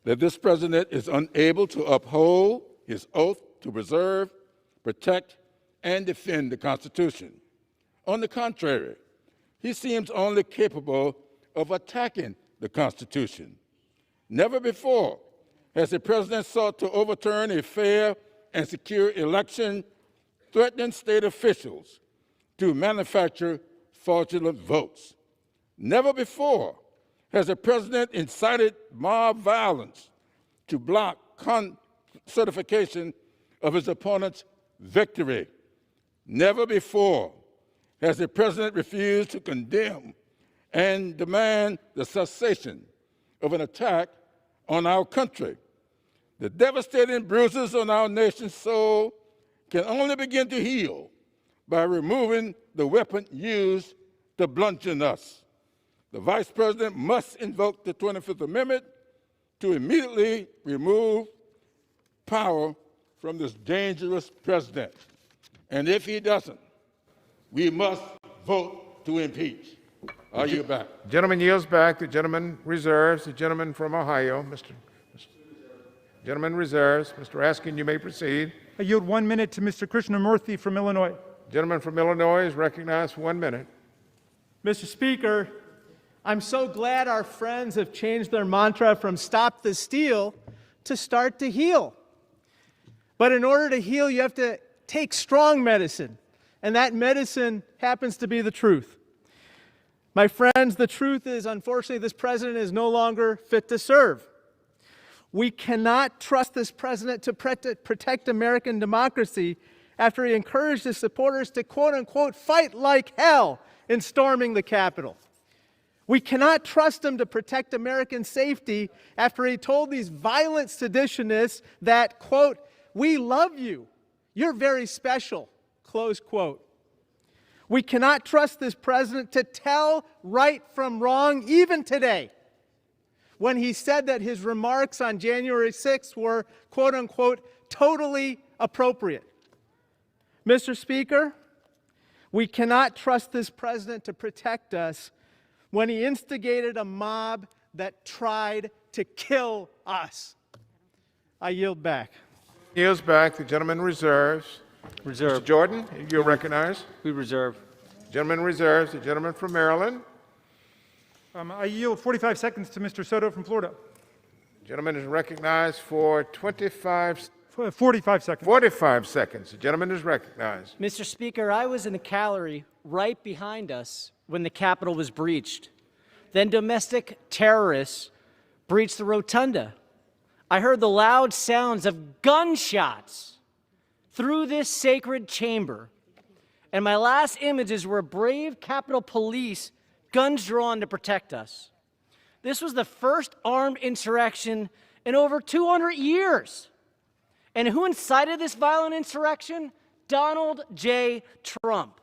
that this president is unable to uphold his oath to preserve, protect, and defend the Constitution. On the contrary, he seems only capable of attacking the Constitution. Never before has the president sought to overturn a fair and secure election, threatening state officials to manufacture fraudulent votes. Never before has the president incited mob violence to block certification of his opponent's victory. Never before has the president refused to condemn and demand the cessation of an attack on our country. The devastating bruises on our nation's soul can only begin to heal by removing the weapon used to bludgeon us. The Vice President must invoke the 25th Amendment to immediately remove power from this dangerous president. And if he doesn't, we must vote to impeach. I yield back. Gentleman yields back. The gentleman reserves. The gentleman from Ohio, Gentleman reserves. Mr. Raskin, you may proceed. I yield 1 minute to Mr. Krishnamurthy from Illinois. Gentleman from Illinois is recognized for 1 minute. Mr. Speaker, I'm so glad our friends have changed their mantra from stop the steal to start to heal. But in order to heal, you have to take strong medicine, and that medicine happens to be the truth. My friends, the truth is, unfortunately, this president is no longer fit to serve. We cannot trust this president to protect American democracy after he encouraged his supporters to, quote unquote, fight like hell in storming the Capitol. We cannot trust him to protect American safety after he told these violent seditionists that, quote, "We love you. You're very special," close quote. We cannot trust this president to tell right from wrong, even today, when he said that his remarks on January 6th were, quote unquote, totally appropriate. Mr. Speaker, we cannot trust this president to protect us when he instigated a mob that tried to kill us. I yield back. Yields back. The gentleman reserves. Reserve. Mr. Jordan, you're recognized. We reserve. Gentleman reserves. The gentleman from Maryland. I yield 45 seconds to Mr. Soto from Florida. Gentleman is recognized for 45 seconds. 45 seconds. The gentleman is recognized. Mr. Speaker, I was in the gallery right behind us when the Capitol was breached. Then domestic terrorists breached the rotunda. I heard the loud sounds of gunshots through this sacred chamber. And my last images were brave Capitol Police, guns drawn to protect us. This was the first armed insurrection in over 200 years. And who incited this violent insurrection? Donald J. Trump.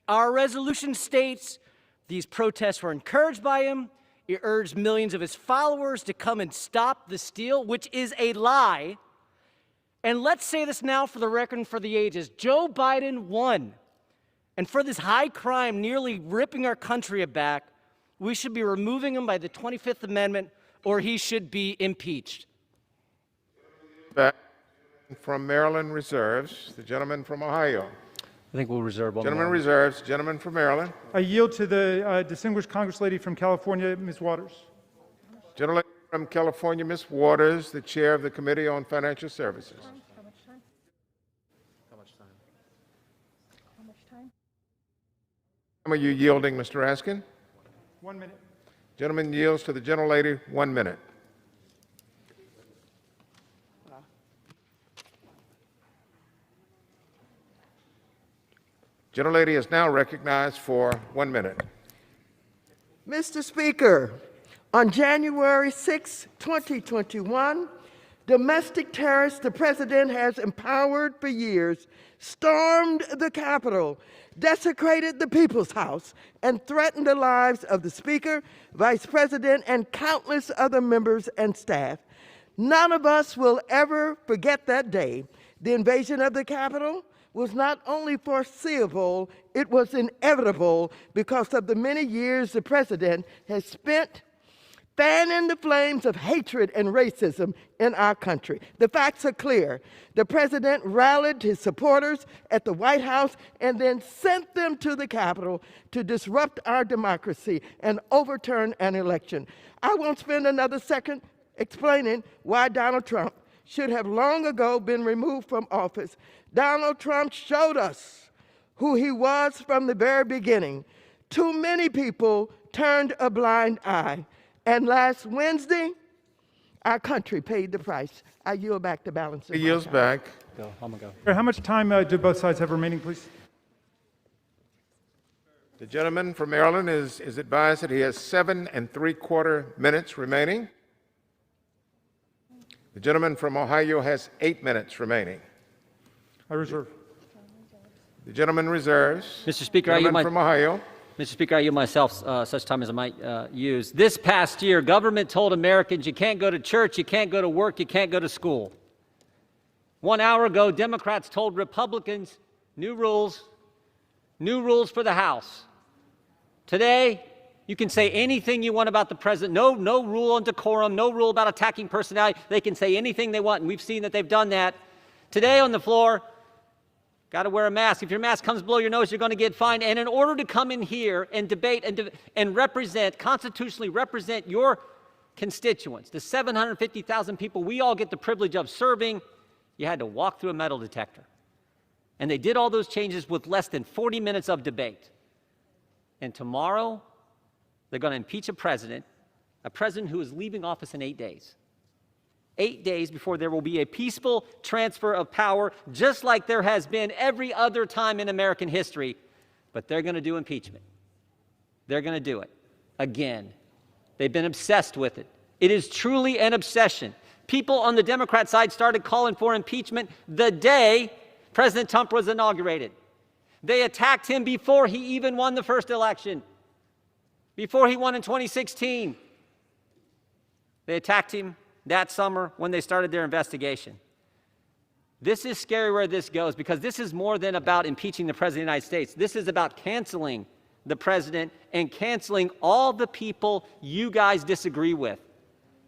Our resolution states these protests were encouraged by him. He urged millions of his followers to come and stop the steal, which is a lie. And let's say this now for the record and for the ages. Joe Biden won. And for this high crime nearly ripping our country aback, we should be removing him by the 25th Amendment, or he should be impeached. Back from Maryland reserves. The gentleman from Ohio. I think we'll reserve one Gentleman more. reserves. Gentleman from Maryland. I yield to the distinguished Congress lady from California, Ms. Waters. Gentleman from California, Ms. Waters, the chair of the Committee on Financial Services. Are you yielding, Mr. Raskin? 1 minute. Gentleman yields to the gentlelady. 1 minute. Gentlelady is now recognized for 1 minute. Mr. Speaker, on January 6, 2021, domestic terrorists the president has empowered for years stormed the Capitol, desecrated the People's House, and threatened the lives of the Speaker, Vice President, and countless other members and staff. None of us will ever forget that day. The invasion of the Capitol was not only foreseeable, it was inevitable because of the many years the president has spent fanning the flames of hatred and racism in our country. The facts are clear. The president rallied his supporters at the White House and then sent them to the Capitol to disrupt our democracy and overturn an election. I won't spend another second explaining why Donald Trump should have long ago been removed from office. Donald Trump showed us who he was from the very beginning. Too many people turned a blind eye. And last Wednesday, our country paid the price. I yield back the balance of my He yields time. back. Go. I'm gonna go. How much time do both sides have remaining, please? The gentleman from Maryland is advised that he has 7 3/4 minutes remaining. The gentleman from Ohio has 8 minutes remaining. I reserve. The gentleman reserves. Mr. Speaker, I yield Gentleman from Ohio. Mr. Speaker, I yield myself such time as I might use. This past year, government told Americans you can't go to church, you can't go to work, you can't go to school. 1 hour ago, Democrats told Republicans new rules for the House. Today, you can say anything you want about the president. No rule on decorum, no rule about attacking personality. They can say anything they want, and we've seen that they've done that. Today on the floor, got to wear a mask. If your mask comes below your nose, you're going to get fined. And in order to come in here and debate and represent, constitutionally represent your constituents, the 750,000 people we all get the privilege of serving, you had to walk through a metal detector. And they did all those changes with less than 40 minutes of debate. And tomorrow, they're going to impeach a president who is leaving office in 8 days. 8 days before there will be a peaceful transfer of power, just like there has been every other time in American history. But they're going to do impeachment. They're going to do it. again. They've been obsessed with it. It is truly an obsession. People on the Democrat side started calling for impeachment the day President Trump was inaugurated. They attacked him before he even won the first election, before he won in 2016. They attacked him that summer when they started their investigation. This is scary where this goes, because this is more than about impeaching the President of the United States. This is about canceling the President and canceling all the people you guys disagree with.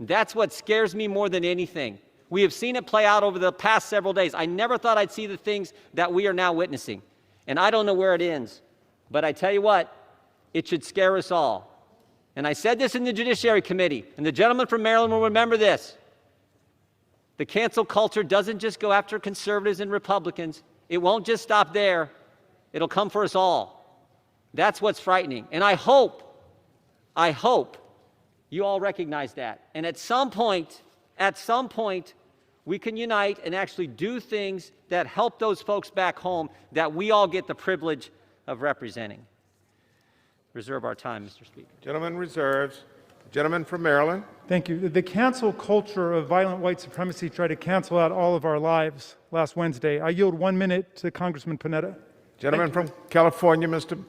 That's what scares me more than anything. We have seen it play out over the past several days. I never thought I'd see the things that we are now witnessing. And I don't know where it ends. But I tell you what, it should scare us all. And I said this in the Judiciary Committee, and the gentleman from Maryland will remember this. The cancel culture doesn't just go after conservatives and Republicans. It won't just stop there. It'll come for us all. That's what's frightening. And I hope you all recognize that. And at some point, we can unite and actually do things that help those folks back home that we all get the privilege of representing. Reserve our time, Mr. Speaker. Gentleman reserves. Gentleman from Maryland. Thank you. The cancel culture of violent white supremacy tried to cancel out all of our lives last Wednesday. I yield 1 minute to Congressman Panetta. Gentleman from California, Mr.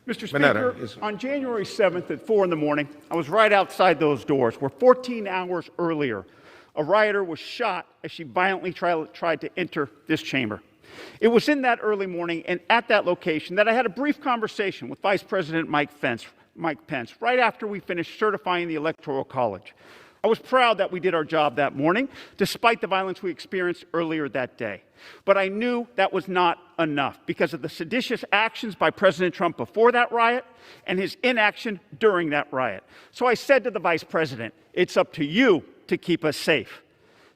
Speaker, on January 7th at 4 in the morning, I was right outside those doors where 14 hours earlier, a rioter was shot as she violently tried to enter this chamber. It was in that early morning and at that location that I had a brief conversation with Vice President Mike Pence, right after we finished certifying the Electoral College. I was proud that we did our job that morning, despite the violence we experienced earlier that day. But I knew that was not enough because of the seditious actions by President Trump before that riot and his inaction during that riot. So I said to the Vice President, it's up to you to keep us safe.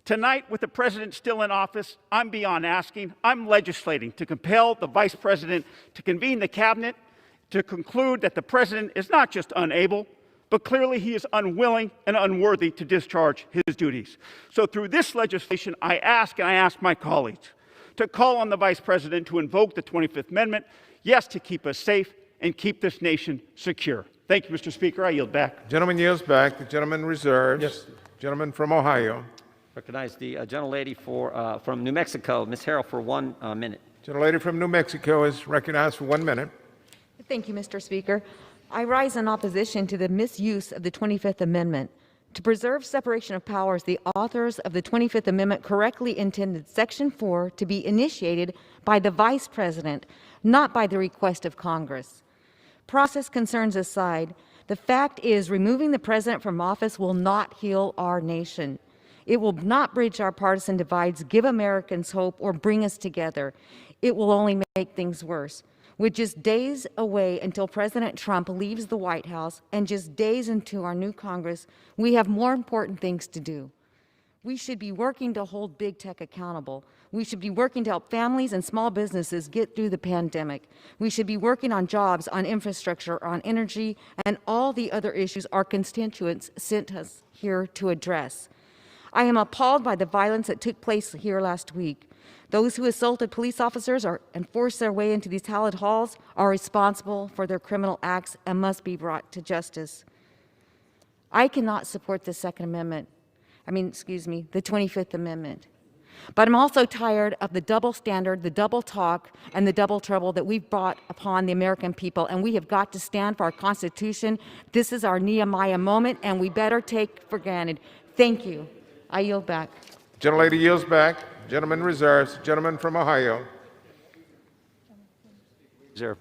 Tonight, with the President still in office, I'm beyond asking. I'm legislating to compel the Vice President to convene the Cabinet to conclude that the President is not just unable, but clearly he is unwilling and unworthy to discharge his duties. So through this legislation, I ask my colleagues to call on the Vice President to invoke the 25th Amendment, yes, to keep us safe and keep this nation secure. Thank you, Mr. Speaker. I yield back. Gentleman yields back. The gentleman reserves. Yes. Gentleman from Ohio. Recognize the gentlelady from New Mexico, Ms. Harrell, for 1 minute. Gentlelady from New Mexico is recognized for 1 minute. Thank you, Mr. Speaker. I rise in opposition to the misuse of the 25th Amendment. To preserve separation of powers, the authors of the 25th Amendment correctly intended Section 4 to be initiated by the Vice President, not by the request of Congress. Process concerns aside, the fact is removing the President from office will not heal our nation. It will not bridge our partisan divides, give Americans hope, or bring us together. It will only make things worse. With just days away until President Trump leaves the White House and just days into our new Congress, we have more important things to do. We should be working to hold big tech accountable. We should be working to help families and small businesses get through the pandemic. We should be working on jobs, on infrastructure, on energy, and all the other issues our constituents sent us here to address. I am appalled by the violence that took place here last week. Those who assaulted police officers and forced their way into these hallowed halls are responsible for their criminal acts and must be brought to justice. I cannot support the the 25th Amendment. But I'm also tired of the double standard, the double talk, and the double trouble that we've brought upon the American people, and we have got to stand for our Constitution. This is our Nehemiah moment, and we better take for granted. Thank you. I yield back. Gentlelady yields back. Gentleman reserves. Gentleman from Ohio. Reserve.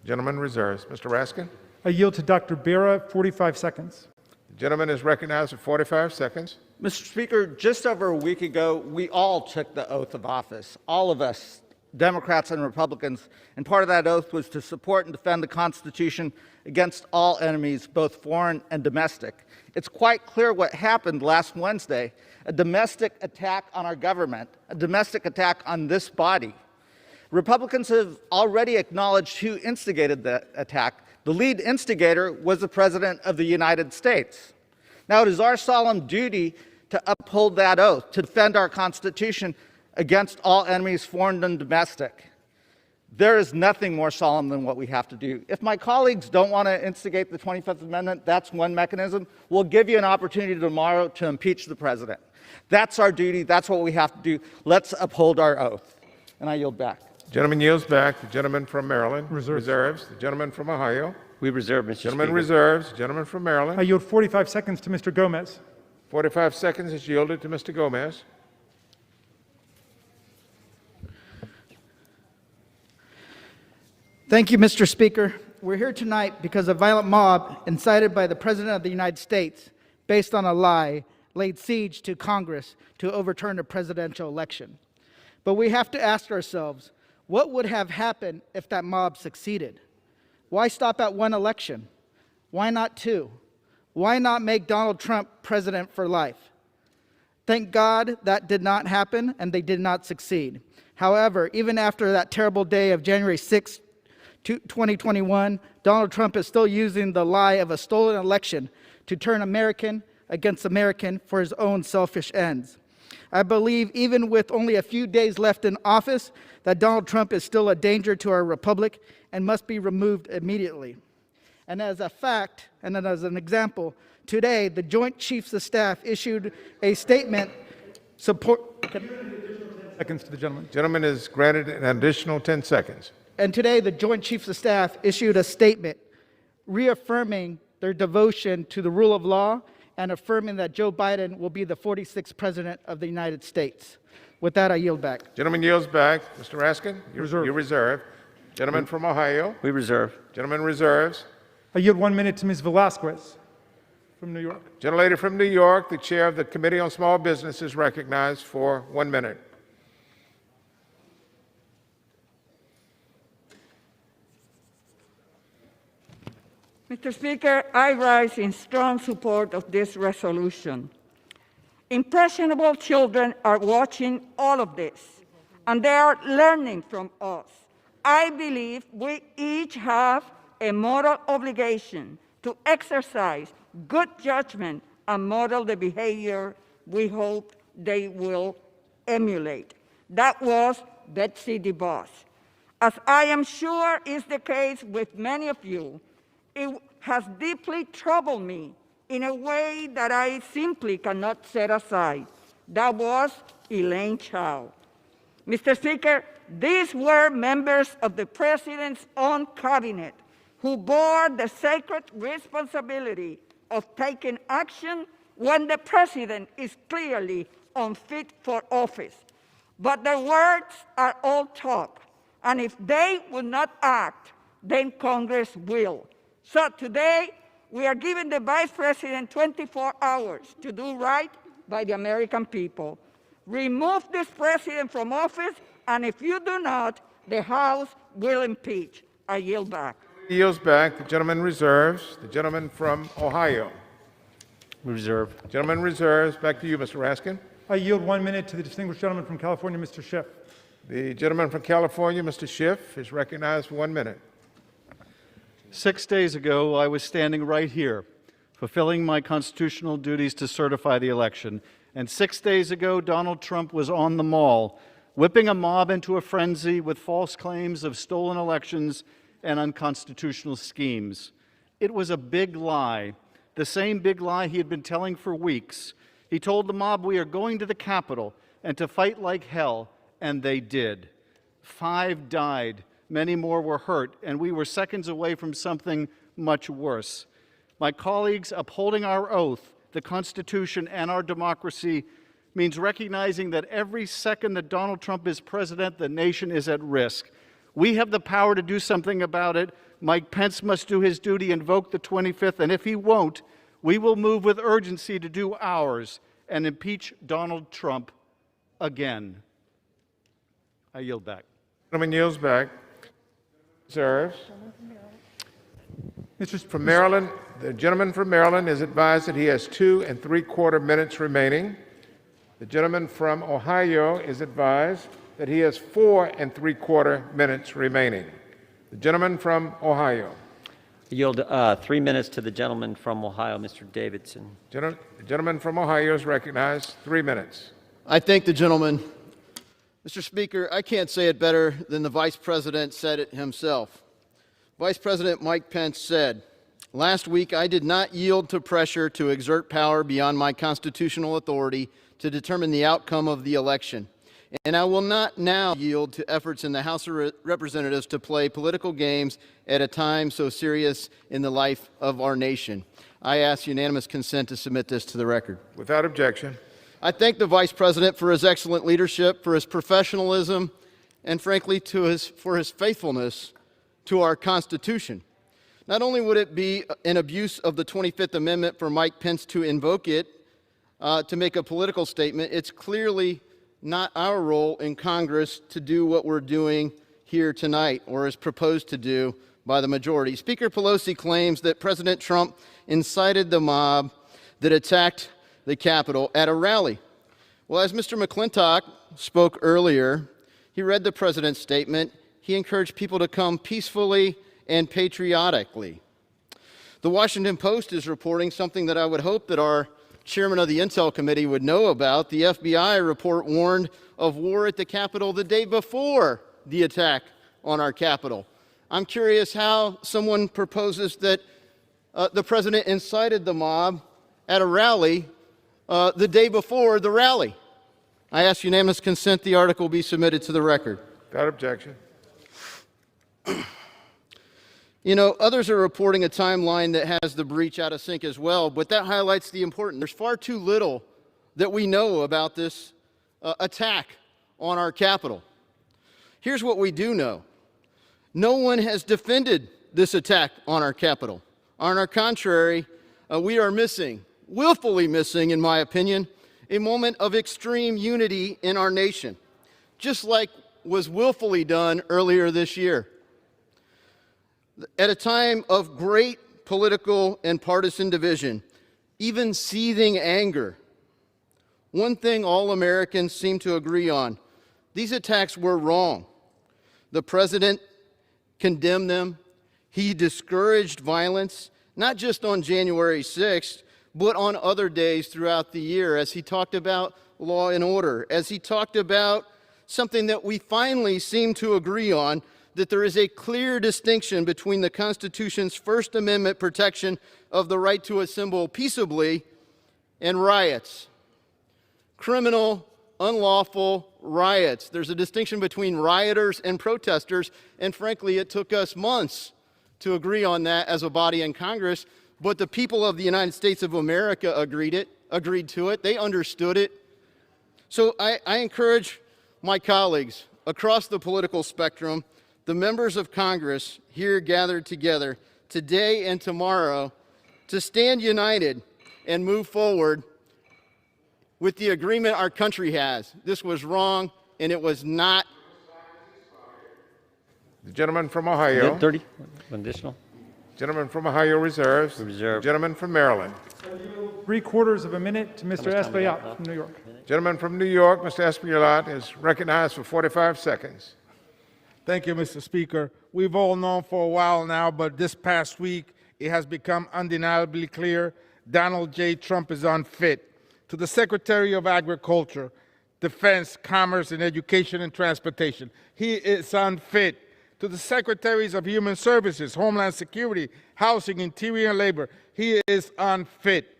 Gentleman reserves. Mr. Raskin. I yield to Dr. Bera, 45 seconds. The gentleman is recognized for 45 seconds. Mr. Speaker, just over a week ago, we all took the oath of office, all of us, Democrats and Republicans, and part of that oath was to support and defend the Constitution against all enemies, both foreign and domestic. It's quite clear what happened last Wednesday, a domestic attack on our government, a domestic attack on this body. Republicans have already acknowledged who instigated the attack. The lead instigator was the President of the United States. Now, it is our solemn duty to uphold that oath, to defend our Constitution against all enemies, foreign and domestic. There is nothing more solemn than what we have to do. If my colleagues don't want to instigate the 25th Amendment, that's one mechanism. We'll give you an opportunity tomorrow to impeach the president. That's our duty. That's what we have to do. Let's uphold our oath. And I yield back. Gentleman yields back. The gentleman from Maryland reserves. The gentleman from Ohio. We reserve, Mr. Gentleman Speaker. reserves. Gentleman from Maryland. I yield 45 seconds to Mr. Gomez. 45 seconds is yielded to Mr. Gomez. Thank you, Mr. Speaker. We're here tonight because a violent mob incited by the President of the United States, based on a lie, laid siege to Congress to overturn a presidential election. But we have to ask ourselves, what would have happened if that mob succeeded? Why stop at one election? Why not two? Why not make Donald Trump president for life? Thank God that did not happen and they did not succeed. However, even after that terrible day of January 6, 2021, Donald Trump is still using the lie of a stolen election to turn American against American for his own selfish ends. I believe even with only a few days left in office that Donald Trump is still a danger to our republic and must be removed immediately. And as a fact, and then as an example, today the Joint Chiefs of Staff issued a statement support. Seconds to the gentleman. Gentleman is granted an additional 10 seconds. And today the Joint Chiefs of Staff issued a statement reaffirming their devotion to the rule of law and affirming that Joe Biden will be the 46th President of the United States. With that, I yield back. Gentleman yields back. Mr. Raskin, you reserve. Gentleman from Ohio. We reserve. Gentleman reserves. I yield 1 minute to Ms. Velasquez from New York. Gentlelady from New York, the chair of the Committee on Small Business, is recognized for 1 minute. Mr. Speaker, I rise in strong support of this resolution. Impressionable children are watching all of this, and they are learning from us. I believe we each have a moral obligation to exercise good judgment and model the behavior we hope they will emulate. That was Betsy DeVos. As I am sure is the case with many of you, it has deeply troubled me in a way that I simply cannot set aside. That was Elaine Chao. Mr. Speaker, these were members of the President's own cabinet who bore the sacred responsibility of taking action when the President is clearly unfit for office. But their words are all talk, and if they will not act, then Congress will. So today, we are giving the Vice President 24 hours to do right by the American people. Remove this President from office, and if you do not, the House will impeach. I yield back. He yields back. The gentleman reserves. The gentleman from Ohio. Reserve. Gentleman reserves. Back to you, Mr. Raskin. I yield 1 minute to the distinguished gentleman from California, Mr. Schiff. The gentleman from California, Mr. Schiff, is recognized for 1 minute. 6 days ago, I was standing right here, fulfilling my constitutional duties to certify the election. And 6 days ago, Donald Trump was on the Mall, whipping a mob into a frenzy with false claims of stolen elections and unconstitutional schemes. It was a big lie, the same big lie he had been telling for weeks. He told the mob, "We are going to the Capitol and to fight like hell," and they did. 5 died. Many more were hurt, and we were seconds away from something much worse. My colleagues, upholding our oath, the Constitution, and our democracy means recognizing that every second that Donald Trump is president, the nation is at risk. We have the power to do something about it. Mike Pence must do his duty, invoke the 25th, and if he won't, we will move with urgency to do ours and impeach Donald Trump again. I yield back. Gentleman yields back. Reserves. From Maryland, the gentleman from Maryland is advised that he has 2 3/4 minutes remaining. The gentleman from Ohio is advised that he has 4 3/4 minutes remaining. The gentleman from Ohio. I yield 3 minutes to the gentleman from Ohio, Mr. Davidson. The gentleman from Ohio is recognized. 3 minutes. I thank the gentleman Mr. Speaker, I can't say it better than the Vice President said it himself. Vice President Mike Pence said, "Last week I did not yield to pressure to exert power beyond my constitutional authority to determine the outcome of the election. And I will not now yield to efforts in the House of Representatives to play political games at a time so serious in the life of our nation." I ask unanimous consent to submit this to the record. Without objection. I thank the Vice President for his excellent leadership, for his professionalism, and frankly, for his faithfulness to our Constitution. Not only would it be an abuse of the 25th Amendment for Mike Pence to invoke it to make a political statement, it's clearly not our role in Congress to do what we're doing here tonight, or is proposed to do by the majority. Speaker Pelosi claims that President Trump incited the mob that attacked the Capitol at a rally. Well, as Mr. McClintock spoke earlier, he read the president's statement. He encouraged people to come peacefully and patriotically. The Washington Post is reporting something that I would hope that our chairman of the Intel Committee would know about. The FBI report warned of war at the Capitol the day before the attack on our Capitol. I'm curious how someone proposes that the president incited the mob at a rally the day before the rally. I ask unanimous consent the article be submitted to the record. Without objection. You know, others are reporting a timeline that has the breach out of sync as well, but that highlights the importance. There's far too little that we know about this attack on our Capitol. Here's what we do know. No one has defended this attack on our Capitol. On our contrary, we are missing, willfully missing, in my opinion, a moment of extreme unity in our nation, just like was willfully done earlier this year. At a time of great political and partisan division, even seething anger, one thing all Americans seem to agree on: these attacks were wrong. The president condemned them. He discouraged violence, not just on January 6th, but on other days throughout the year, as he talked about law and order, as he talked about something that we finally seem to agree on, that there is a clear distinction between the Constitution's First Amendment protection of the right to assemble peaceably and riots. Criminal, unlawful riots. There's a distinction between rioters and protesters, and frankly, it took us months to agree on that as a body in Congress, but the people of the United States of America agreed to it. They understood it. So I encourage my colleagues across the political spectrum, the members of Congress here gathered together today and tomorrow, to stand united and move forward with the agreement our country has. This was wrong, and it was not. The gentleman from Ohio. 30, additional. Gentleman from Ohio reserves. Reserve. Gentleman from Maryland. 3/4 of a minute to Mr. Espaillat from New York. Gentleman from New York, Mr. Espaillat, is recognized for 45 seconds. Thank you, Mr. Speaker. We've all known for a while now, but this past week it has become undeniably clear Donald J. Trump is unfit. To the Secretary of Agriculture, Defense, Commerce, and Education and Transportation, he is unfit. To the Secretaries of Human Services, Homeland Security, Housing, Interior, and Labor, he is unfit.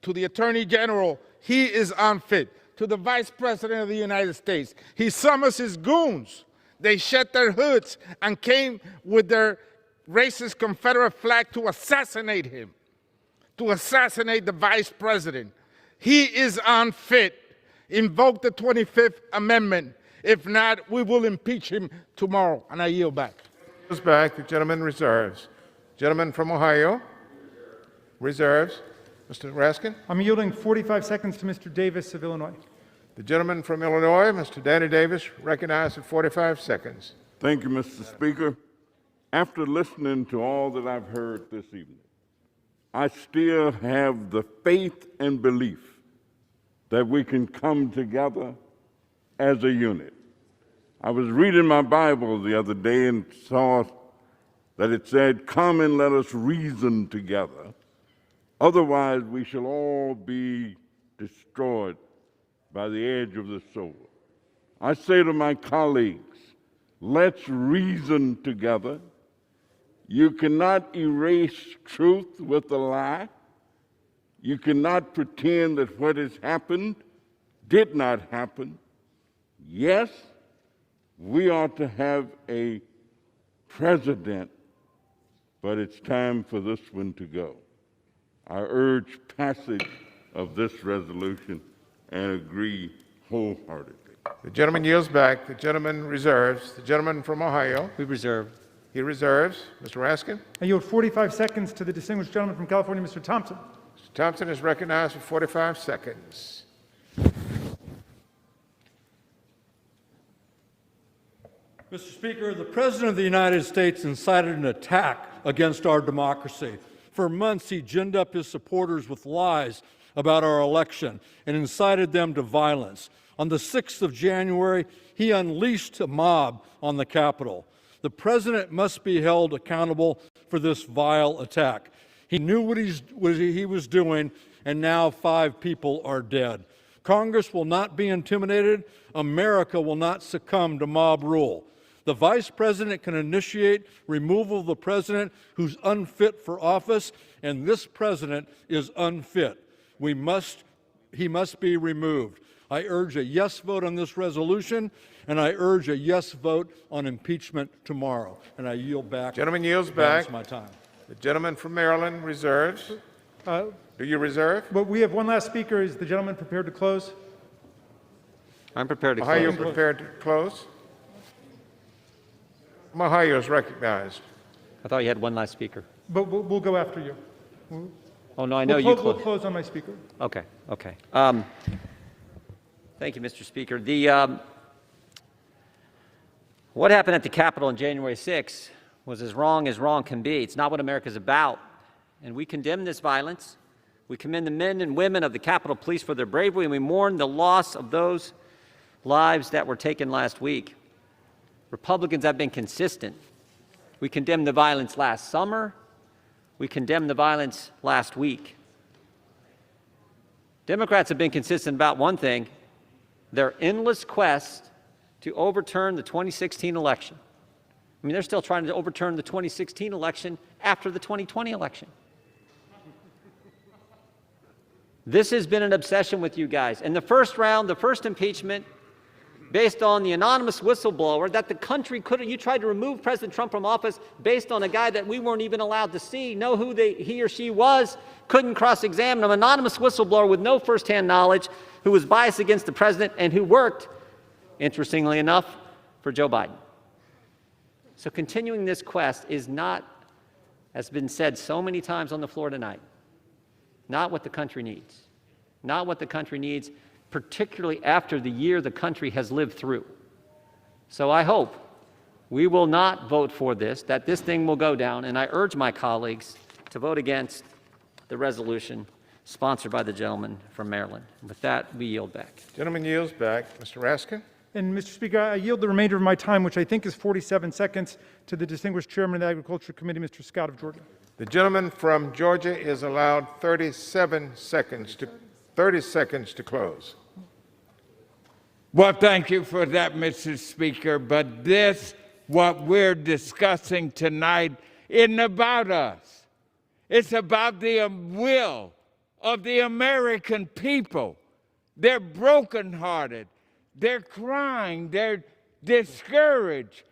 To the Attorney General, he is unfit. To the Vice President of the United States, he summons his goons. They shed their hoods and came with their racist Confederate flag to assassinate him, to assassinate the Vice President. He is unfit. Invoke the 25th Amendment. If not, we will impeach him tomorrow. And I yield back. Goes back. The gentleman reserves. Gentleman from Ohio reserves. Mr. Raskin. I'm yielding 45 seconds to Mr. Davis of Illinois. The gentleman from Illinois, Mr. Danny Davis, recognized for 45 seconds. Thank you, Mr. Speaker. After listening to all that I've heard this evening, I still have the faith and belief that we can come together as a unit. I was reading my Bible the other day and saw that it said, "Come and let us reason together. Otherwise, we shall all be destroyed by the edge of the sword." I say to my colleagues, let's reason together. You cannot erase truth with a lie. You cannot pretend that what has happened did not happen. Yes, we ought to have a president, but it's time for this one to go. I urge passage of this resolution and agree wholeheartedly. The gentleman yields back. The gentleman reserves. The gentleman from Ohio. We reserve. He reserves. Mr. Raskin? I yield 45 seconds to the distinguished gentleman from California, Mr. Thompson. Mr. Thompson is recognized for 45 seconds. Mr. Speaker, the President of the United States incited an attack against our democracy. For months, he ginned up his supporters with lies about our election and incited them to violence. On the 6th of January, he unleashed a mob on the Capitol. The President must be held accountable for this vile attack. He knew what he was doing, and now 5 people are dead. Congress will not be intimidated. America will not succumb to mob rule. The Vice President can initiate removal of the President who's unfit for office, and this President is unfit. He must be removed. I urge a yes vote on this resolution, and I urge a yes vote on impeachment tomorrow. And I yield back. Gentleman yields back. My time. The gentleman from Maryland reserves. Do you reserve? But we have one last speaker. Is the gentleman prepared to close? I'm prepared to close. Ohio prepared to close? Ohio is recognized. I thought you had one last speaker. But we'll go after you. Oh, no, I know you We'll closed. close on my speaker. Okay, okay. Thank you, Mr. Speaker. What happened at the Capitol on January 6th was as wrong can be. It's not what America's about. And we condemn this violence. We commend the men and women of the Capitol Police for their bravery, and we mourn the loss of those lives that were taken last week. Republicans have been consistent. We condemned the violence last summer. We condemned the violence last week. Democrats have been consistent about one thing: their endless quest to overturn the 2016 election. I mean, they're still trying to overturn the 2016 election after the 2020 election. This has been an obsession with you guys. In the first round, the first impeachment, based on the anonymous whistleblower that the country couldn't, you tried to remove President Trump from office based on a guy that we weren't even allowed to see, know who he or she was, couldn't cross-examine him, anonymous whistleblower with no firsthand knowledge, who was biased against the president and who worked, interestingly enough, for Joe Biden. So continuing this quest is not, as has been said so many times on the floor tonight, not what the country needs. Not what the country needs, particularly after the year the country has lived through. So I hope we will not vote for this, that this thing will go down, and I urge my colleagues to vote against the resolution sponsored by the gentleman from Maryland. With that, we yield back. Gentleman yields back. Mr. Raskin? And Mr. Speaker, I yield the remainder of my time, which I think is 47 seconds, to the distinguished chairman of the Agriculture Committee, Mr. Scott of Georgia. The gentleman from Georgia is allowed 30 seconds to close. Well, thank you for that, Mr. Speaker, but what we're discussing tonight, isn't about us. It's about the will of the American people. They're brokenhearted. They're crying. They're discouraged.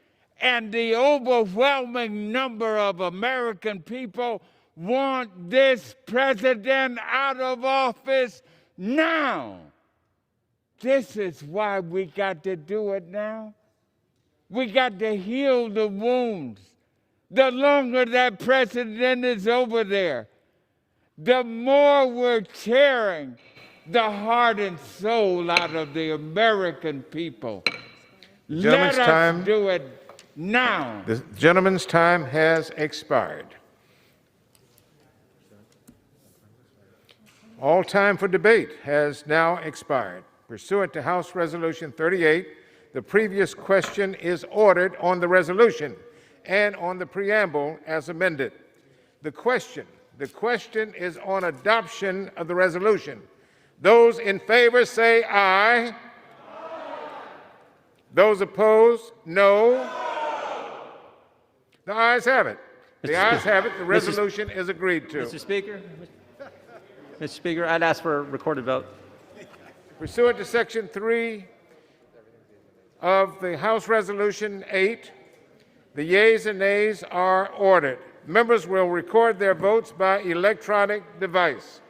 And the overwhelming number of American people want this president out of office now. This is why we got to do it now. We got to heal the wounds. The longer that president is over there, the more we're tearing the heart and soul out of the American people. Let us do it now. The gentleman's time has expired. All time for debate has now expired. Pursuant to House Resolution 38, the previous question is ordered on the resolution and on the preamble as amended. The question is on adoption of the resolution. Those in favor say aye. Those opposed, no. The ayes have it. The ayes have it. The resolution is agreed to. Mr. Speaker, I'd ask for a recorded vote. Pursuant to Section 3 of the House Resolution 8, the yeas and nays are ordered. Members will record their votes by electronic device.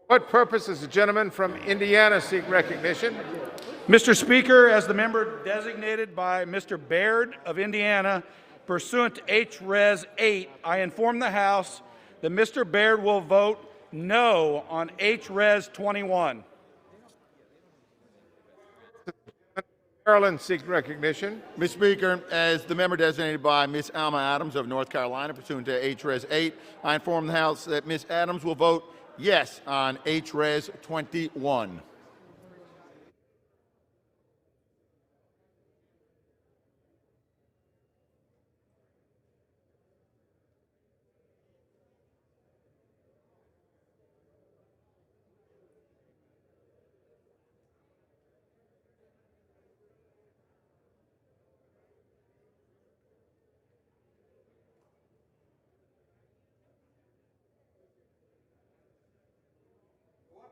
What purpose does the gentleman from Indiana seek recognition? Mr. Speaker, as the member designated by Mr. Baird of Indiana, pursuant to H-Res 8, I inform the House that Mr. Baird will vote no on H-Res 21. Maryland seek recognition. Mr. Speaker, as the member designated by Ms. Alma Adams of North Carolina, pursuant to H-Res 8, I inform the House that Ms. Adams will vote yes on H-Res 21.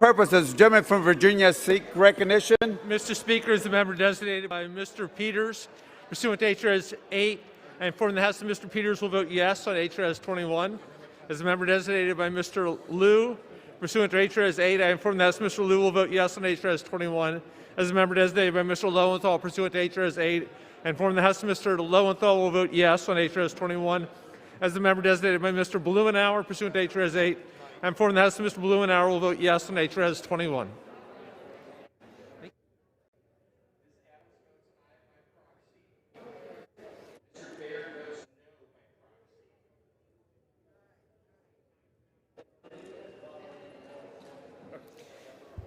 Purposes, gentleman from Virginia seek recognition. Mr. Speaker, as the member designated by Mr. Peters, pursuant to H-Res 8, I inform the House that Mr. Peters will vote yes on H-Res 21. As the member designated by Mr. Lieu, pursuant to H-Res 8, I inform the House that Mr. Lieu will vote yes on H-Res 21. As the member designated by Mr. Lowenthal, pursuant to H-Res 8, I inform the House that Mr. Lowenthal will vote yes on H-Res 21. As the member designated by Mr. Blumenauer, pursuant to H-Res 8, I inform the House that Mr. Blumenauer will vote yes on H-Res 21.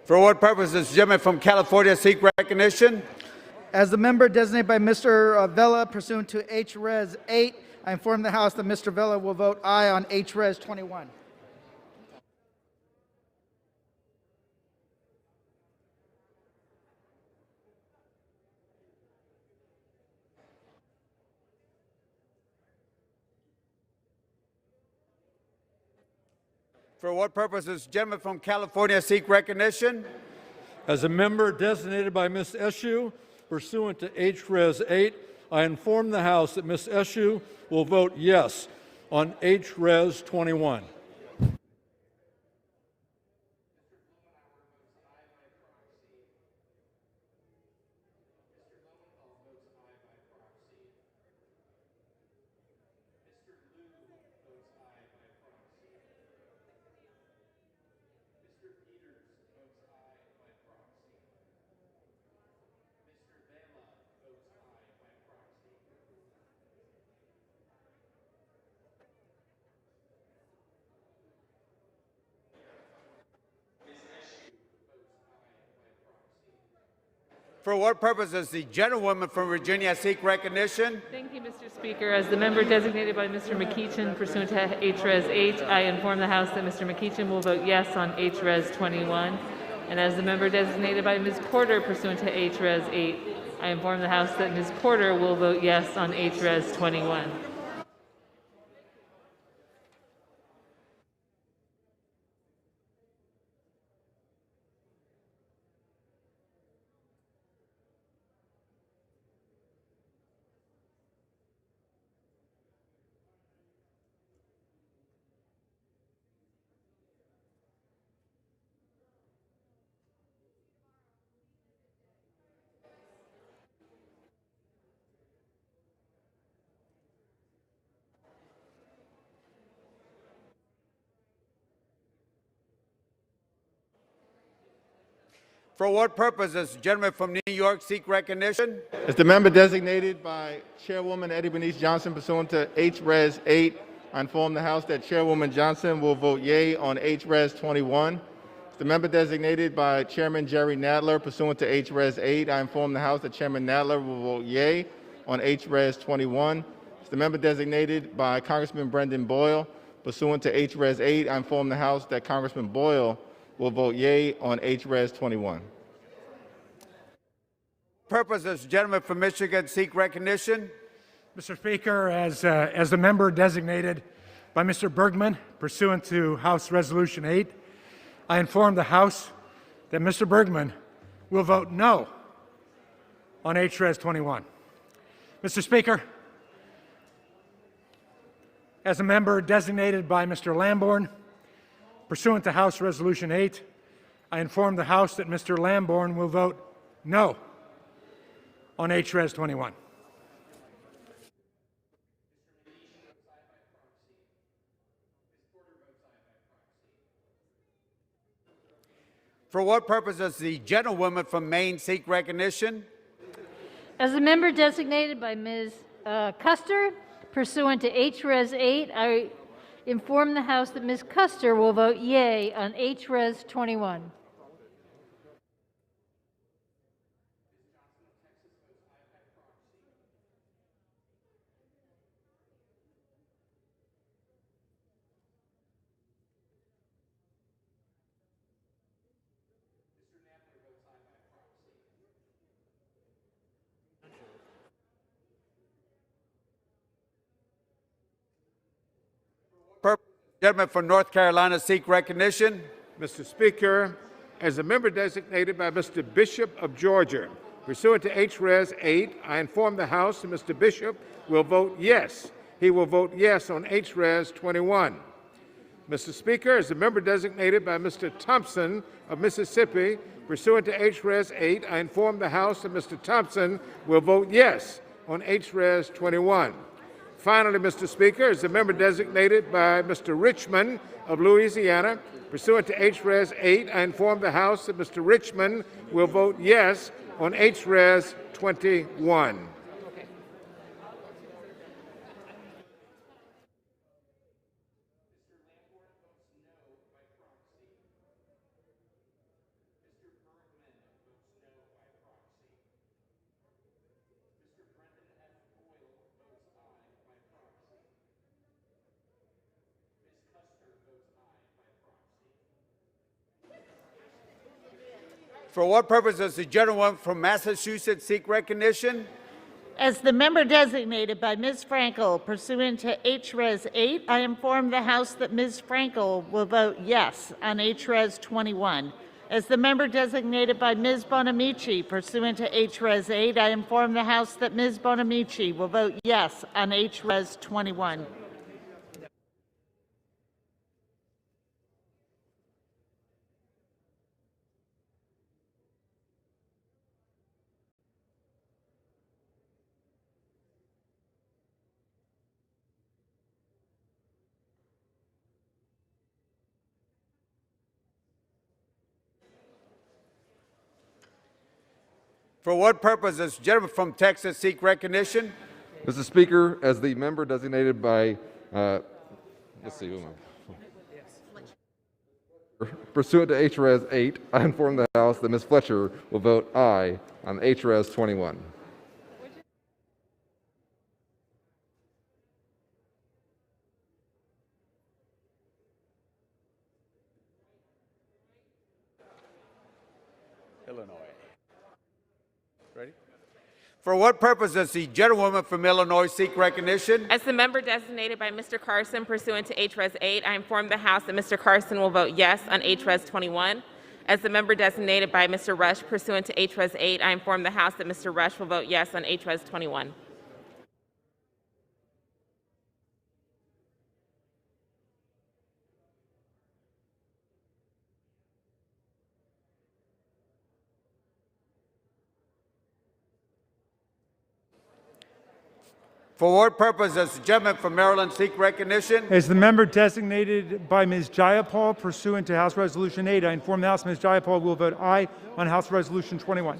For what purposes, gentleman from California seek recognition. As the member designated by Mr. Vela, pursuant to H-Res 8, I inform the House that Mr. Vela will vote aye on H-Res 21. For what purposes, gentleman from California seek recognition. As a member designated by Ms. Eshoo, pursuant to H-Res 8, I inform the House that Ms. Eshoo will vote yes on H-Res 21. For what purpose does the gentlewoman from Virginia seek recognition? Thank you, Mr. Speaker. As the member designated by Mr. McEachin pursuant to HRes 8, I inform the House that Mr. McEachin will vote yes on HRes 21. And as the member designated by Ms. Porter pursuant to HRes 8, I inform the House that Ms. Porter will vote yes on HRes 21. For what purpose does the gentleman from New York seek recognition? As the member designated by Chairwoman Eddie Bernice Johnson pursuant to HRes 8, I inform the House that Chairwoman Johnson will vote yea on HRes 21. As the member designated by Chairman Jerry Nadler pursuant to HRes 8, I inform the House that Chairman Nadler will vote yea on HRes 21. As the member designated by Congressman Brendan Boyle pursuant to HRes 8, I inform the House that Congressman Boyle will vote yea on HRes 21. Purpose does the gentleman from Michigan seek recognition? Mr. Speaker, as the member designated by Mr. Bergman pursuant to House Resolution 8, I inform the House that Mr. Bergman will vote no on HRes 21. Mr. Speaker, as a member designated by Mr. Lamborn pursuant to House Resolution 8, I inform the House that Mr. Lamborn will vote no on HRes 21. For what purpose does the gentlewoman from Maine seek recognition? As a member designated by Ms. Custer, pursuant to HRes 8, I inform the House that Ms. Custer will vote yea on HRes 21. Gentleman from North Carolina seek recognition. Mr. Speaker, as a member designated by Mr. Bishop of Georgia, pursuant to HRes 8, I inform the House that Mr. Bishop will vote yes. He will vote yes on HRes 21. Mr. Speaker, as a member designated by Mr. Thompson of Mississippi, pursuant to HRes 8, I inform the House that Mr. Thompson will vote yes on HRes 21. Finally, Mr. Speaker, as a member designated by Mr. Richmond of Louisiana, pursuant to HRes 8, I inform the House that Mr. Richmond will vote yes on HRes 21. For what purpose does the gentlewoman from Massachusetts seek recognition? As the member designated by Ms. Frankel pursuant to HRes 8, I inform the House that Ms. Frankel will vote yes on HRes 21. As the member designated by Ms. Bonamici pursuant to HRes 8, I inform the House that Ms. Bonamici will vote yes on HRes 21. For what purpose does the gentleman from Texas seek recognition? Mr. Speaker, as the member designated by, let's see, who am I? pursuant to HRes 8, I inform the House that Ms. Fletcher will vote aye on HRes 21. Illinois. Ready? For what purpose does the gentlewoman from Illinois seek recognition? As the member designated by Mr. Carson pursuant to HRes 8, I inform the House that Mr. Carson will vote yes on HRes 21. As the member designated by Mr. Rush pursuant to HRes 8, I inform the House that Mr. Rush will vote yes on HRes 21. For what purpose does the gentleman from Maryland seek recognition? As the member designated by Ms. Jayapal pursuant to House Resolution 8, I inform the House Ms. Jayapal will vote aye on House Resolution 21.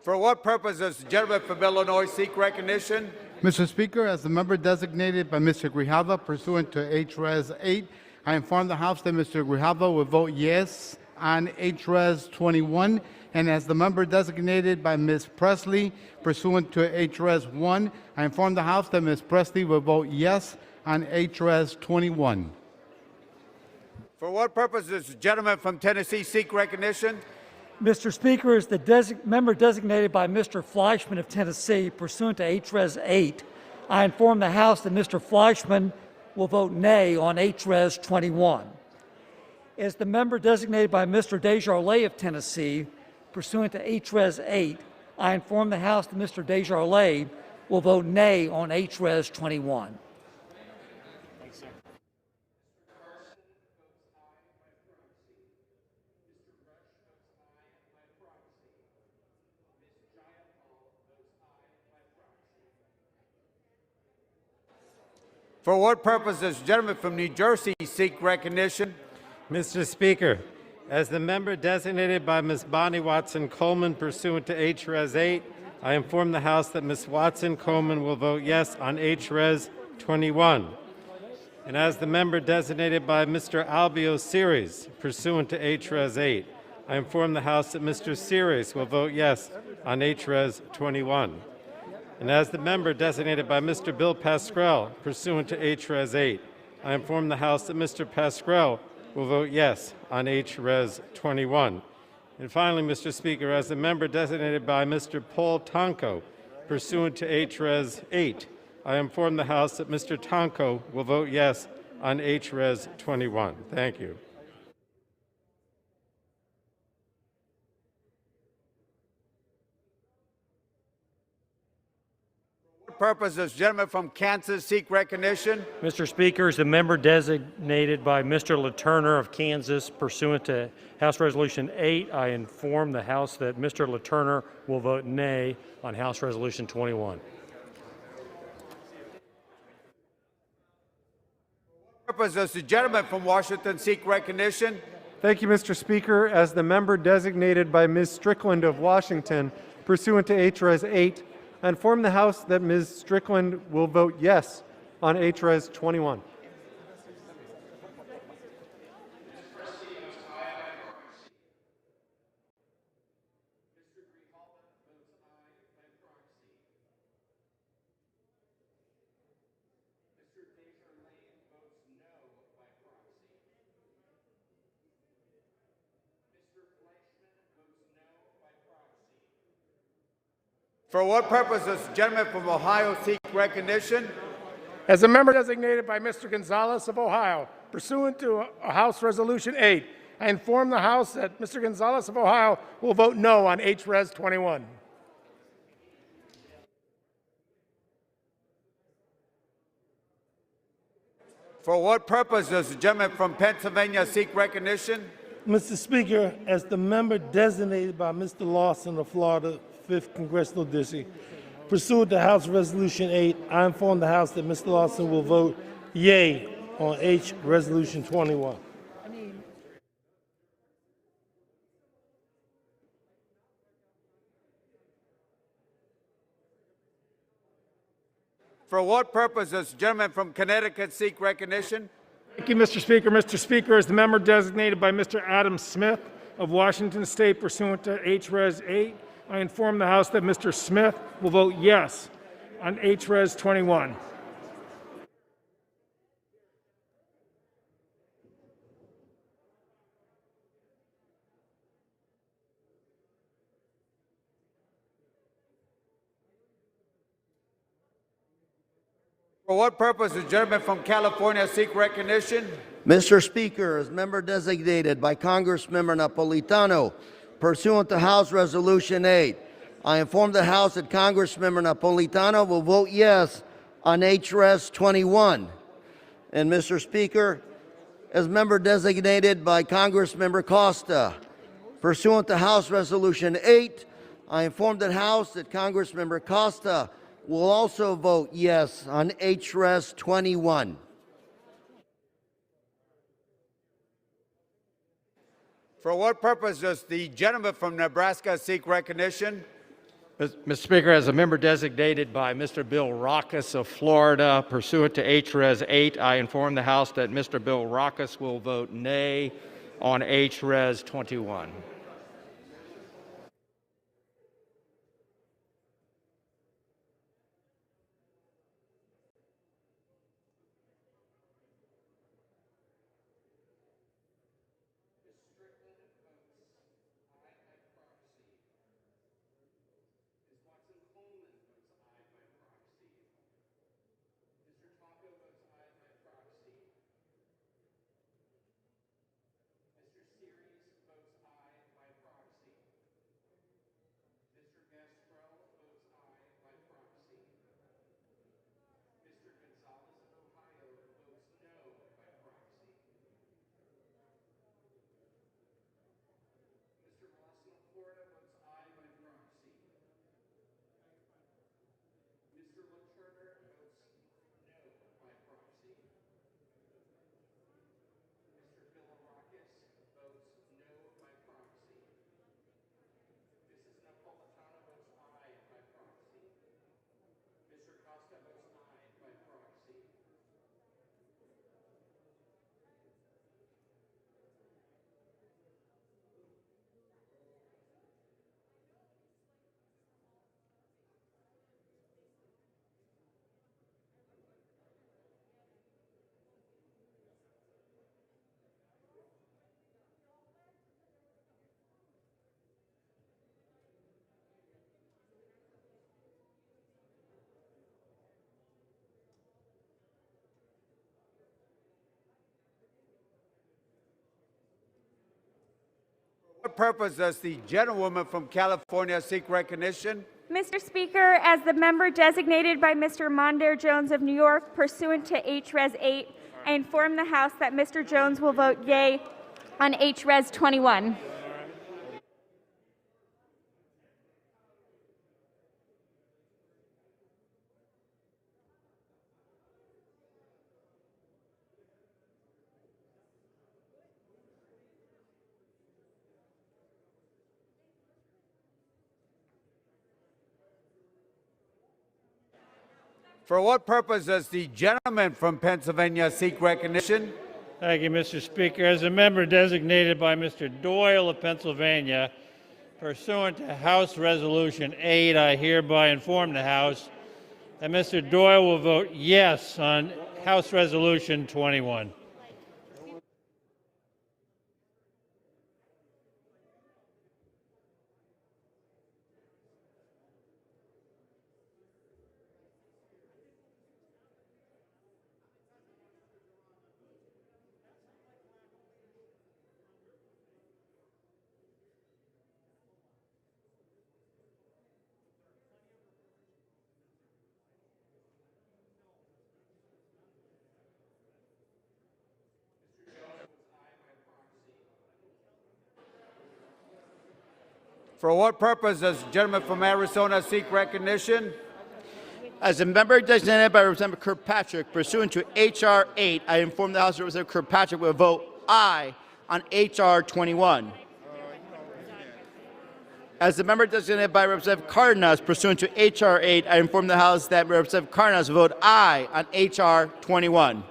For what purpose does the gentleman from Illinois seek recognition? Mr. Speaker, as the member designated by Mr. Grijalva pursuant to HRes 8, I inform the House that Mr. Grijalva will vote yes on HRes 21, and as the member designated by Ms. Presley pursuant to HRes 1, I inform the House that Ms. Presley will vote yes on HRes 21. For what purpose does the gentleman from Tennessee seek recognition? Mr. Speaker, as the member designated by Mr. Fleischman of Tennessee pursuant to HRes 8, I inform the House that Mr. Fleischman will vote nay on HRes 21. As the member designated by Mr. Desjardins of Tennessee pursuant to HRes 8, I inform the House that Mr. Desjardins will vote nay on HRes 21. For what purpose does the gentleman from New Jersey seek recognition? Mr. Speaker, as the member designated by Ms. Bonnie Watson Coleman pursuant to HRes 8, I inform the House that Ms. Watson Coleman will vote yes on HRes 21. And as the member designated by Mr. Albio Series pursuant to HRes 8, I inform the House that Mr. Series will vote yes on HRes 21. And as the member designated by Mr. Bill Pascrell pursuant to HRes 8, I inform the House that Mr. Pascrell will vote yes on HRes 21. And finally, Mr. Speaker, as the member designated by Mr. Paul Tonko pursuant to HRes 8, I inform the House that Mr. Tonko will vote yes on HRes 21. Thank you. Purpose does the gentleman from Kansas seek recognition? Mr. Speaker, as the member designated by Mr. LaTurner of Kansas pursuant to House Resolution 8, I inform the House that Mr. LaTurner will vote nay on House Resolution 21. Purpose does the gentleman from Washington seek recognition? Thank you, Mr. Speaker. As the member designated by Ms. Strickland of Washington pursuant to HRes 8, I inform the House that Ms. Strickland will vote yes on HRes 21. For what purpose does the gentleman from Ohio seek recognition? As a member designated by Mr. Gonzalez of Ohio, pursuant to House Resolution 8, I inform the House that Mr. Gonzalez of Ohio will vote no on HRes 21. For what purpose does the gentleman from Pennsylvania seek recognition? Mr. Speaker, as the member designated by Mr. Lawson of Florida, 5th Congressional District, pursuant to House Resolution 8, I inform the House that Mr. Lawson will vote yea on H Resolution 21. For what purpose does the gentleman from Connecticut seek recognition? Thank you, Mr. Speaker. Mr. Speaker, as the member designated by Mr. Adam Smith of Washington State pursuant to H-Res 8, I inform the House that Mr. Smith will vote yes on H-Res 21. For what purpose does the gentleman from California seek recognition? Mr. Speaker, as member designated by Congressmember Napolitano, pursuant to House Resolution 8, I inform the House that Congressmember Napolitano will vote yes on H-Res 21. And Mr. Speaker, as member designated by Congressmember Costa, pursuant to House Resolution 8, I inform the House that Congressmember Costa will also vote yes on H-Res 21. For what purpose does the gentleman from Nebraska seek recognition? Mr. Speaker, as a member designated by Mr. Bill Rackus of Florida, pursuant to H-Res 8, I inform the House that Mr. Bill Rackus will vote nay on H-Res 21. For what purpose does the gentlewoman from California seek recognition? Mr. Speaker, as the member designated by Mr. Mondaire Jones of New York, pursuant to H-Res 8, I inform the House that Mr. Jones will vote yea on H-Res 21. For what purpose does the gentleman from Pennsylvania seek recognition? Thank you, Mr. Speaker. As a member designated by Mr. Doyle of Pennsylvania, pursuant to House Resolution 8, I hereby inform the House that Mr. Doyle will vote yes on House Resolution 21. For what purpose does the gentleman from Arizona seek recognition? As a member designated by Representative Kirkpatrick pursuant to H.R. 8, I inform the House that Representative Kirkpatrick will vote aye on H.R. 21. As the member designated by Representative Cardenas pursuant to H.R. 8, I inform the House that Representative Cardenas will vote aye on H.R. 21.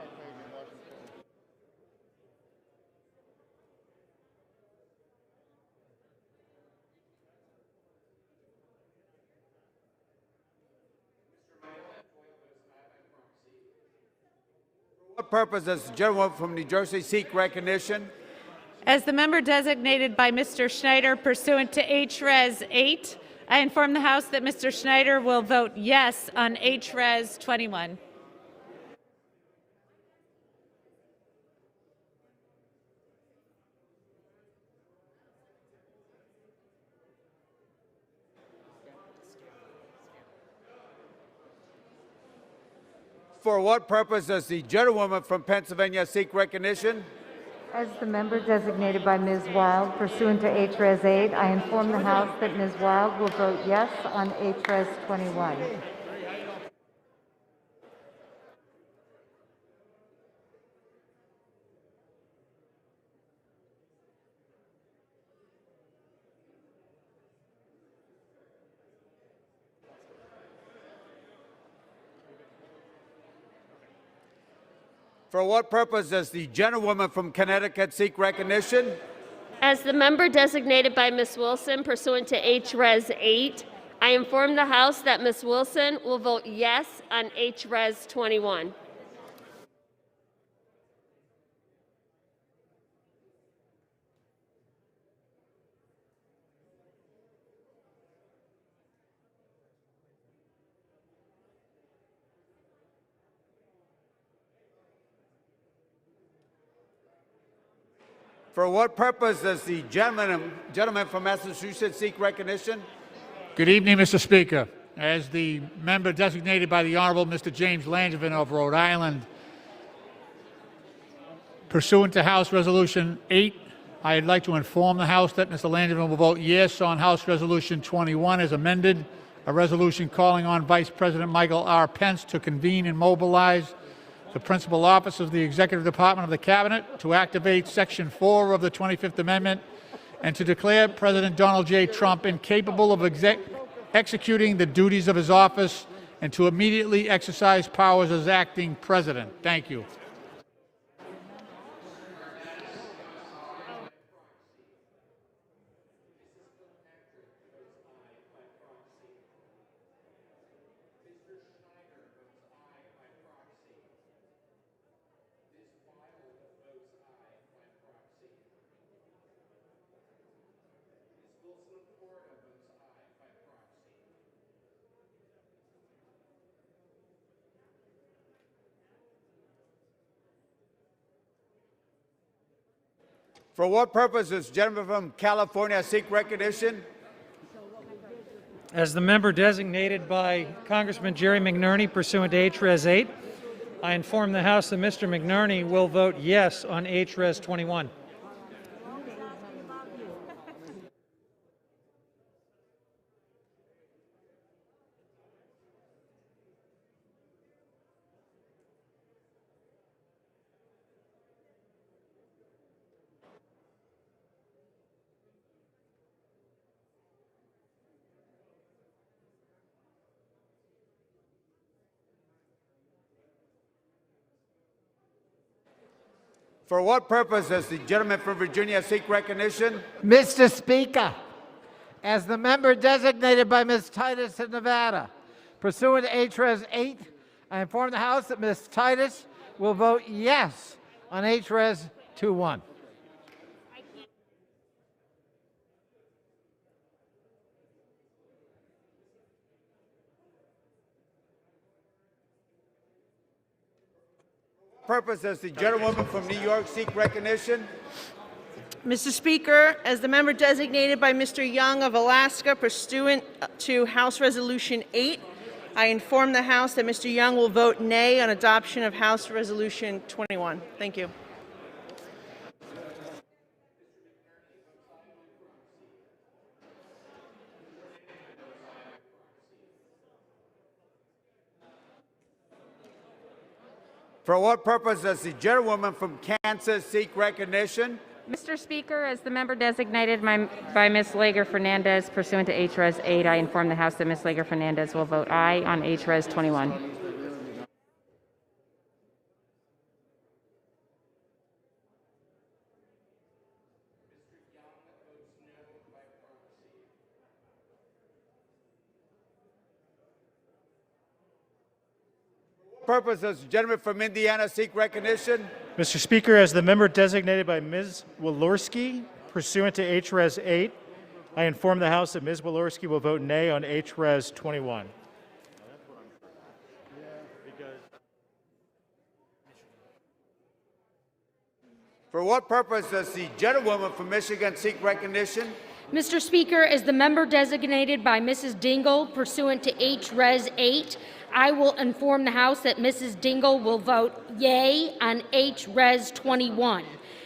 For what purpose does the gentleman from New Jersey seek recognition? As the member designated by Mr. Schneider pursuant to H.Res. 8, I inform the House that Mr. Schneider will vote yes on H.Res. 21. For what purpose does the gentlewoman from Pennsylvania seek recognition? As the member designated by Ms. Wild pursuant to H.Res. 8, I inform the House that Ms. Wild will vote yes on H.Res. 21. For what purpose does the gentlewoman from Connecticut seek recognition? As the member designated by Ms. Wilson pursuant to H.Res. 8, I inform the House that Ms. Wilson will vote yes on H.Res. 21. For what purpose does the gentleman from Massachusetts seek recognition? Good evening, Mr. Speaker. As the member designated by the Honorable Mr. James Langevin of Rhode Island, pursuant to House Resolution 8, I'd like to inform the House that Mr. Langevin will vote yes on House Resolution 21 as amended, a resolution calling on Vice President Michael R. Pence to convene and mobilize the principal office of the Executive Department of the Cabinet to activate Section 4 of the 25th Amendment and to declare President Donald J. Trump incapable of executing the duties of his office and to immediately exercise powers as acting president. Thank you. For what purpose does the gentleman from California seek recognition? As the member designated by Congressman Jerry McNerney pursuant to H.Res. 8, I inform the House that Mr. McNerney will vote yes on H.Res. 21. For what purpose does the gentleman from Virginia seek recognition? Mr. Speaker, as the member designated by Ms. Titus of Nevada, pursuant to H.Res. 8, I inform the House that Ms. Titus will vote yes on H.Res. 21. Purpose does the gentlewoman from New York seek recognition? Mr. Speaker, as the member designated by Mr. Young of Alaska pursuant to House Resolution 8, I inform the House that Mr. Young will vote nay on adoption of House Resolution 21. Thank you. For what purpose does the gentlewoman from Kansas seek recognition? Mr. Speaker, as the member designated by Ms. Lager Fernandez pursuant to H-Res 8, I inform the House that Ms. Lager Fernandez will vote aye on H-Res 21. Purpose does the gentleman from Indiana seek recognition? Mr. Speaker, as the member designated by Ms. Walorski pursuant to H-Res 8, I inform the House that Ms. Walorski will vote nay on H-Res 21. For what purpose does the gentlewoman from Michigan seek recognition? Mr. Speaker, as the member designated by Mrs. Dingle pursuant to H-Res 8, I will inform the House that Mrs. Dingle will vote yea on H-Res 21.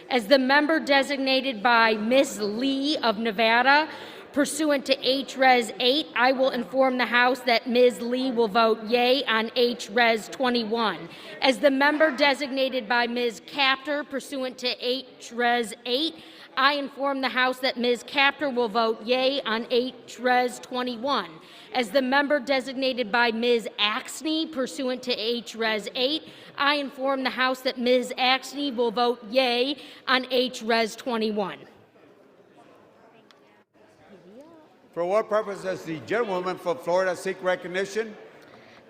As the member designated by Ms. Lee of Nevada pursuant to H-Res 8, I will inform the House that Ms. Lee will vote yea on H-Res 21. As the member designated by Ms. Capter pursuant to H-Res 8, I inform the House that Ms. Capter will vote yea on H-Res 21. As the member designated by Ms. Axney pursuant to H-Res 8, I inform the House that Ms. Axney will vote yea on H-Res 21. For what purpose does the gentlewoman from Florida seek recognition?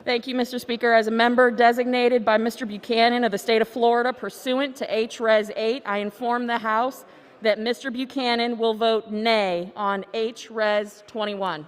Thank you, Mr. Speaker. As a member designated by Mr. Buchanan of the state of Florida pursuant to H-Res 8, I inform the House that Mr. Buchanan will vote nay on H-Res 21.